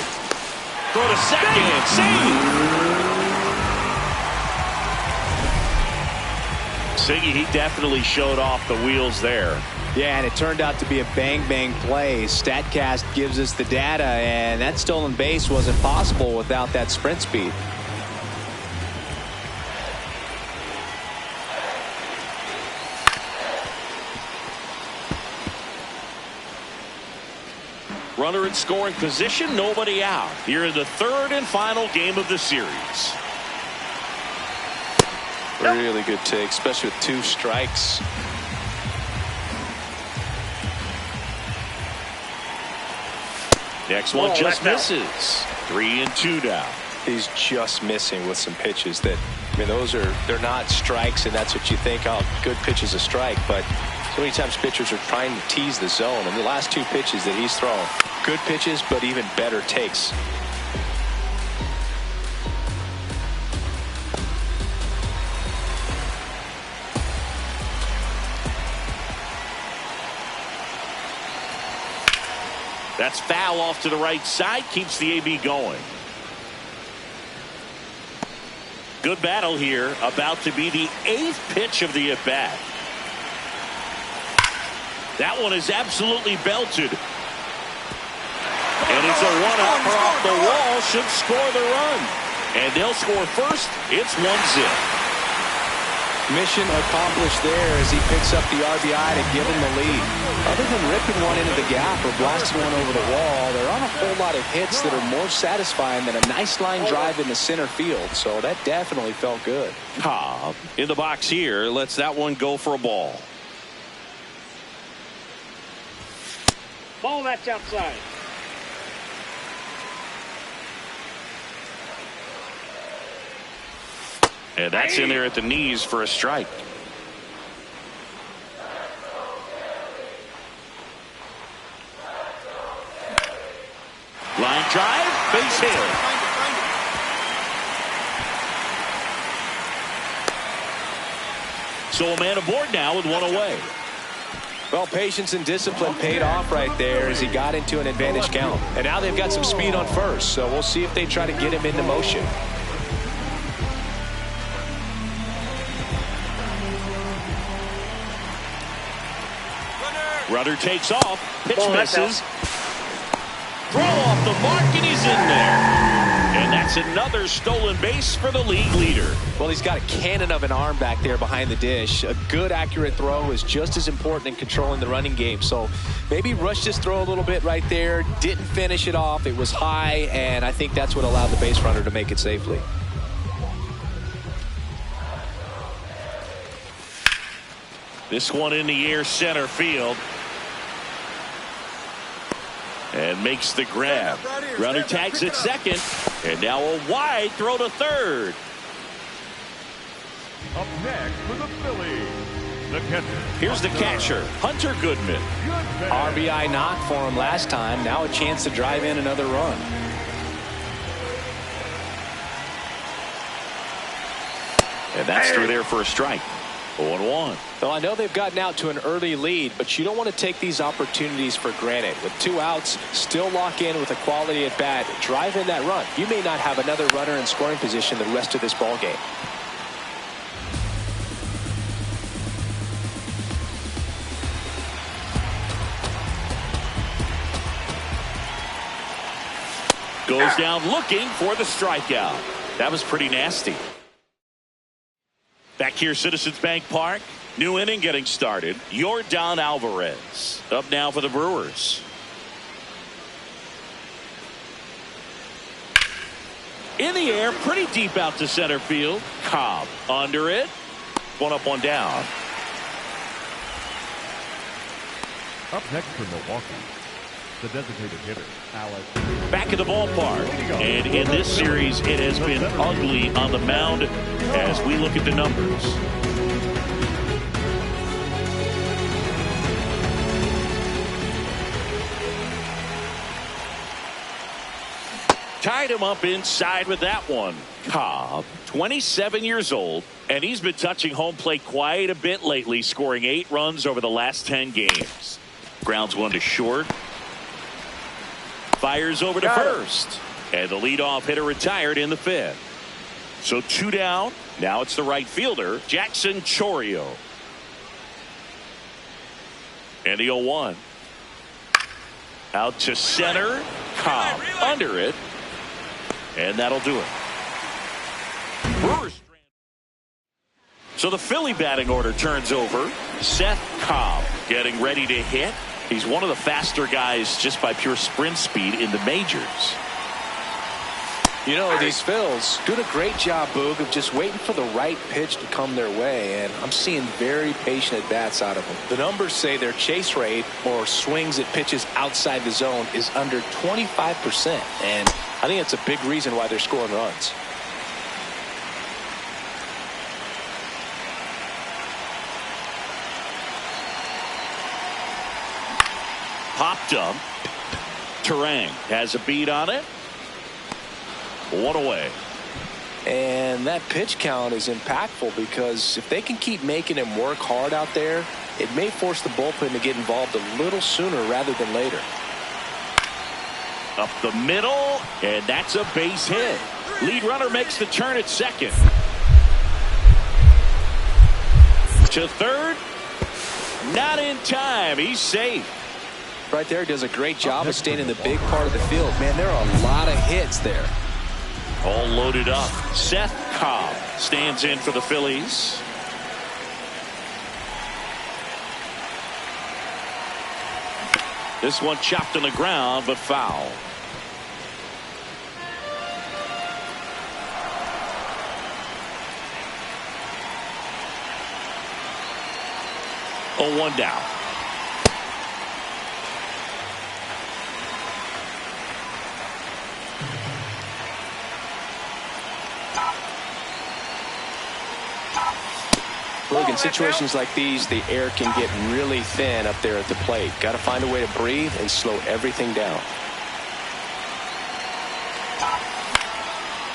Speaker 1: Throw to second. Save. Siggy, he definitely showed off the wheels there.
Speaker 2: Yeah, and it turned out to be a bang-bang play. StatCast gives us the data, and that stolen base wasn't possible without that sprint speed.
Speaker 1: Runner in scoring position, nobody out. Here in the third and final game of the series.
Speaker 2: Really good take, especially with 2 strikes.
Speaker 1: Next one just misses. 3-2 now.
Speaker 2: He's just missing with some pitches that, I mean, they're not strikes, and that's what you think, oh, good pitch is a strike, but so many times pitchers are trying to tease the zone, and the last 2 pitches that he's thrown, good pitches, but even better takes.
Speaker 1: That's foul off to the right side, keeps the AB going. Good battle here, about to be the 8th pitch of the at-bat. That one is absolutely belted. And it's a one-hopper off the wall, should score the run. And they'll score first, it's 1-0.
Speaker 2: Mission accomplished there as he picks up the RBI to give him the lead. Other than ripping one into the gap or blasting one over the wall, there aren't a whole lot of hits that are more satisfying than a nice line drive into center field. So that definitely felt good.
Speaker 1: Cobb in the box here, lets that one go for a ball.
Speaker 8: Ball, that's outside.
Speaker 1: And that's in there at the knees for a strike. Line drive, base hit. So a man aboard now with one away.
Speaker 2: Well, patience and discipline paid off right there as he got into an advantage count. And now they've got some speed on first, so we'll see if they try to get him into motion.
Speaker 1: Runner takes off. Pitch misses. Throw off the mark, and he's in there. And that's another stolen base for the league leader.
Speaker 2: Well, he's got a cannon of an arm back there behind the dish. A good, accurate throw is just as important in controlling the running game. So maybe rushed his throw a little bit right there. Didn't finish it off. It was high, and I think that's what allowed the base runner to make it safely.
Speaker 1: This one in the air, center field. And makes the grab. Runner tags at second. And now a wide throw to third.
Speaker 4: Up next for the Phillies, the catcher.
Speaker 1: Here's the catcher, Hunter Goodman.
Speaker 2: RBI knock for him last time. Now a chance to drive in another run.
Speaker 1: And that's through there for a strike. 0-1.
Speaker 2: Well, I know they've gotten out to an early lead, but you don't want to take these opportunities for granted. With 2 outs, still lock in with a quality at bat. Drive in that run. You may not have another runner in scoring position the rest of this ball game.
Speaker 1: Goes down looking for the strikeout. That was pretty nasty. Back here, Citizens Bank Park. New inning getting started. Yordan Alvarez up now for the Brewers. In the air, pretty deep out to center field. Cobb under it. One up, one down.
Speaker 4: Up next for Milwaukee, the designated hitter, Alex.
Speaker 1: Back in the ballpark. And in this series, it has been ugly on the mound as we look at the numbers. Tied him up inside with that one. Cobb, 27 years old, and he's been touching home plate quite a bit lately, scoring 8 runs over the last 10 games. Grounds one to short. Fires over to first. And the leadoff hitter retired in the 5th. So 2 down. Now it's the right fielder, Jackson Chourio. And the 0-1. Out to center. Cobb under it. And that'll do it. Brewers. So the Philly batting order turns over. Szen Cobb getting ready to hit. He's one of the faster guys just by pure sprint speed in the majors.
Speaker 2: You know, these Phils doing a great job, Boog, of just waiting for the right pitch to come their way, and I'm seeing very patient at-bats out of them. The numbers say their chase rate, or swings at pitches outside the zone, is under 25%, and I think it's a big reason why they're scoring runs.
Speaker 1: Popped up. Terang has a beat on it. 1 away.
Speaker 2: And that pitch count is impactful because if they can keep making him work hard out there, it may force the bullpen to get involved a little sooner rather than later.
Speaker 1: Up the middle, and that's a base hit. Lead runner makes the turn at second. To third. Not in time. He's safe.
Speaker 2: Right there, does a great job of staying in the big part of the field. Man, there are a lot of hits there.
Speaker 1: All loaded up. Szen Cobb stands in for the Phillies. This one chopped on the ground, but foul. Oh, 1 down.
Speaker 2: Look, in situations like these, the air can get really thin up there at the plate. Got to find a way to breathe and slow everything down.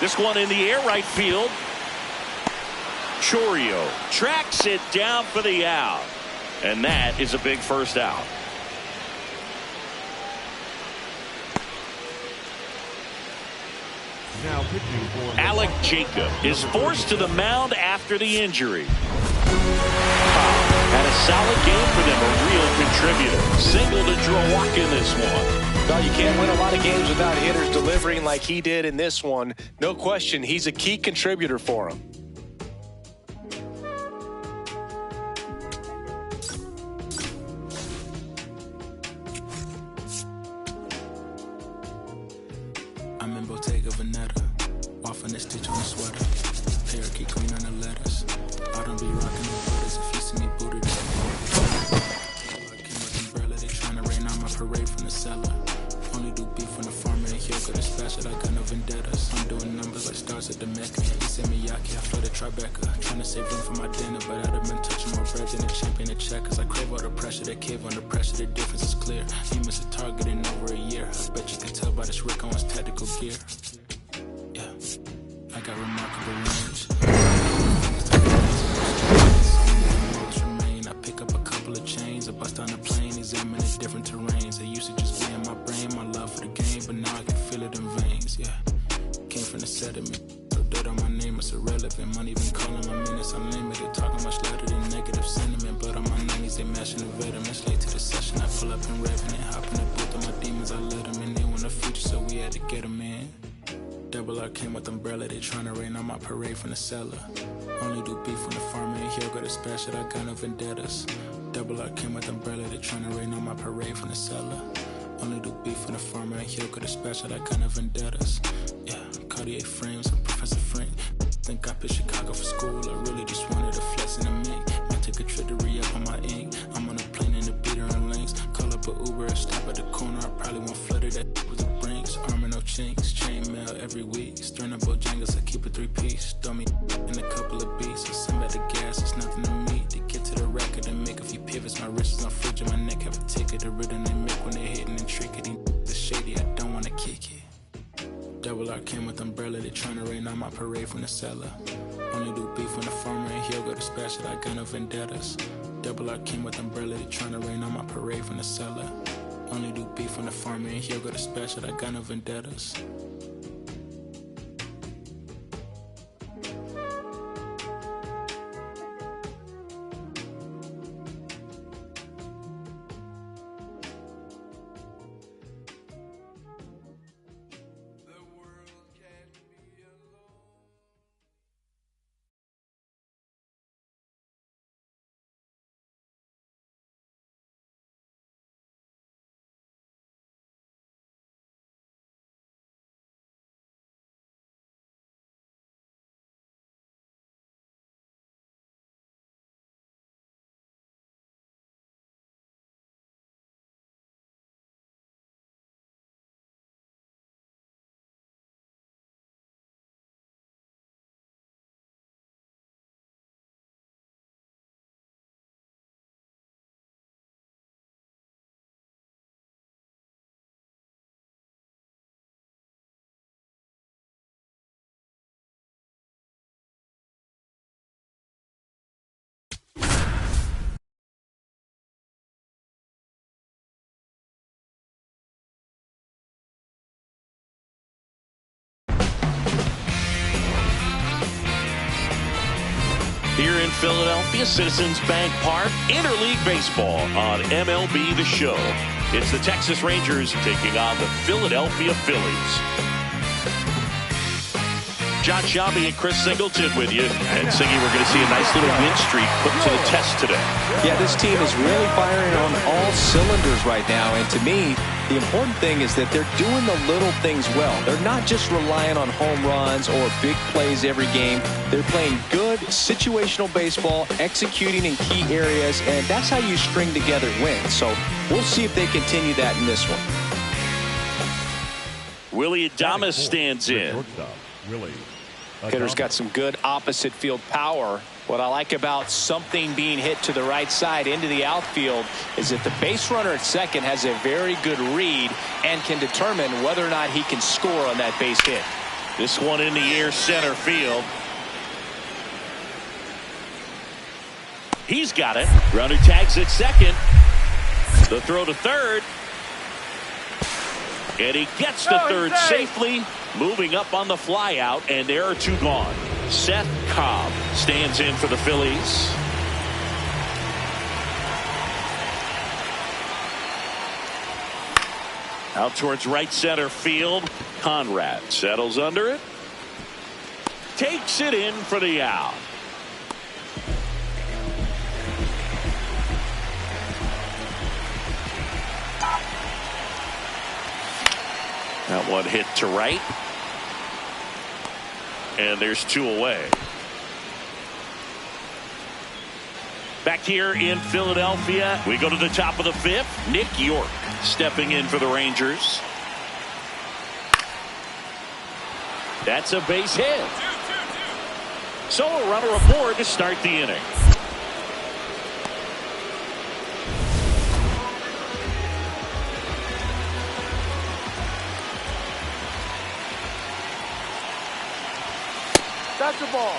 Speaker 1: This one in the air, right field. Chourio tracks it down for the out. And that is a big first out.
Speaker 4: Now pitching for
Speaker 1: Alec Jacob is forced to the mound after the injury. Had a solid game for them, a real contributor. Single to draw a walk in this one.
Speaker 2: Well, you can't win a lot of games without hitters delivering like he did in this one. No question, he's a key contributor for him.
Speaker 3: I'm in Bottega Veneta, waffling a stitch on a sweater. Parakeet queen on the letters. I don't be rocking the borders if you see me booted up. I came with umbrella, they tryna rain on my parade from the cellar. Only do beef when the farmer ain't here, got a special, I got no vendettas. I'm doing numbers like stars at the Mecca. He said Miyake, I flow the Tribeca. Tryna save room for my dinner, but I'd have been touching more bread than a champion at check. Cause I crave all the pressure, they cave under pressure, the difference is clear. He missed a target in over a year. I bet you can tell by this Rick Owens tactical gear. Yeah, I got remarkable range. I pick up a couple of chains, I bust on the plane, examine the different terrains. I used to just be in my brain, my love for the game, but now I can feel it in veins. Yeah, came from the sediment, so dirt on my name is irrelevant. Money been calling my minutes unlimited, talking much louder than negative sentiment. But on my 90s, they mashing the veterans. Late to the session, I pull up in Revenant, hop in the booth of my demons, I let them in. They want the future, so we had to get them in. Double R came with umbrella, they tryna rain on my parade from the cellar. Only do beef when the farmer ain't here, got a special, I got no vendettas. Double R came with umbrella, they tryna rain on my parade from the cellar. Only do beef when the farmer ain't here, got a special, I got no vendettas. Yeah, Cartier frames, I'm Professor Frank. Think I picked Chicago for school, I really just wanted a flex in a mink. Might take a trip to re-up on my ink. I'm on a plane in the beater and links. Call up a Uber, stop at the corner, I probably won't flutter that with the brinks. Armor no chinks, chain mail every week. Stirring up Bojangles, I keep a 3-piece. Throw me in a couple of beats, I send back the gas, it's nothing to me. To get to the record and make a few pivots, my wrist is on fridge and my neck have a ticket. The rhythm they make when they hitting and tricking. The shady, I don't wanna kick it. Double R came with umbrella, they tryna rain on my parade from the cellar. Only do beef when the farmer ain't here, got a special, I got no vendettas. Double R came with umbrella, they tryna rain on my parade from the cellar. Only do beef on the farm and he'll go to special. I got no vendettas.
Speaker 1: Here in Philadelphia, Citizens Bank Park, Interleague Baseball on MLB The Show. It's the Texas Rangers taking on the Philadelphia Phillies. John Shelby and Chris Singleton with you. And Singy, we're going to see a nice little win streak put to the test today.
Speaker 2: Yeah, this team is really firing on all cylinders right now. And to me, the important thing is that they're doing the little things well. They're not just relying on home runs or big plays every game. They're playing good situational baseball, executing in key areas, and that's how you string together wins. So we'll see if they continue that in this one.
Speaker 1: Willie Adames stands in.
Speaker 2: Hitter's got some good opposite field power. What I like about something being hit to the right side into the outfield is that the base runner at second has a very good read and can determine whether or not he can score on that base hit.
Speaker 1: This one in the air, center field. He's got it. Runner tags at second. The throw to third. And he gets the third safely. Moving up on the fly out, and there are two gone. Szen Cobb stands in for the Phillies. Out towards right center field. Conrad settles under it. Takes it in for the out. That one hit to right. And there's two away. Back here in Philadelphia, we go to the top of the fifth. Nick York stepping in for the Rangers. That's a base hit. So a runner aboard to start the inning.
Speaker 7: That's the ball.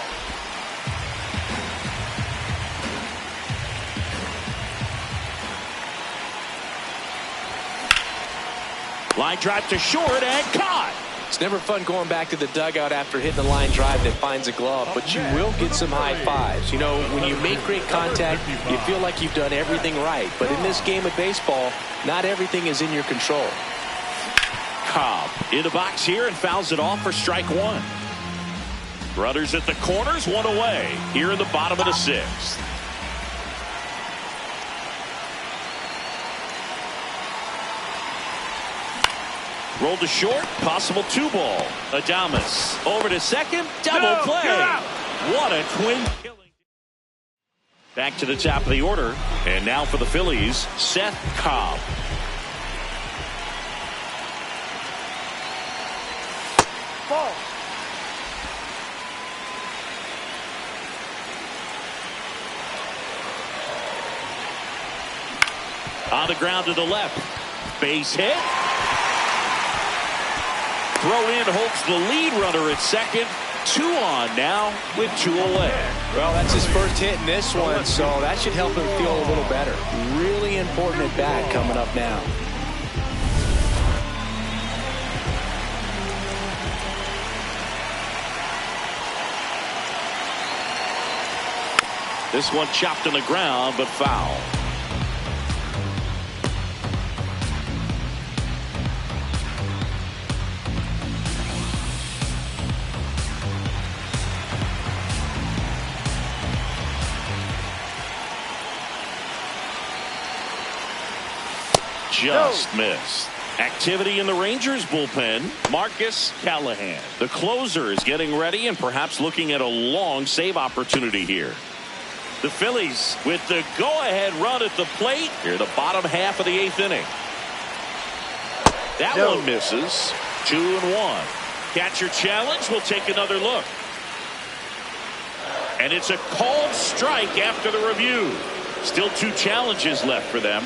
Speaker 1: Line drive to short and caught.
Speaker 2: It's never fun going back to the dugout after hitting a line drive that finds a glove, but you will get some high fives. You know, when you make great contact, you feel like you've done everything right. But in this game of baseball, not everything is in your control.
Speaker 1: Cobb in the box here and fouls it off for strike one. Runners at the corners, one away here in the bottom of the sixth. Rolled to short, possible 2-ball. Adames over to second, double play. What a twin killing. Back to the top of the order, and now for the Phillies, Szen Cobb.
Speaker 7: Ball.
Speaker 1: On the ground to the left. Base hit. Throw in holds the lead runner at second. 2 on now with 2 away.
Speaker 2: Well, that's his first hit in this one, so that should help him feel a little better. Really important at bat coming up now.
Speaker 1: This one chopped on the ground, but foul. Just missed. Activity in the Rangers bullpen. Marcus Callahan, the closer, is getting ready and perhaps looking at a long save opportunity here. The Phillies with the go-ahead run at the plate here, the bottom half of the 8th inning. That one misses. 2-1. Catcher challenge. We'll take another look. And it's a called strike after the review. Still 2 challenges left for them.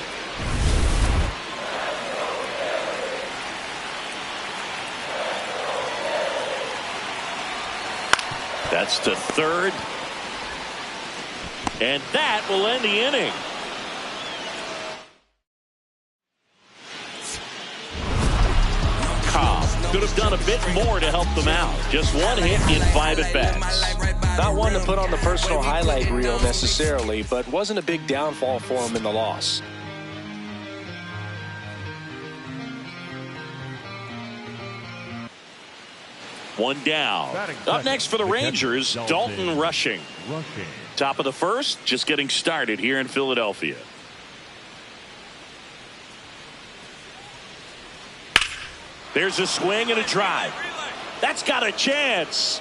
Speaker 1: That's to third. And that will end the inning. Cobb could have done a bit more to help them out. Just 1 hit in 5 at-bats.
Speaker 2: Not one to put on the personal highlight reel necessarily, but wasn't a big downfall for him in the loss.
Speaker 1: One down. Up next for the Rangers, Dalton Rushing. Top of the first, just getting started here in Philadelphia. There's a swing and a drive. That's got a chance.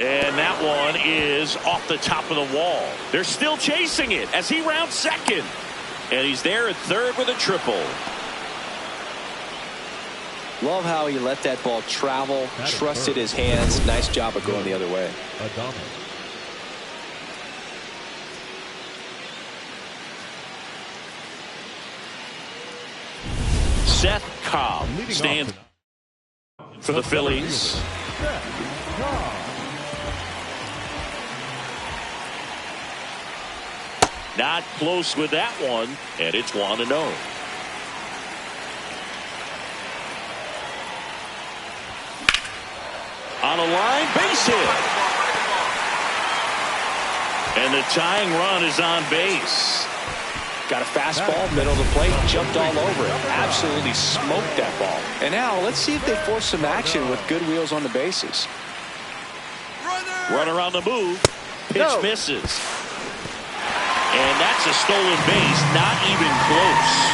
Speaker 1: And that one is off the top of the wall. They're still chasing it as he rounds second. And he's there at third with a triple.
Speaker 2: Love how he let that ball travel, trusted his hands. Nice job of going the other way.
Speaker 1: Szen Cobb stands for the Phillies. Not close with that one, and it's 1-0. On a line, base hit. And the tying run is on base.
Speaker 2: Got a fastball, middle of the plate, jumped all over it. Absolutely smoked that ball. And now let's see if they force some action with good wheels on the bases.
Speaker 1: Runner on the move. Pitch misses. And that's a stolen base, not even close.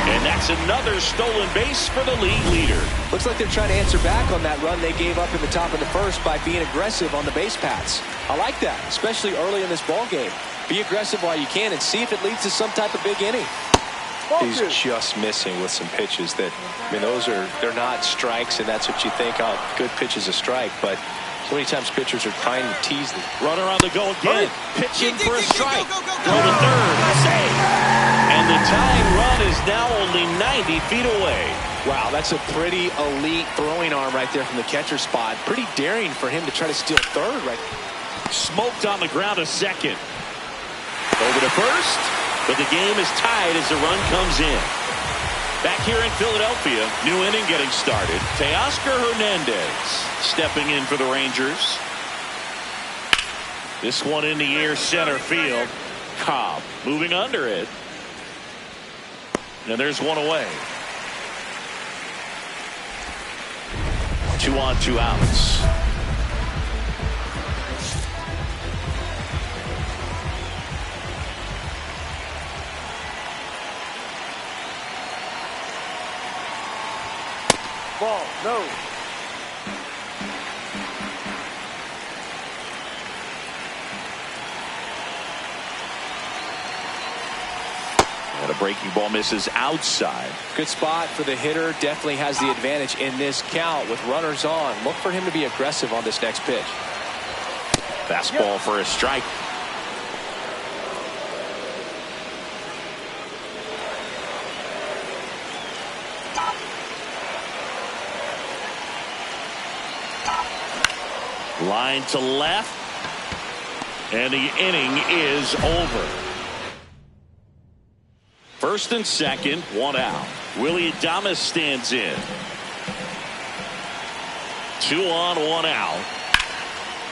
Speaker 1: And that's another stolen base for the league leader.
Speaker 2: Looks like they're trying to answer back on that run they gave up in the top of the first by being aggressive on the base paths. I like that, especially early in this ball game. Be aggressive while you can and see if it leads to some type of big inning. He's just missing with some pitches that, I mean, they're not strikes, and that's what you think, oh, good pitch is a strike, but so many times pitchers are trying to tease them.
Speaker 1: Runner on the go again. Pitching for a strike. Go to third. Save. And the tying run is now only 90 feet away.
Speaker 2: Wow, that's a pretty elite throwing arm right there from the catcher spot. Pretty daring for him to try to steal third right.
Speaker 1: Smoked on the ground to second. Over to first, but the game is tied as the run comes in. Back here in Philadelphia, new inning getting started. Teoscar Hernandez stepping in for the Rangers. This one in the air, center field. Cobb moving under it. And there's one away. 2 on, 2 outs.
Speaker 8: Ball, no.
Speaker 1: And a breaking ball misses outside.
Speaker 2: Good spot for the hitter. Definitely has the advantage in this count with runners on. Look for him to be aggressive on this next pitch.
Speaker 1: Fastball for a strike. Line to left. And the inning is over. First and second, 1 out. Willie Adames stands in. 2 on, 1 out.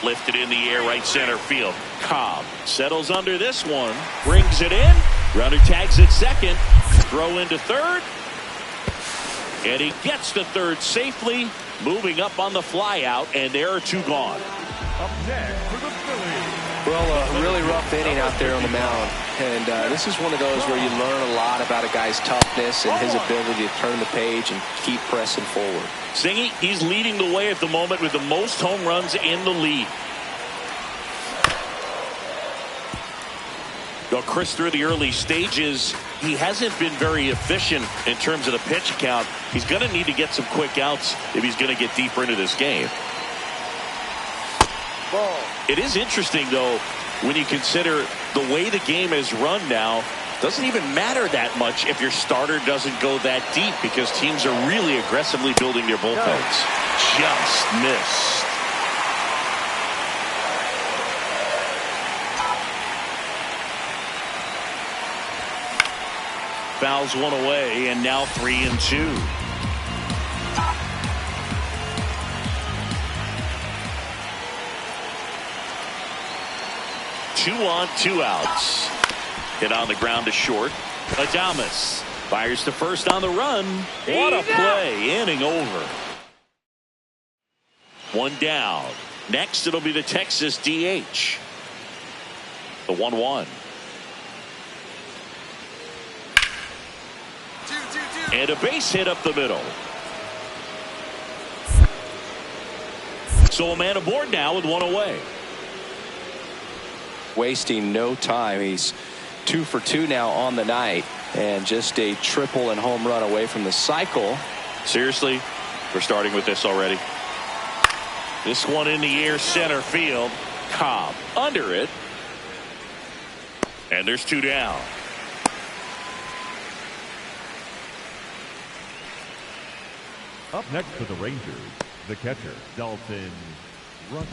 Speaker 1: Lifted in the air, right center field. Cobb settles under this one, brings it in. Runner tags at second. Throw into third. And he gets to third safely, moving up on the flyout, and there are two gone.
Speaker 4: Up next for the Phillies.
Speaker 2: Well, a really rough inning out there on the mound. And this is one of those where you learn a lot about a guy's toughness and his ability to turn the page and keep pressing forward.
Speaker 1: Singy, he's leading the way at the moment with the most home runs in the league. Well, Chris, through the early stages, he hasn't been very efficient in terms of the pitch count. He's going to need to get some quick outs if he's going to get deeper into this game.
Speaker 2: Ball.
Speaker 1: It is interesting, though, when you consider the way the game is run now. Doesn't even matter that much if your starter doesn't go that deep, because teams are really aggressively building their bullpens. Just missed. Fouls one away, and now 3-2. Two on, two outs. Hit on the ground to short. Adames fires to first on the run. What a play. Inning over. One down. Next, it'll be the Texas DH. The 1-1. And a base hit up the middle. So a man aboard now with one away.
Speaker 2: Wasting no time. He's 2 for 2 now on the night, and just a triple and home run away from the cycle.
Speaker 1: Seriously, we're starting with this already. This one in the air, center field. Cobb under it. And there's two down.
Speaker 4: Up next for the Rangers, the catcher, Dalton Rushing.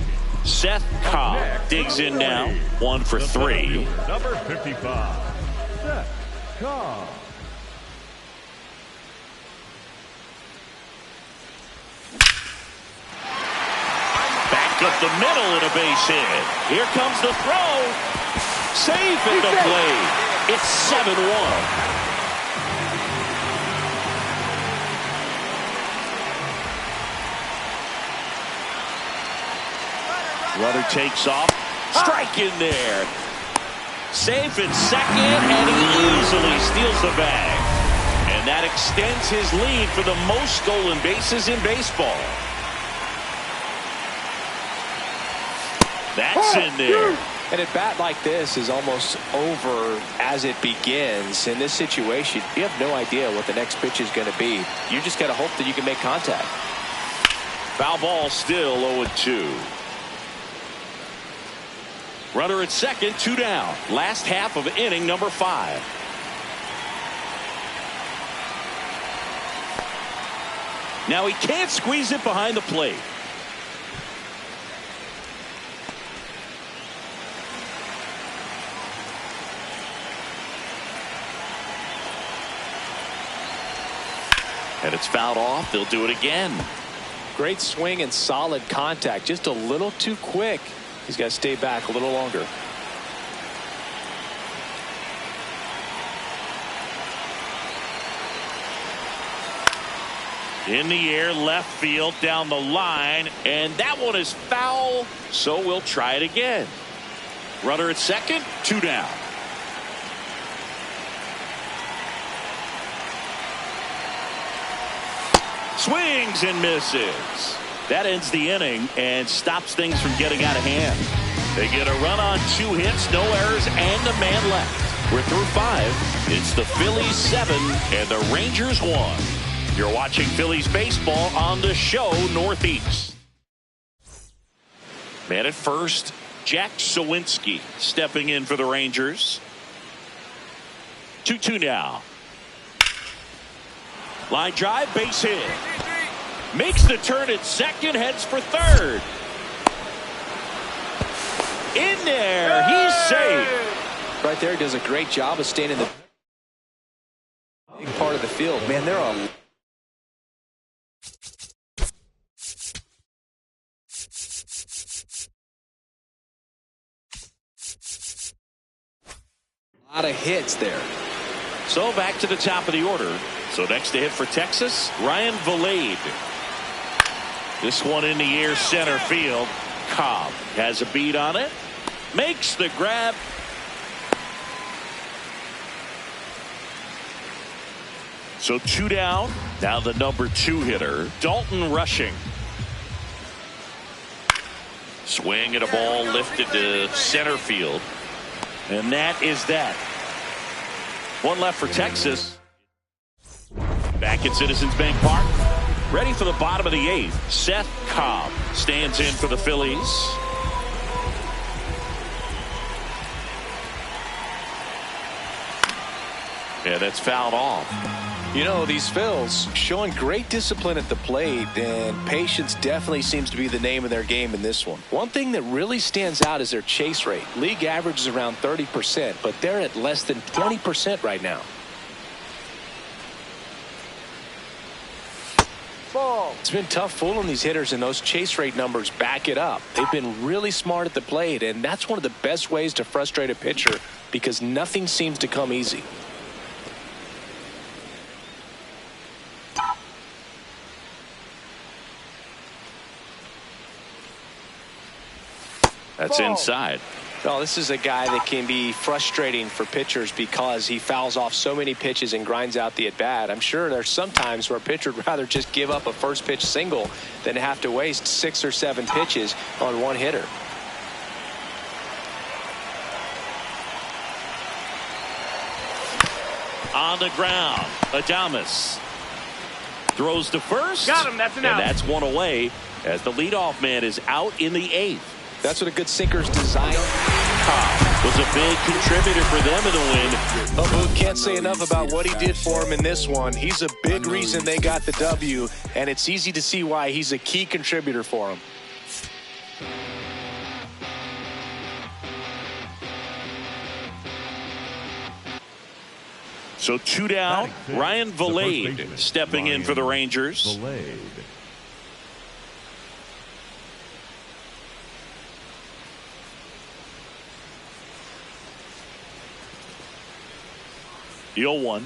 Speaker 1: Szen Cobb digs in now. 1 for 3.
Speaker 4: Number 55, Szen Cobb.
Speaker 1: Back up the middle and a base hit. Here comes the throw. Safe at the plate. It's 7-1. Runner takes off. Strike in there. Safe at second, and he easily steals the bag. And that extends his lead for the most stolen bases in baseball. That's in there.
Speaker 2: And a bat like this is almost over as it begins. In this situation, you have no idea what the next pitch is going to be. You just got to hope that you can make contact.
Speaker 1: Foul ball, still 0-2. Runner at second, 2 down. Last half of inning number 5. Now he can't squeeze it behind the plate. And it's fouled off. They'll do it again.
Speaker 2: Great swing and solid contact. Just a little too quick. He's got to stay back a little longer.
Speaker 1: In the air, left field, down the line, and that one is foul, so we'll try it again. Runner at second, 2 down. Swings and misses. That ends the inning and stops things from getting out of hand. They get a run on 2 hits, no errors, and a man left. We're through 5. It's the Phillies 7 and the Rangers 1. You're watching Phillies baseball on the show Northeast. Man at first, Jack Sawinski stepping in for the Rangers. 2-2 now. Line drive, base hit. Makes the turn at second, heads for third. In there, he's safe.
Speaker 2: Right there, does a great job of staying in the big part of the field. Man, there are lot of hits there.
Speaker 1: So back to the top of the order. So next to hit for Texas, Ryan Vilade. This one in the air, center field. Cobb has a beat on it. Makes the grab. So 2 down. Now the number 2 hitter, Dalton Rushing. Swing at a ball lifted to center field. And that is that. One left for Texas. Back at Citizens Bank Park. Ready for the bottom of the 8th. Szen Cobb stands in for the Phillies. Yeah, that's fouled off.
Speaker 2: You know, these Phils showing great discipline at the plate, and patience definitely seems to be the name of their game in this one. One thing that really stands out is their chase rate. League average is around 30%, but they're at less than 20% right now. It's been tough fooling these hitters, and those chase rate numbers back it up. They've been really smart at the plate, and that's one of the best ways to frustrate a pitcher because nothing seems to come easy.
Speaker 1: That's inside.
Speaker 2: Well, this is a guy that can be frustrating for pitchers because he fouls off so many pitches and grinds out the at-bat. I'm sure there's some times where a pitcher would rather just give up a first pitch single than have to waste 6 or 7 pitches on one hitter.
Speaker 1: On the ground, Adames throws to first.
Speaker 5: Got him. That's an out.
Speaker 1: And that's one away as the leadoff man is out in the 8th.
Speaker 2: That's what a good sinker's designed.
Speaker 1: Cobb was a big contributor for them in the win.
Speaker 2: But Boog can't say enough about what he did for him in this one. He's a big reason they got the W, and it's easy to see why he's a key contributor for them.
Speaker 1: So 2 down. Ryan Vilade stepping in for the Rangers.
Speaker 4: Vilade.
Speaker 1: The 0-1.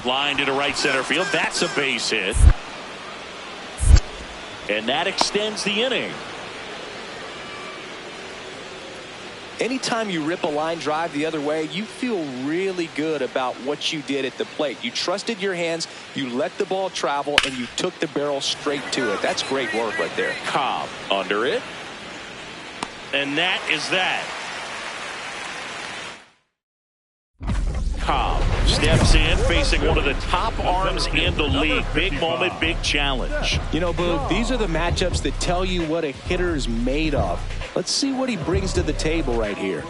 Speaker 1: Line to right center field. That's a base hit. And that extends the inning.
Speaker 2: Anytime you rip a line drive the other way, you feel really good about what you did at the plate. You trusted your hands, you let the ball travel, and you took the barrel straight to it. That's great work right there.
Speaker 1: Cobb under it. And that is that. Cobb steps in, facing one of the top arms in the league. Big moment, big challenge.
Speaker 2: You know, Boog, these are the matchups that tell you what a hitter is made of. Let's see what he brings to the table right here.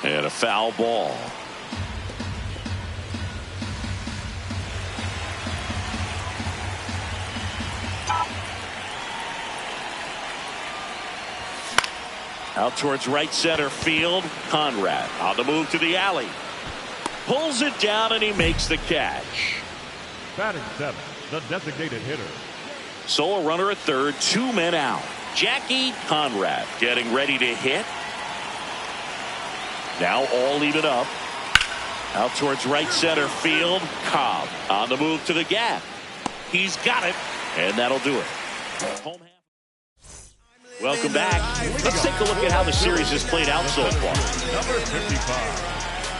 Speaker 1: And a foul ball. Out towards right center field. Conrad on the move to the alley. Pulls it down and he makes the catch.
Speaker 4: Batting 7, the designated hitter.
Speaker 1: So a runner at third, 2 men out. Jackie Conrad getting ready to hit. Now all even up. Out towards right center field. Cobb on the move to the gap. He's got it, and that'll do it. Home half. Welcome back. Let's take a look at how the series has played out so far.
Speaker 4: Number 55,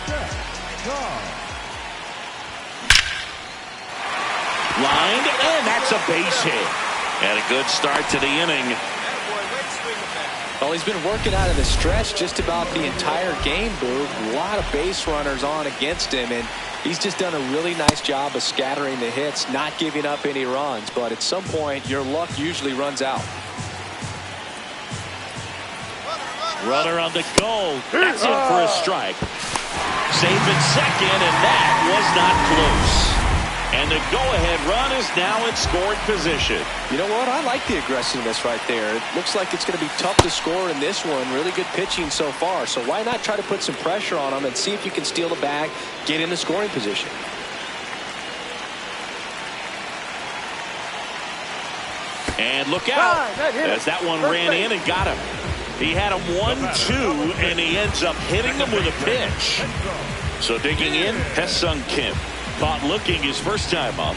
Speaker 4: Szen Cobb.
Speaker 1: Lined, and that's a base hit. And a good start to the inning.
Speaker 2: Well, he's been working out of the stretch just about the entire game, Boog. A lot of base runners on against him, and he's just done a really nice job of scattering the hits, not giving up any runs. But at some point, your luck usually runs out.
Speaker 1: Runner on the go. That's in for a strike. Safe at second, and that was not close. And the go-ahead run is now in scoring position.
Speaker 2: You know what? I like the aggressiveness right there. It looks like it's going to be tough to score in this one. Really good pitching so far. So why not try to put some pressure on them and see if you can steal the bag, get into scoring position.
Speaker 1: And look out, as that one ran in and got him. He had him 1-2, and he ends up hitting him with a pitch. So digging in, Szen Cobb. Caught looking his first time up.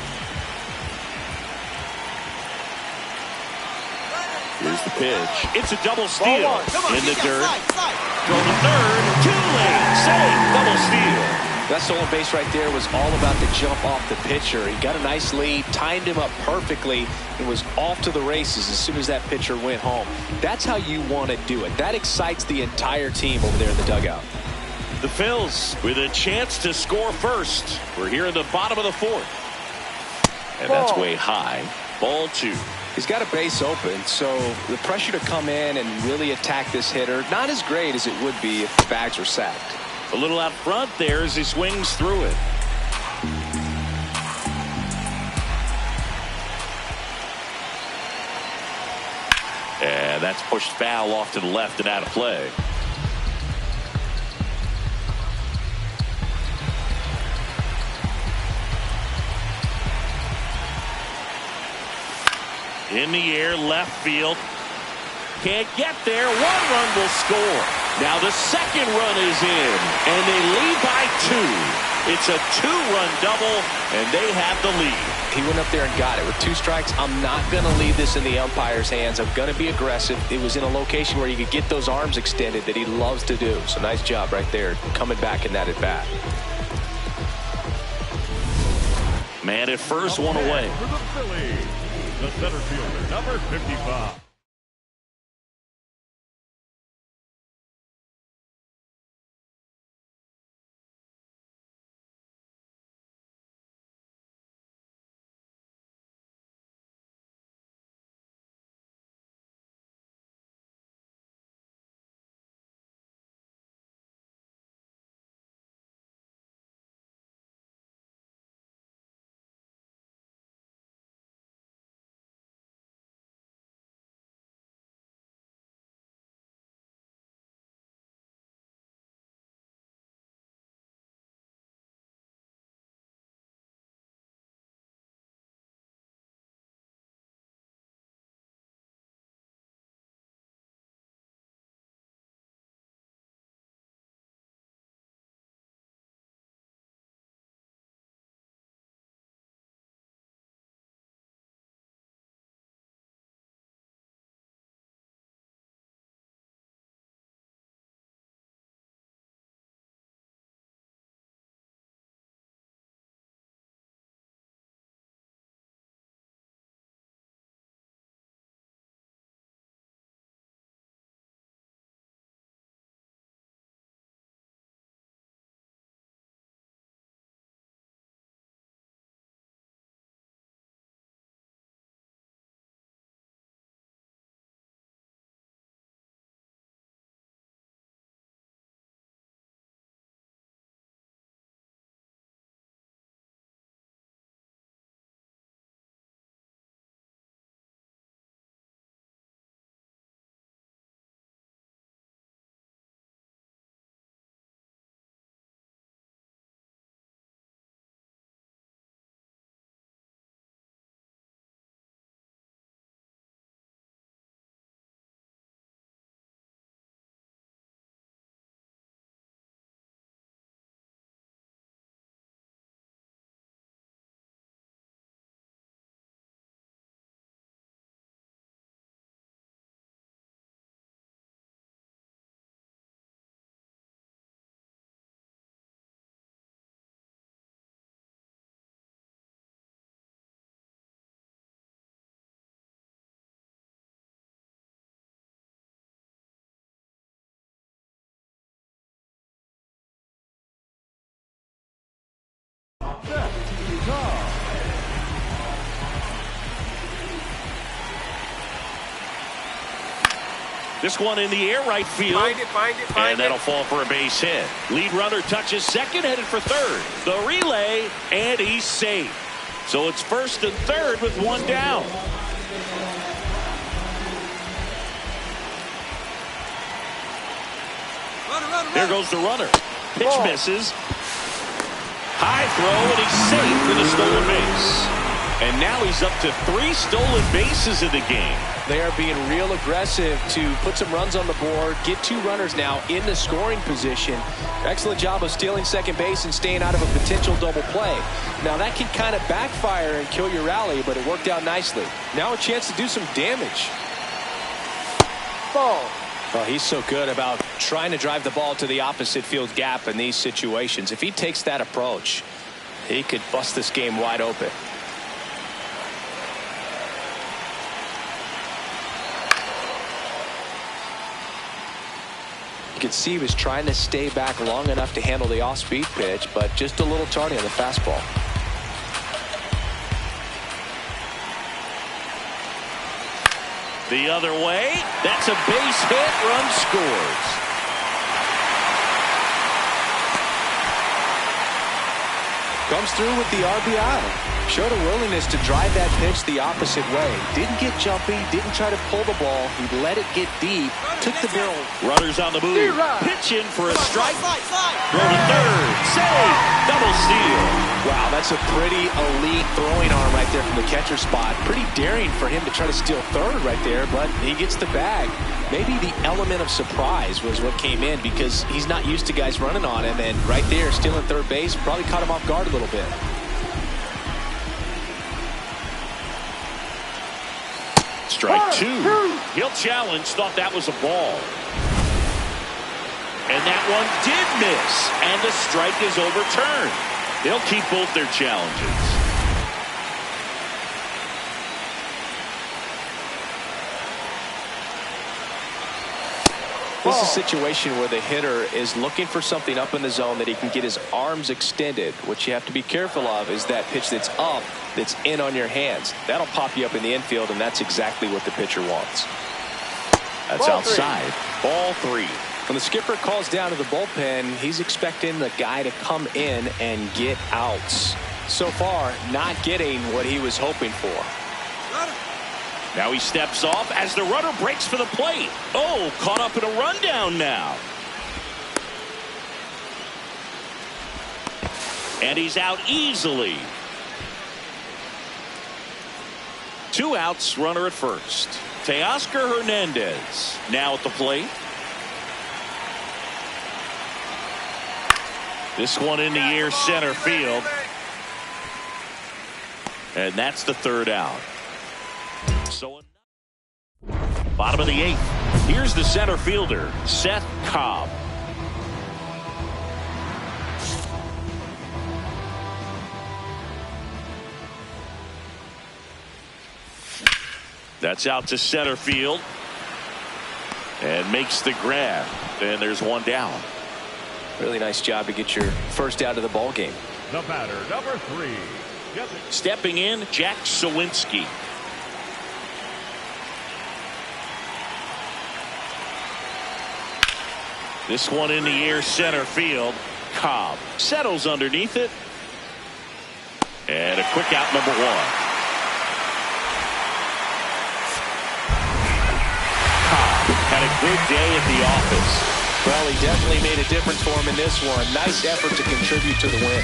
Speaker 1: Here's the pitch. It's a double steal in the dirt. Throw to third. Too late. Save. Double steal.
Speaker 2: That stolen base right there was all about the jump off the pitcher. He got a nice lead, timed him up perfectly, and was off to the races as soon as that pitcher went home. That's how you want to do it. That excites the entire team over there in the dugout.
Speaker 1: The Phils with a chance to score first. We're here in the bottom of the fourth. And that's way high. Ball 2.
Speaker 2: He's got a base open, so the pressure to come in and really attack this hitter, not as great as it would be if the bags were sacked.
Speaker 1: A little out front there as he swings through it. And that's pushed foul off to the left and out of play. In the air, left field. Can't get there. One run will score. Now the second run is in, and they lead by 2. It's a 2-run double, and they have the lead.
Speaker 2: He went up there and got it. With 2 strikes, I'm not going to leave this in the umpire's hands. I'm going to be aggressive. It was in a location where you could get those arms extended that he loves to do. So nice job right there, coming back in that at bat.
Speaker 1: Man at first, one away.
Speaker 4: For the Phillies, the center fielder, number 55. Szen Cobb.
Speaker 1: This one in the air, right field.
Speaker 5: Find it.
Speaker 1: And that'll fall for a base hit. Lead runner touches second, headed for third. The relay, and he's safe. So it's first and third with one down. There goes the runner. Pitch misses. High throw, and he's safe for the stolen base. And now he's up to 3 stolen bases in the game.
Speaker 2: They are being real aggressive to put some runs on the board, get 2 runners now in the scoring position. Excellent job of stealing second base and staying out of a potential double play. Now that can kind of backfire and kill your rally, but it worked out nicely. Now a chance to do some damage. Ball. Oh, he's so good about trying to drive the ball to the opposite field gap in these situations. If he takes that approach, he could bust this game wide open. You could see he was trying to stay back long enough to handle the off-speed pitch, but just a little tardy on the fastball.
Speaker 1: The other way. That's a base hit. Run scores.
Speaker 2: Comes through with the RBI. Showed a willingness to drive that pitch the opposite way. Didn't get jumpy, didn't try to pull the ball. He let it get deep, took the barrel.
Speaker 1: Runners on the move. Pitch in for a strike. Throw to third. Save. Double steal.
Speaker 2: Wow, that's a pretty elite throwing arm right there from the catcher spot. Pretty daring for him to try to steal third right there, but he gets the bag. Maybe the element of surprise was what came in because he's not used to guys running on him, and right there, stealing third base, probably caught him off guard a little bit.
Speaker 1: Strike 2. He'll challenge. Thought that was a ball. And that one did miss. And the strike is overturned. They'll keep both their challenges.
Speaker 2: This is a situation where the hitter is looking for something up in the zone that he can get his arms extended. What you have to be careful of is that pitch that's up, that's in on your hands. That'll pop you up in the infield, and that's exactly what the pitcher wants.
Speaker 1: That's outside. Ball 3.
Speaker 2: When the skipper calls down to the bullpen, he's expecting the guy to come in and get outs. So far, not getting what he was hoping for.
Speaker 1: Now he steps off as the runner breaks for the plate. Oh, caught up in a rundown now. And he's out easily. 2 outs, runner at first. Teoscar Hernandez now at the plate. This one in the air, center field. And that's the 3rd out. So bottom of the 8th. Here's the center fielder, Szen Cobb. That's out to center field. And makes the grab. And there's one down.
Speaker 2: Really nice job to get your first out of the ball game.
Speaker 4: The batter, number 3.
Speaker 1: Stepping in, Jack Sawinski. This one in the air, center field. Cobb settles underneath it. And a quick out, number 1. Cobb had a good day at the office.
Speaker 2: Well, he definitely made a difference for him in this one. Nice effort to contribute to the win.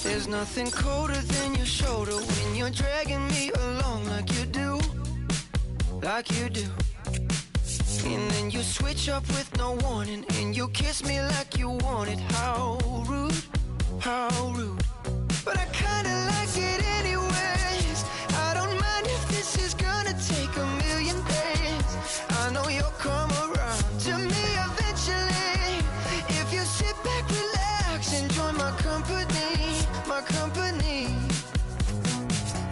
Speaker 8: There's nothing colder than your shoulder when you're dragging me along like you do. Like you do. And then you switch up with no warning and you kiss me like you want it. How rude, how rude. But I kinda like it anyways. I don't mind if this is gonna take a million days. I know you'll come around to me eventually. If you sit back, relax, and join my company, my company.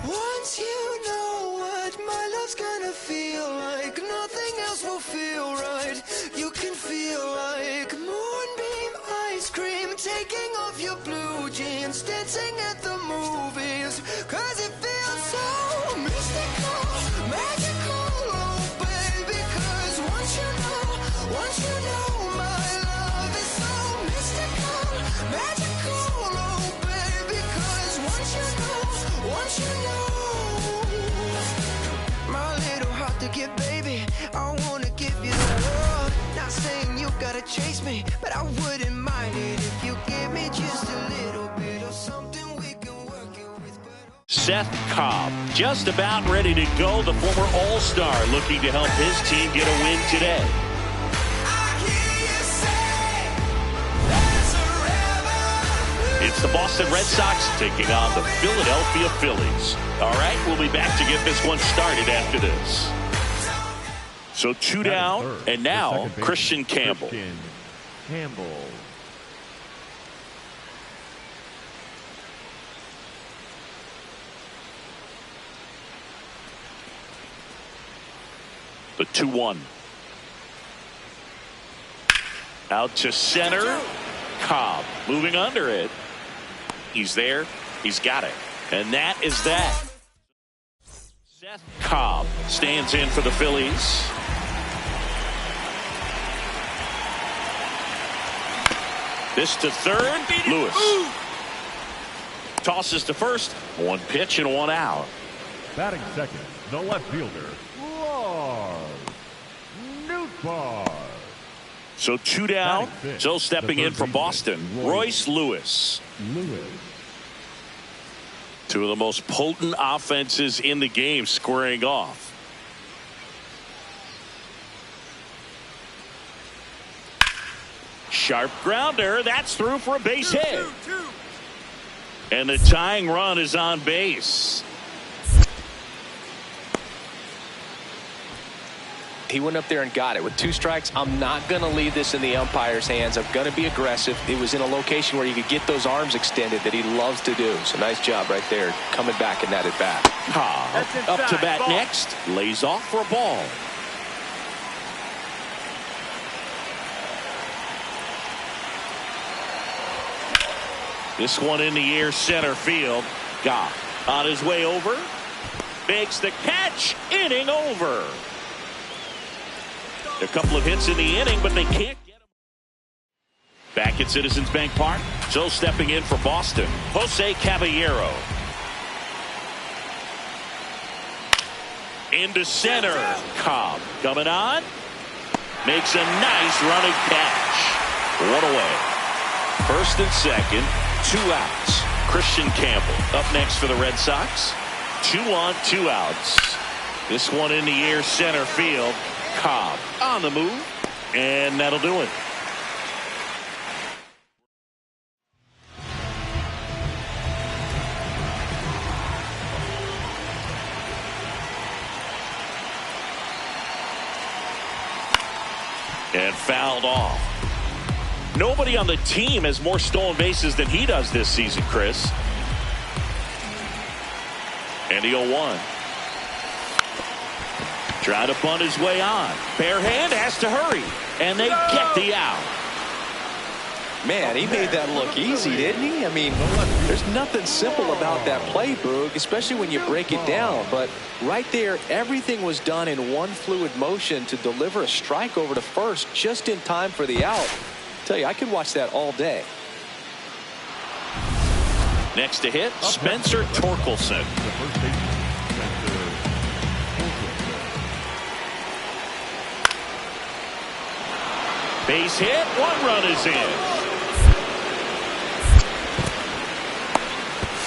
Speaker 8: Once you know what my love's gonna feel like, nothing else will feel right. You can feel like moonbeam ice cream, taking off your blue jeans, dancing at the movies, 'cause it feels so mystical, magical, oh baby, 'cause once you know gotta chase me, but I wouldn't mind it if you give me just a little bit of something we can work it with.
Speaker 1: Szen Cobb, just about ready to go. The former All-Star looking to help his team get a win today. It's the Boston Red Sox taking on the Philadelphia Phillies. All right, we'll be back to get this one started after this. So 2 down, and now Christian Campbell. The 2-1. Out to center. Cobb moving under it. He's there. He's got it. And that is that. Szen Cobb stands in for the Phillies. This to third. Lewis tosses to first. 1 pitch and 1 out.
Speaker 4: Batting second, the left fielder, Newbar.
Speaker 1: So 2 down. So stepping in for Boston, Royce Lewis. Two of the most potent offenses in the game squaring off. Sharp grounder. That's through for a base hit. And the tying run is on base.
Speaker 2: He went up there and got it with 2 strikes. I'm not going to leave this in the umpire's hands. I'm going to be aggressive. It was in a location where you could get those arms extended that he loves to do. So nice job right there coming back in that at bat.
Speaker 1: Cobb up to bat next. Lays off for a ball. This one in the air, center field. Goff on his way over. Makes the catch. Inning over. A couple of hits in the inning, but they can't get him. Back at Citizens Bank Park. So stepping in for Boston, Jose Caballero. Into center. Cobb coming on. Makes a nice running catch. 1 away. First and second. 2 outs. Christian Campbell up next for the Red Sox. 2 on, 2 outs. This one in the air, center field. Cobb on the move, and that'll do it. And fouled off. Nobody on the team has more stolen bases than he does this season, Chris. And the 0-1. Trying to bunt his way on. Bare hand has to hurry. And they get the out.
Speaker 2: Man, he made that look easy, didn't he? I mean, there's nothing simple about that play, Boog, especially when you break it down. But right there, everything was done in one fluid motion to deliver a strike over to first just in time for the out. I tell you, I could watch that all day.
Speaker 1: Next to hit, Spencer Torkelson. Base hit, 1 run is in.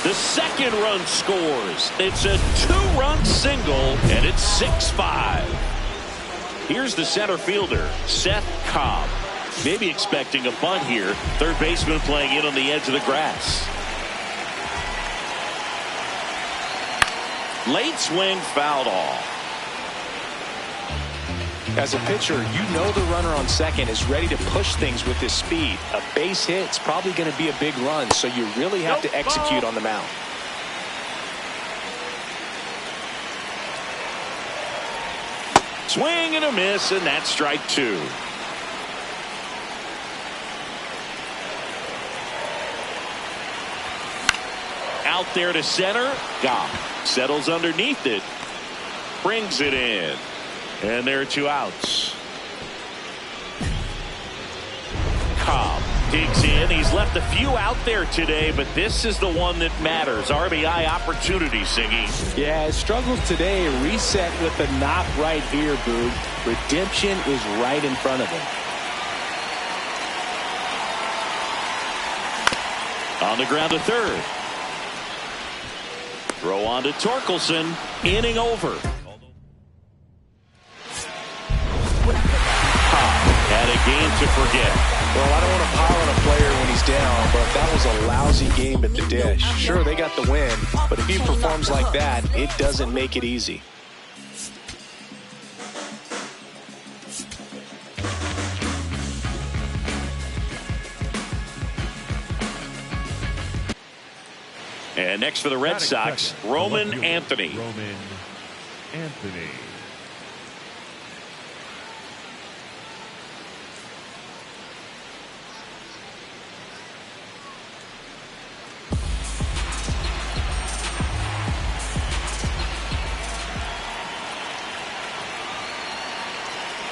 Speaker 1: The second run scores. It's a 2-run single, and it's 6-5. Here's the center fielder, Szen Cobb. Maybe expecting a bunt here. Third baseman playing in on the edge of the grass. Late swing, fouled off.
Speaker 2: As a pitcher, you know the runner on second is ready to push things with his speed. A base hit's probably going to be a big run, so you really have to execute on the mound.
Speaker 1: Swing and a miss, and that's strike 2. Out there to center. Goff settles underneath it. Brings it in. And there are 2 outs. Cobb digs in. He's left a few out there today, but this is the one that matters. RBI opportunity, Singy.
Speaker 2: Yeah, his struggles today reset with the knock right here, Boog. Redemption is right in front of him.
Speaker 1: On the ground to third. Throw on to Torkelson. Inning over. Had a game to forget.
Speaker 2: Well, I don't want to pile on a player when he's down, but that was a lousy game at the dish. Sure, they got the win, but if he performs like that, it doesn't make it easy.
Speaker 1: And next for the Red Sox, Roman Anthony.
Speaker 4: Roman Anthony.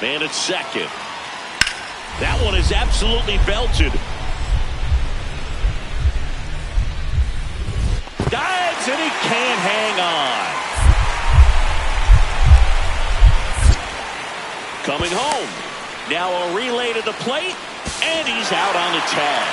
Speaker 1: Man at second. That one is absolutely belted. Dives and he can't hang on. Coming home. Now a relay to the plate, and he's out on the tag.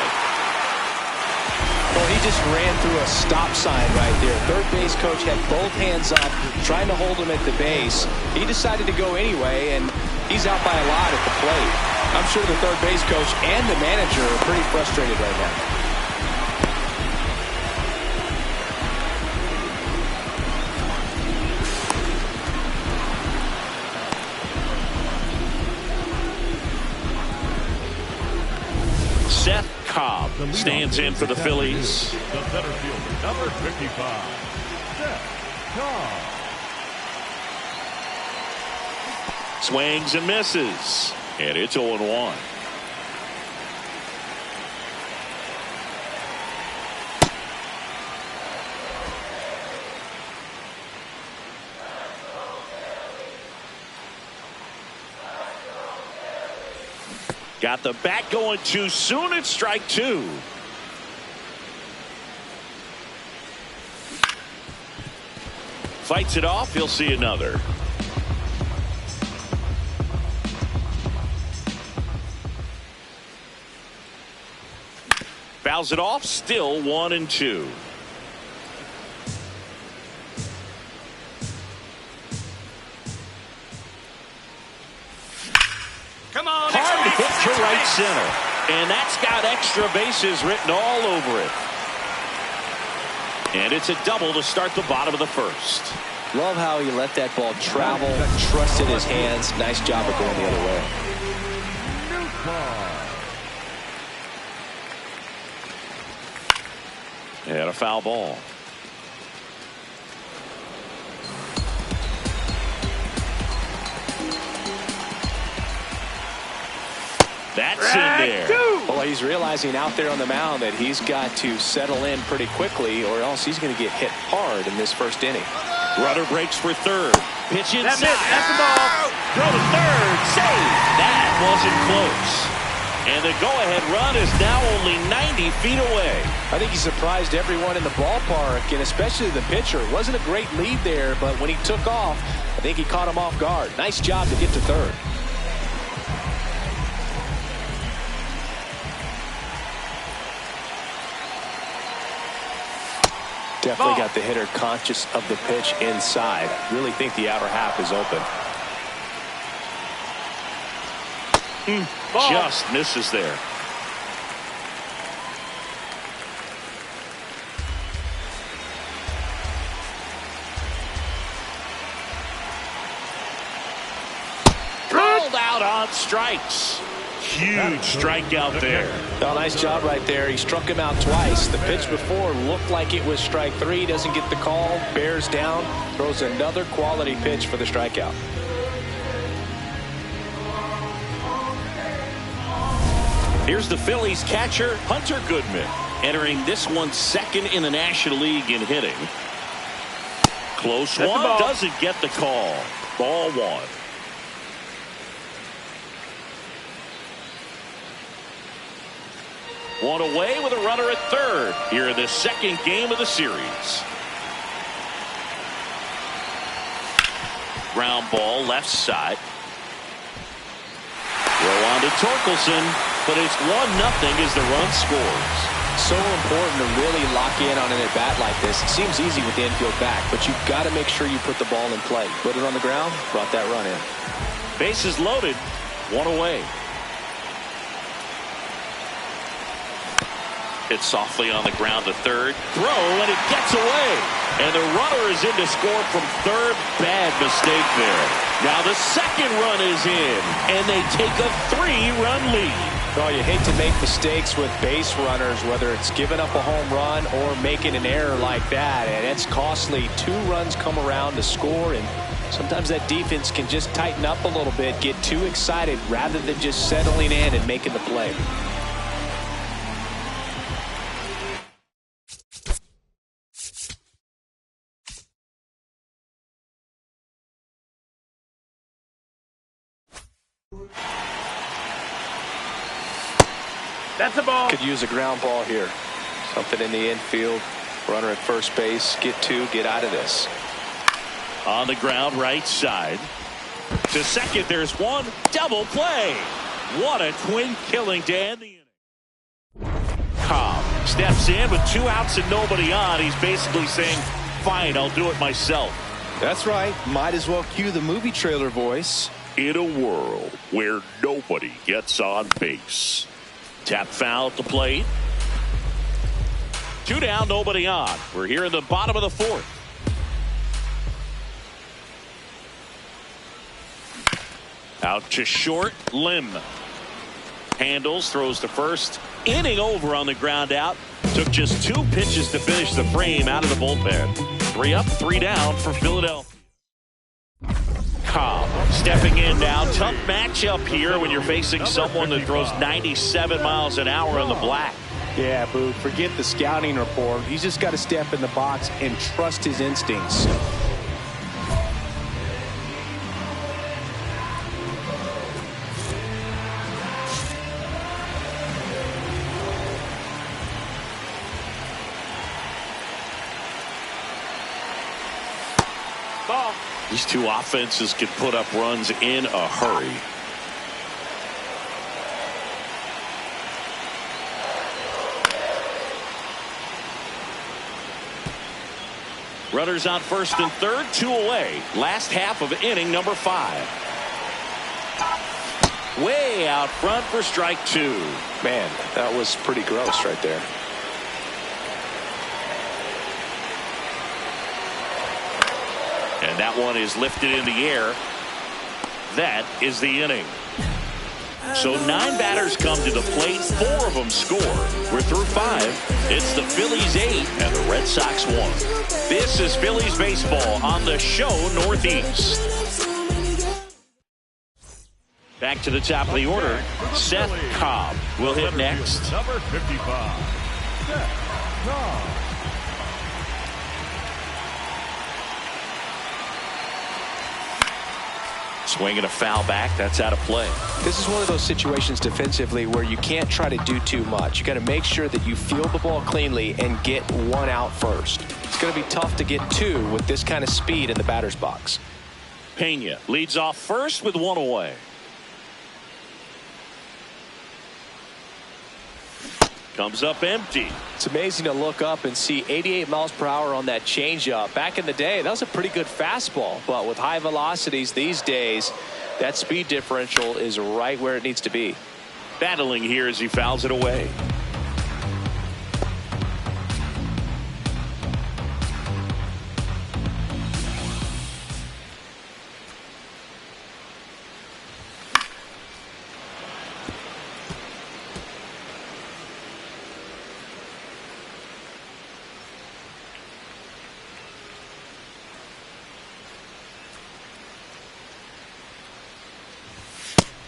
Speaker 2: Well, he just ran through a stop sign right there. Third base coach had both hands up, trying to hold him at the base. He decided to go anyway, and he's out by a lot at the plate. I'm sure the third base coach and the manager are pretty frustrated right now.
Speaker 1: Szen Cobb stands in for the Phillies.
Speaker 4: The center fielder, number 55, Szen Cobb.
Speaker 1: Swings and misses. And it's 0-1. Got the bat going too soon. It's strike two. Fights it off. He'll see another. Fouls it off. Still 1-2.
Speaker 5: Come on,
Speaker 1: hard to hit to right center, and that's got extra bases written all over it. And it's a double to start the bottom of the first.
Speaker 2: Love how he let that ball travel, trusted his hands. Nice job of going the other way.
Speaker 1: And a foul ball. That's in there.
Speaker 2: Well, he's realizing out there on the mound that he's got to settle in pretty quickly, or else he's going to get hit hard in this first inning.
Speaker 1: Runner breaks for third. Pitch inside. That's the ball. Throw to third. Save. That wasn't close. And the go-ahead run is now only 90 feet away.
Speaker 2: I think he surprised everyone in the ballpark, and especially the pitcher. It wasn't a great lead there, but when he took off, I think he caught him off guard. Nice job to get to third. Definitely got the hitter conscious of the pitch inside. Really think the outer half is open.
Speaker 1: Just misses there. Rolled out on strikes. Huge strikeout there.
Speaker 2: Oh, nice job right there. He struck him out twice. The pitch before looked like it was strike three. Doesn't get the call. Bears down. Throws another quality pitch for the strikeout.
Speaker 1: Here's the Phillies catcher, Hunter Goodman, entering this one second in the National League in hitting. Close one, doesn't get the call. Ball one. One away with a runner at third here in the second game of the series. Ground ball left side. Throw on to Torkelson, but it's 1-0 as the run scores.
Speaker 2: So important to really lock in on an at-bat like this. It seems easy with the infield back, but you've got to make sure you put the ball in play. Put it on the ground, brought that run in.
Speaker 1: Bases loaded, one away. Hit softly on the ground to third. Throw, and it gets away. And the runner is in to score from third. Bad mistake there. Now the second run is in, and they take a 3-run lead.
Speaker 2: Oh, you hate to make mistakes with base runners, whether it's giving up a home run or making an error like that, and it's costly. 2 runs come around to score, and sometimes that defense can just tighten up a little bit, get too excited rather than just settling in and making the play.
Speaker 4: That's a ball.
Speaker 2: Could use a ground ball here. Something in the infield. Runner at first base. Get 2. Get out of this.
Speaker 1: On the ground, right side. To second, there's one. Double play. What a twin killing to end the inning. Cobb steps in with 2 outs and nobody on. He's basically saying, fine, I'll do it myself.
Speaker 9: That's right. Might as well cue the movie trailer voice.
Speaker 1: In a world where nobody gets on base. Tap foul at the plate. 2 down, nobody on. We're here in the bottom of the 4th. Out to short, Lim. Handles, throws to first. Inning over on the ground out. Took just 2 pitches to finish the frame out of the bullpen. 3 up, 3 down for Philadelphia. Cobb stepping in now. Tough matchup here when you're facing someone that throws 97 miles an hour on the black.
Speaker 9: Yeah, Boo, forget the scouting report. He's just got to step in the box and trust his instincts.
Speaker 4: Ball.
Speaker 1: These 2 offenses can put up runs in a hurry. Runners on first and third, 2 away. Last half of inning number 5. Way out front for strike 2.
Speaker 2: Man, that was pretty gross right there.
Speaker 1: And that one is lifted in the air. That is the inning. So 9 batters come to the plate. 4 of them score. We're through 5. It's the Phillies 8 and the Red Sox 1. This is Phillies baseball on the show Northeast. Back to the top of the order. Szen Cobb will hit next.
Speaker 4: Number 55. Szen Cobb.
Speaker 1: Swinging a foul back. That's out of play.
Speaker 2: This is one of those situations defensively where you can't try to do too much. You got to make sure that you field the ball cleanly and get 1 out first. It's going to be tough to get 2 with this kind of speed in the batter's box.
Speaker 1: Pena leads off first with 1 away. Comes up empty.
Speaker 2: It's amazing to look up and see 88 miles per hour on that changeup. Back in the day, that was a pretty good fastball. But with high velocities these days, that speed differential is right where it needs to be.
Speaker 1: Battling here as he fouls it away.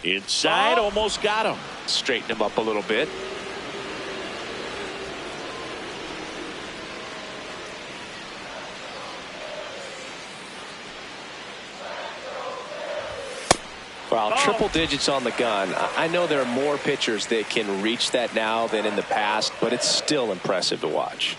Speaker 1: Inside, almost got him.
Speaker 2: Straighten him up a little bit. Wow, triple digits on the gun. I know there are more pitchers that can reach that now than in the past, but it's still impressive to watch.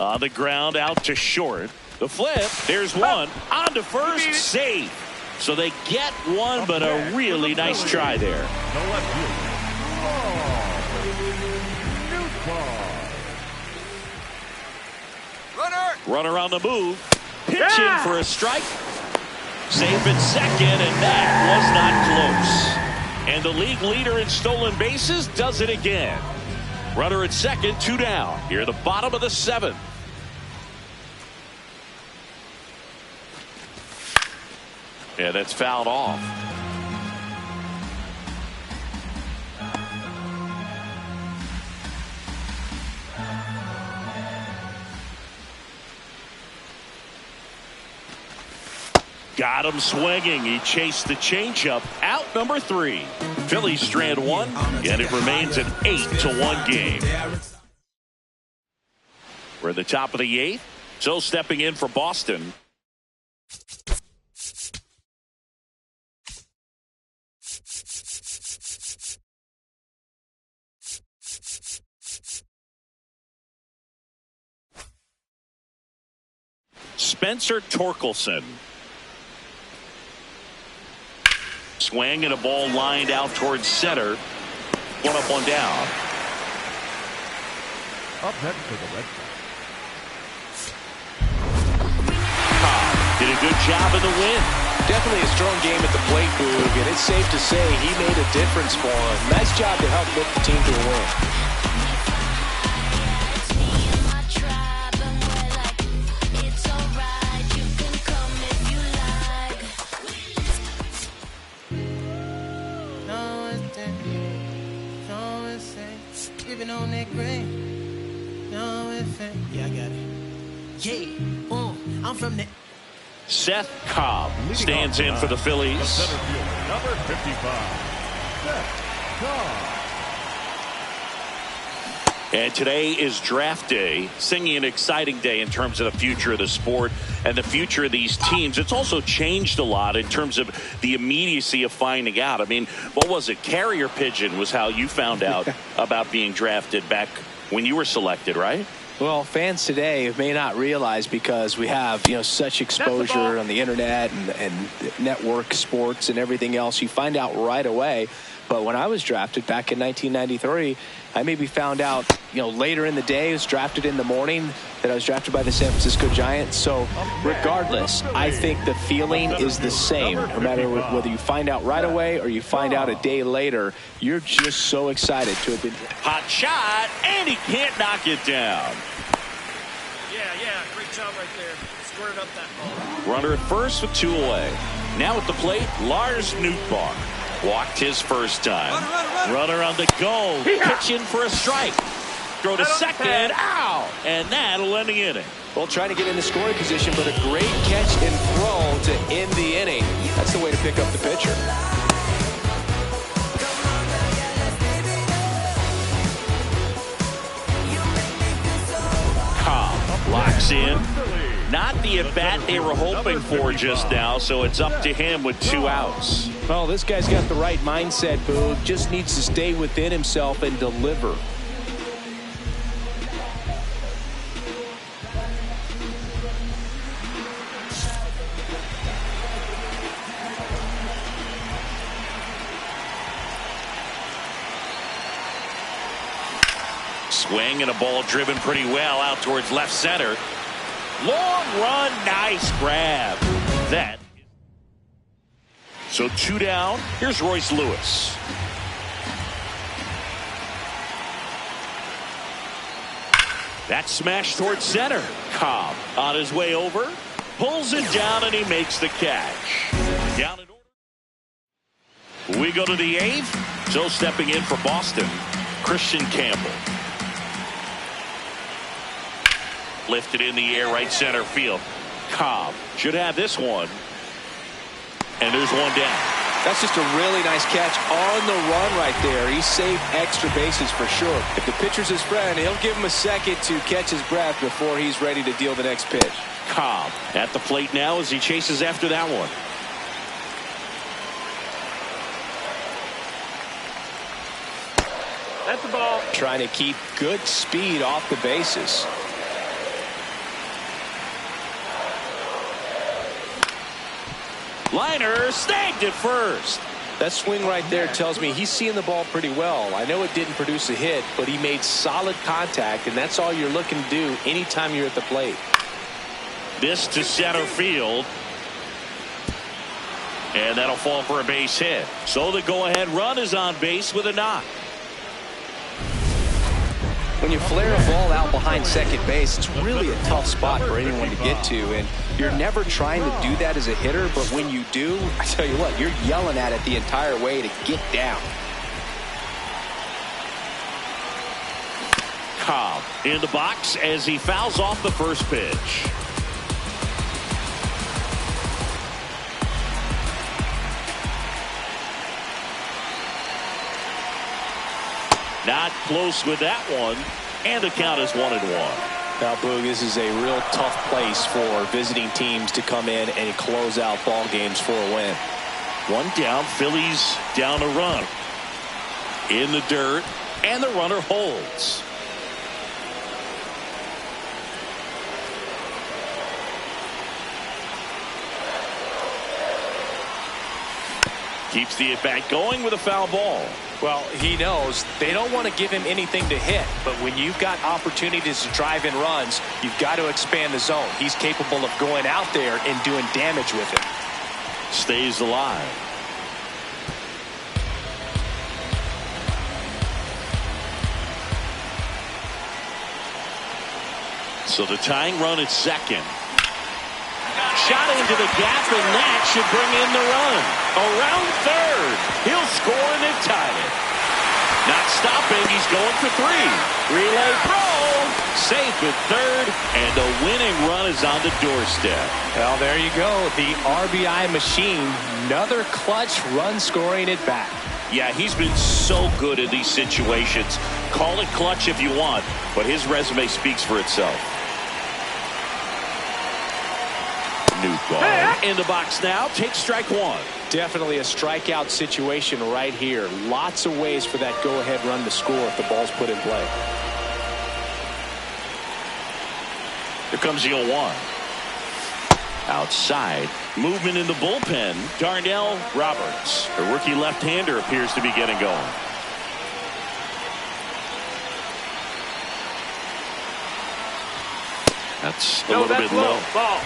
Speaker 1: On the ground, out to short. The flip, there's one. On to first, safe. So they get 1, but a really nice try there.
Speaker 4: The left fielder.
Speaker 1: Runner on the move. Pitch in for a strike. Safe at second, and that was not close. And the league leader in stolen bases does it again. Runner at second, 2 down. Here at the bottom of the 7th. Yeah, that's fouled off. Got him swinging. He chased the changeup. Out number 3. Phillies strand 1, and it remains an 8-1 game. We're at the top of the 8th. So stepping in for Boston. Spencer Torkelson. Swing and a ball lined out towards center. 1 up, 1 down.
Speaker 4: Up next for the Red Sox.
Speaker 1: Cobb did a good job in the win.
Speaker 2: Definitely a strong game at the plate, Boog, and it's safe to say he made a difference for him. Nice job to help lift the team to a win.
Speaker 6: On that green. No, yeah, I got it. Yeah, I'm from the.
Speaker 1: Szen Cobb stands in for the Phillies.
Speaker 4: The center fielder, number 55, Szen Cobb.
Speaker 1: And today is draft day, singing an exciting day in terms of the future of the sport and the future of these teams. It's also changed a lot in terms of the immediacy of finding out. I mean, what was it? Carrier pigeon was how you found out about being drafted back when you were selected, right?
Speaker 2: Well, fans today may not realize, because we have, such exposure on the internet and network sports and everything else. You find out right away. But when I was drafted back in 1993, I maybe found out, later in the day. I was drafted in the morning that I was drafted by the San Francisco Giants. So regardless, I think the feeling is the same. No matter whether you find out right away or you find out a day later, you're just so excited to have been.
Speaker 1: Hot shot, and he can't knock it down.
Speaker 5: Yeah, great job right there. Squared up that ball.
Speaker 1: Runner at first with 2 away. Now at the plate, Lars Nootbaar. Walked his first time. Runner on the go. Pitch in for a strike. Throw to second. Ow! And that'll end the inning.
Speaker 2: Well, trying to get into scoring position, but a great catch and throw to end the inning. That's the way to pick up the pitcher.
Speaker 1: Cobb locks in. Not the at-bat they were hoping for just now, so it's up to him with 2 outs.
Speaker 2: Well, this guy's got the right mindset, Boog. Just needs to stay within himself and deliver.
Speaker 1: Swing and a ball driven pretty well out towards left center. Long run, nice grab. That. So 2 down. Here's Royce Lewis. That smash towards center. Cobb on his way over. Pulls it down and he makes the catch. Down in order. We go to the 8th. So stepping in for Boston, Christian Campbell. Lifted in the air, right center field. Cobb should have this one. And there's 1 down.
Speaker 2: That's just a really nice catch on the run right there. He saved extra bases for sure. If the pitcher's his friend, he'll give him a second to catch his breath before he's ready to deal the next pitch.
Speaker 1: Cobb at the plate now as he chases after that one.
Speaker 5: That's the ball.
Speaker 2: Trying to keep good speed off the bases.
Speaker 1: Liner snagged it first.
Speaker 2: That swing right there tells me he's seeing the ball pretty well. I know it didn't produce a hit, but he made solid contact, and that's all you're looking to do anytime you're at the plate.
Speaker 1: This to center field. And that'll fall for a base hit. So the go-ahead run is on base with a knock.
Speaker 2: When you flare a ball out behind second base, it's really a tough spot for anyone to get to, and you're never trying to do that as a hitter, but when you do, I tell you what, you're yelling at it the entire way to get down.
Speaker 1: Cobb in the box as he fouls off the first pitch. Not close with that one, and the count is 1-1.
Speaker 2: Now, Boog, this is a real tough place for visiting teams to come in and close out ball games for a win.
Speaker 1: One down, Phillies down a run. In the dirt, and the runner holds. Keeps the at-bat going with a foul ball.
Speaker 2: Well, he knows they don't want to give him anything to hit, but when you've got opportunities to drive in runs, you've got to expand the zone. He's capable of going out there and doing damage with it.
Speaker 1: Stays alive. So the tying run at second. Shot into the gap, and that should bring in the run. Around third. He'll score, and they've tied it. Not stopping. He's going for three. Relay throw. Safe at third, and the winning run is on the doorstep.
Speaker 2: Well, there you go. The RBI machine. Another clutch run scoring at bat.
Speaker 1: Yeah, he's been so good in these situations. Call it clutch if you want, but his resume speaks for itself. New ball in the box now. Take strike one.
Speaker 2: Definitely a strikeout situation right here. Lots of ways for that go-ahead run to score if the ball's put in play.
Speaker 1: Here comes the 0-1. Outside. Movement in the bullpen. Darnell Roberts, a rookie left-hander, appears to be getting going. That's a little bit low.
Speaker 5: Ball.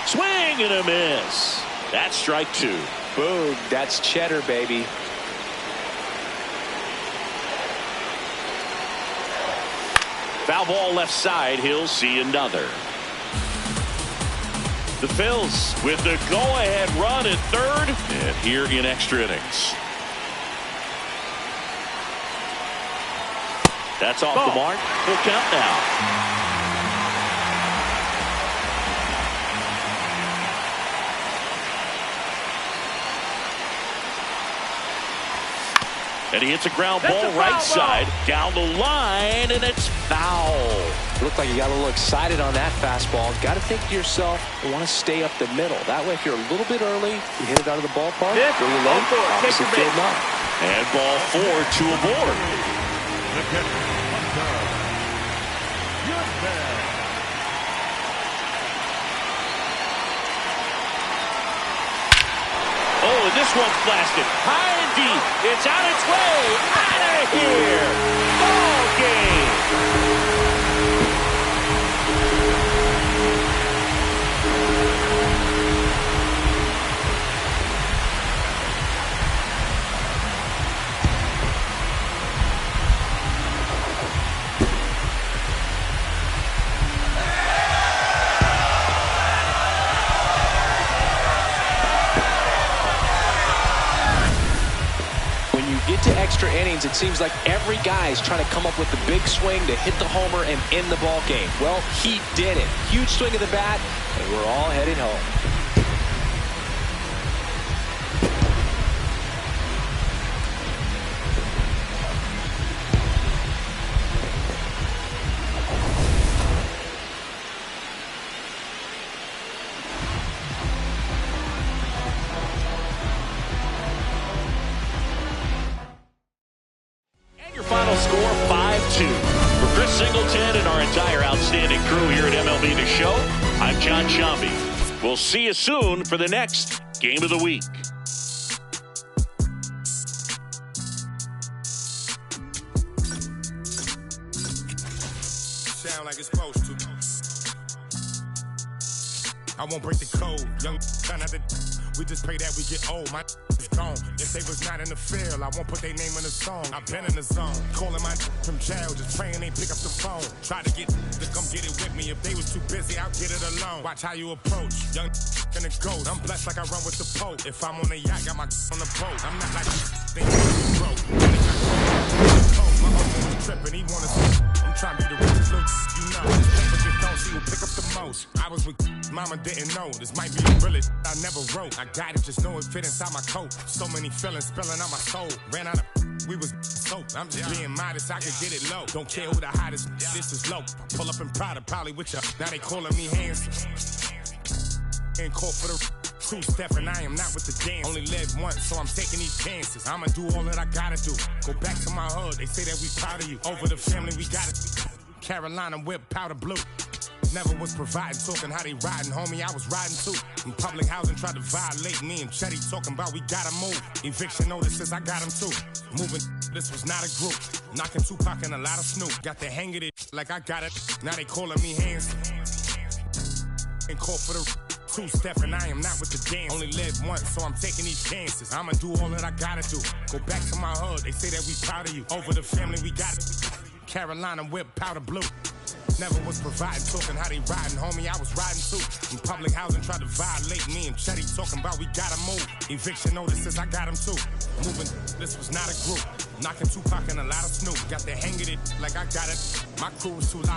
Speaker 1: Swing and a miss. That's strike two.
Speaker 2: Boom. That's cheddar, baby.
Speaker 1: Foul ball left side. He'll see another. The Phils with the go-ahead run at third, and here in extra innings. That's off the mark. Full count now. And he hits a ground ball right side down the line, and it's foul.
Speaker 2: Looked like you got a little excited on that fastball. Got to think to yourself, you want to stay up the middle. That way, if you're a little bit early, you hit it out of the ballpark.
Speaker 5: Yeah,
Speaker 2: go low,
Speaker 5: opposite field
Speaker 2: up.
Speaker 1: And ball 4 to a board. Oh, and this one's blasted high and deep. It's on its way. Out of here. Ball game.
Speaker 2: Get to extra innings, it seems like every guy is trying to come up with the big swing to hit the homer and end the ball game. Well, he did it. Huge swing of the bat, and we're all headed home.
Speaker 1: Final score 5-2. For Chris Singleton and our entire outstanding crew here at MLB The Show, I'm John Shambi. We'll see you soon for the next Game of the Week.
Speaker 10: it's supposed to. I won't break the code. Young trying not to. We just pray that we get old. My is gone. If they was not in the field, I won't put their name in the song. I've been in the zone. Calling my from jail, just praying they pick up the phone. Try to get to come get it with me. If they was too busy, I'll get it alone. Watch how you approach. Young in the ghost. I'm blessed like I run with the Pope. If I'm on the yacht, got my on the boat. I'm not like you think you broke. My uncle was tripping, he wanna see. I'm trying to be the richest little you know. But you don't see who pick up the most. I was with mama, didn't know. This might be the realest I never wrote. I got it, just know it fit inside my coat. So many feelings spilling out my soul. Ran out of we was soaked. I'm just being modest, I could get it low. Don't care who the hottest, this is low. Pull up in Prada, probably with ya. Now they calling me handsome. In court for the two-step, and I am not with the dance. Only live once, so I'm taking these chances. I'ma do all that I gotta do. Go back to my hood, they say that we proud of you. Over the family, we got it. Carolina whip, powder blue. Never was providing, talking how they riding, homie, I was riding too. In public housing, tried to violate me and Chetty talking about we gotta move. Eviction notices, I got them too. Moving, this was not a group. Knocking Tupac and a lot of Snoop. Got the hang of it like I got it. Now they calling me handsome. In court for the two-step, and I am not with the dance. Only live once, so I'm taking these chances. I'ma do all that I gotta do. Go back to my hood, they say that we proud of you. Over the family, we got it. Carolina whip, powder blue. Never was providing, talking how they riding, homie, I was riding too. In public housing, tried to violate me and Chetty talking about we gotta move. Eviction notices, I got them too. Moving, this was not a group. Knocking Tupac and a lot of Snoop. Got the hang of it like I got it. My crew was too loud.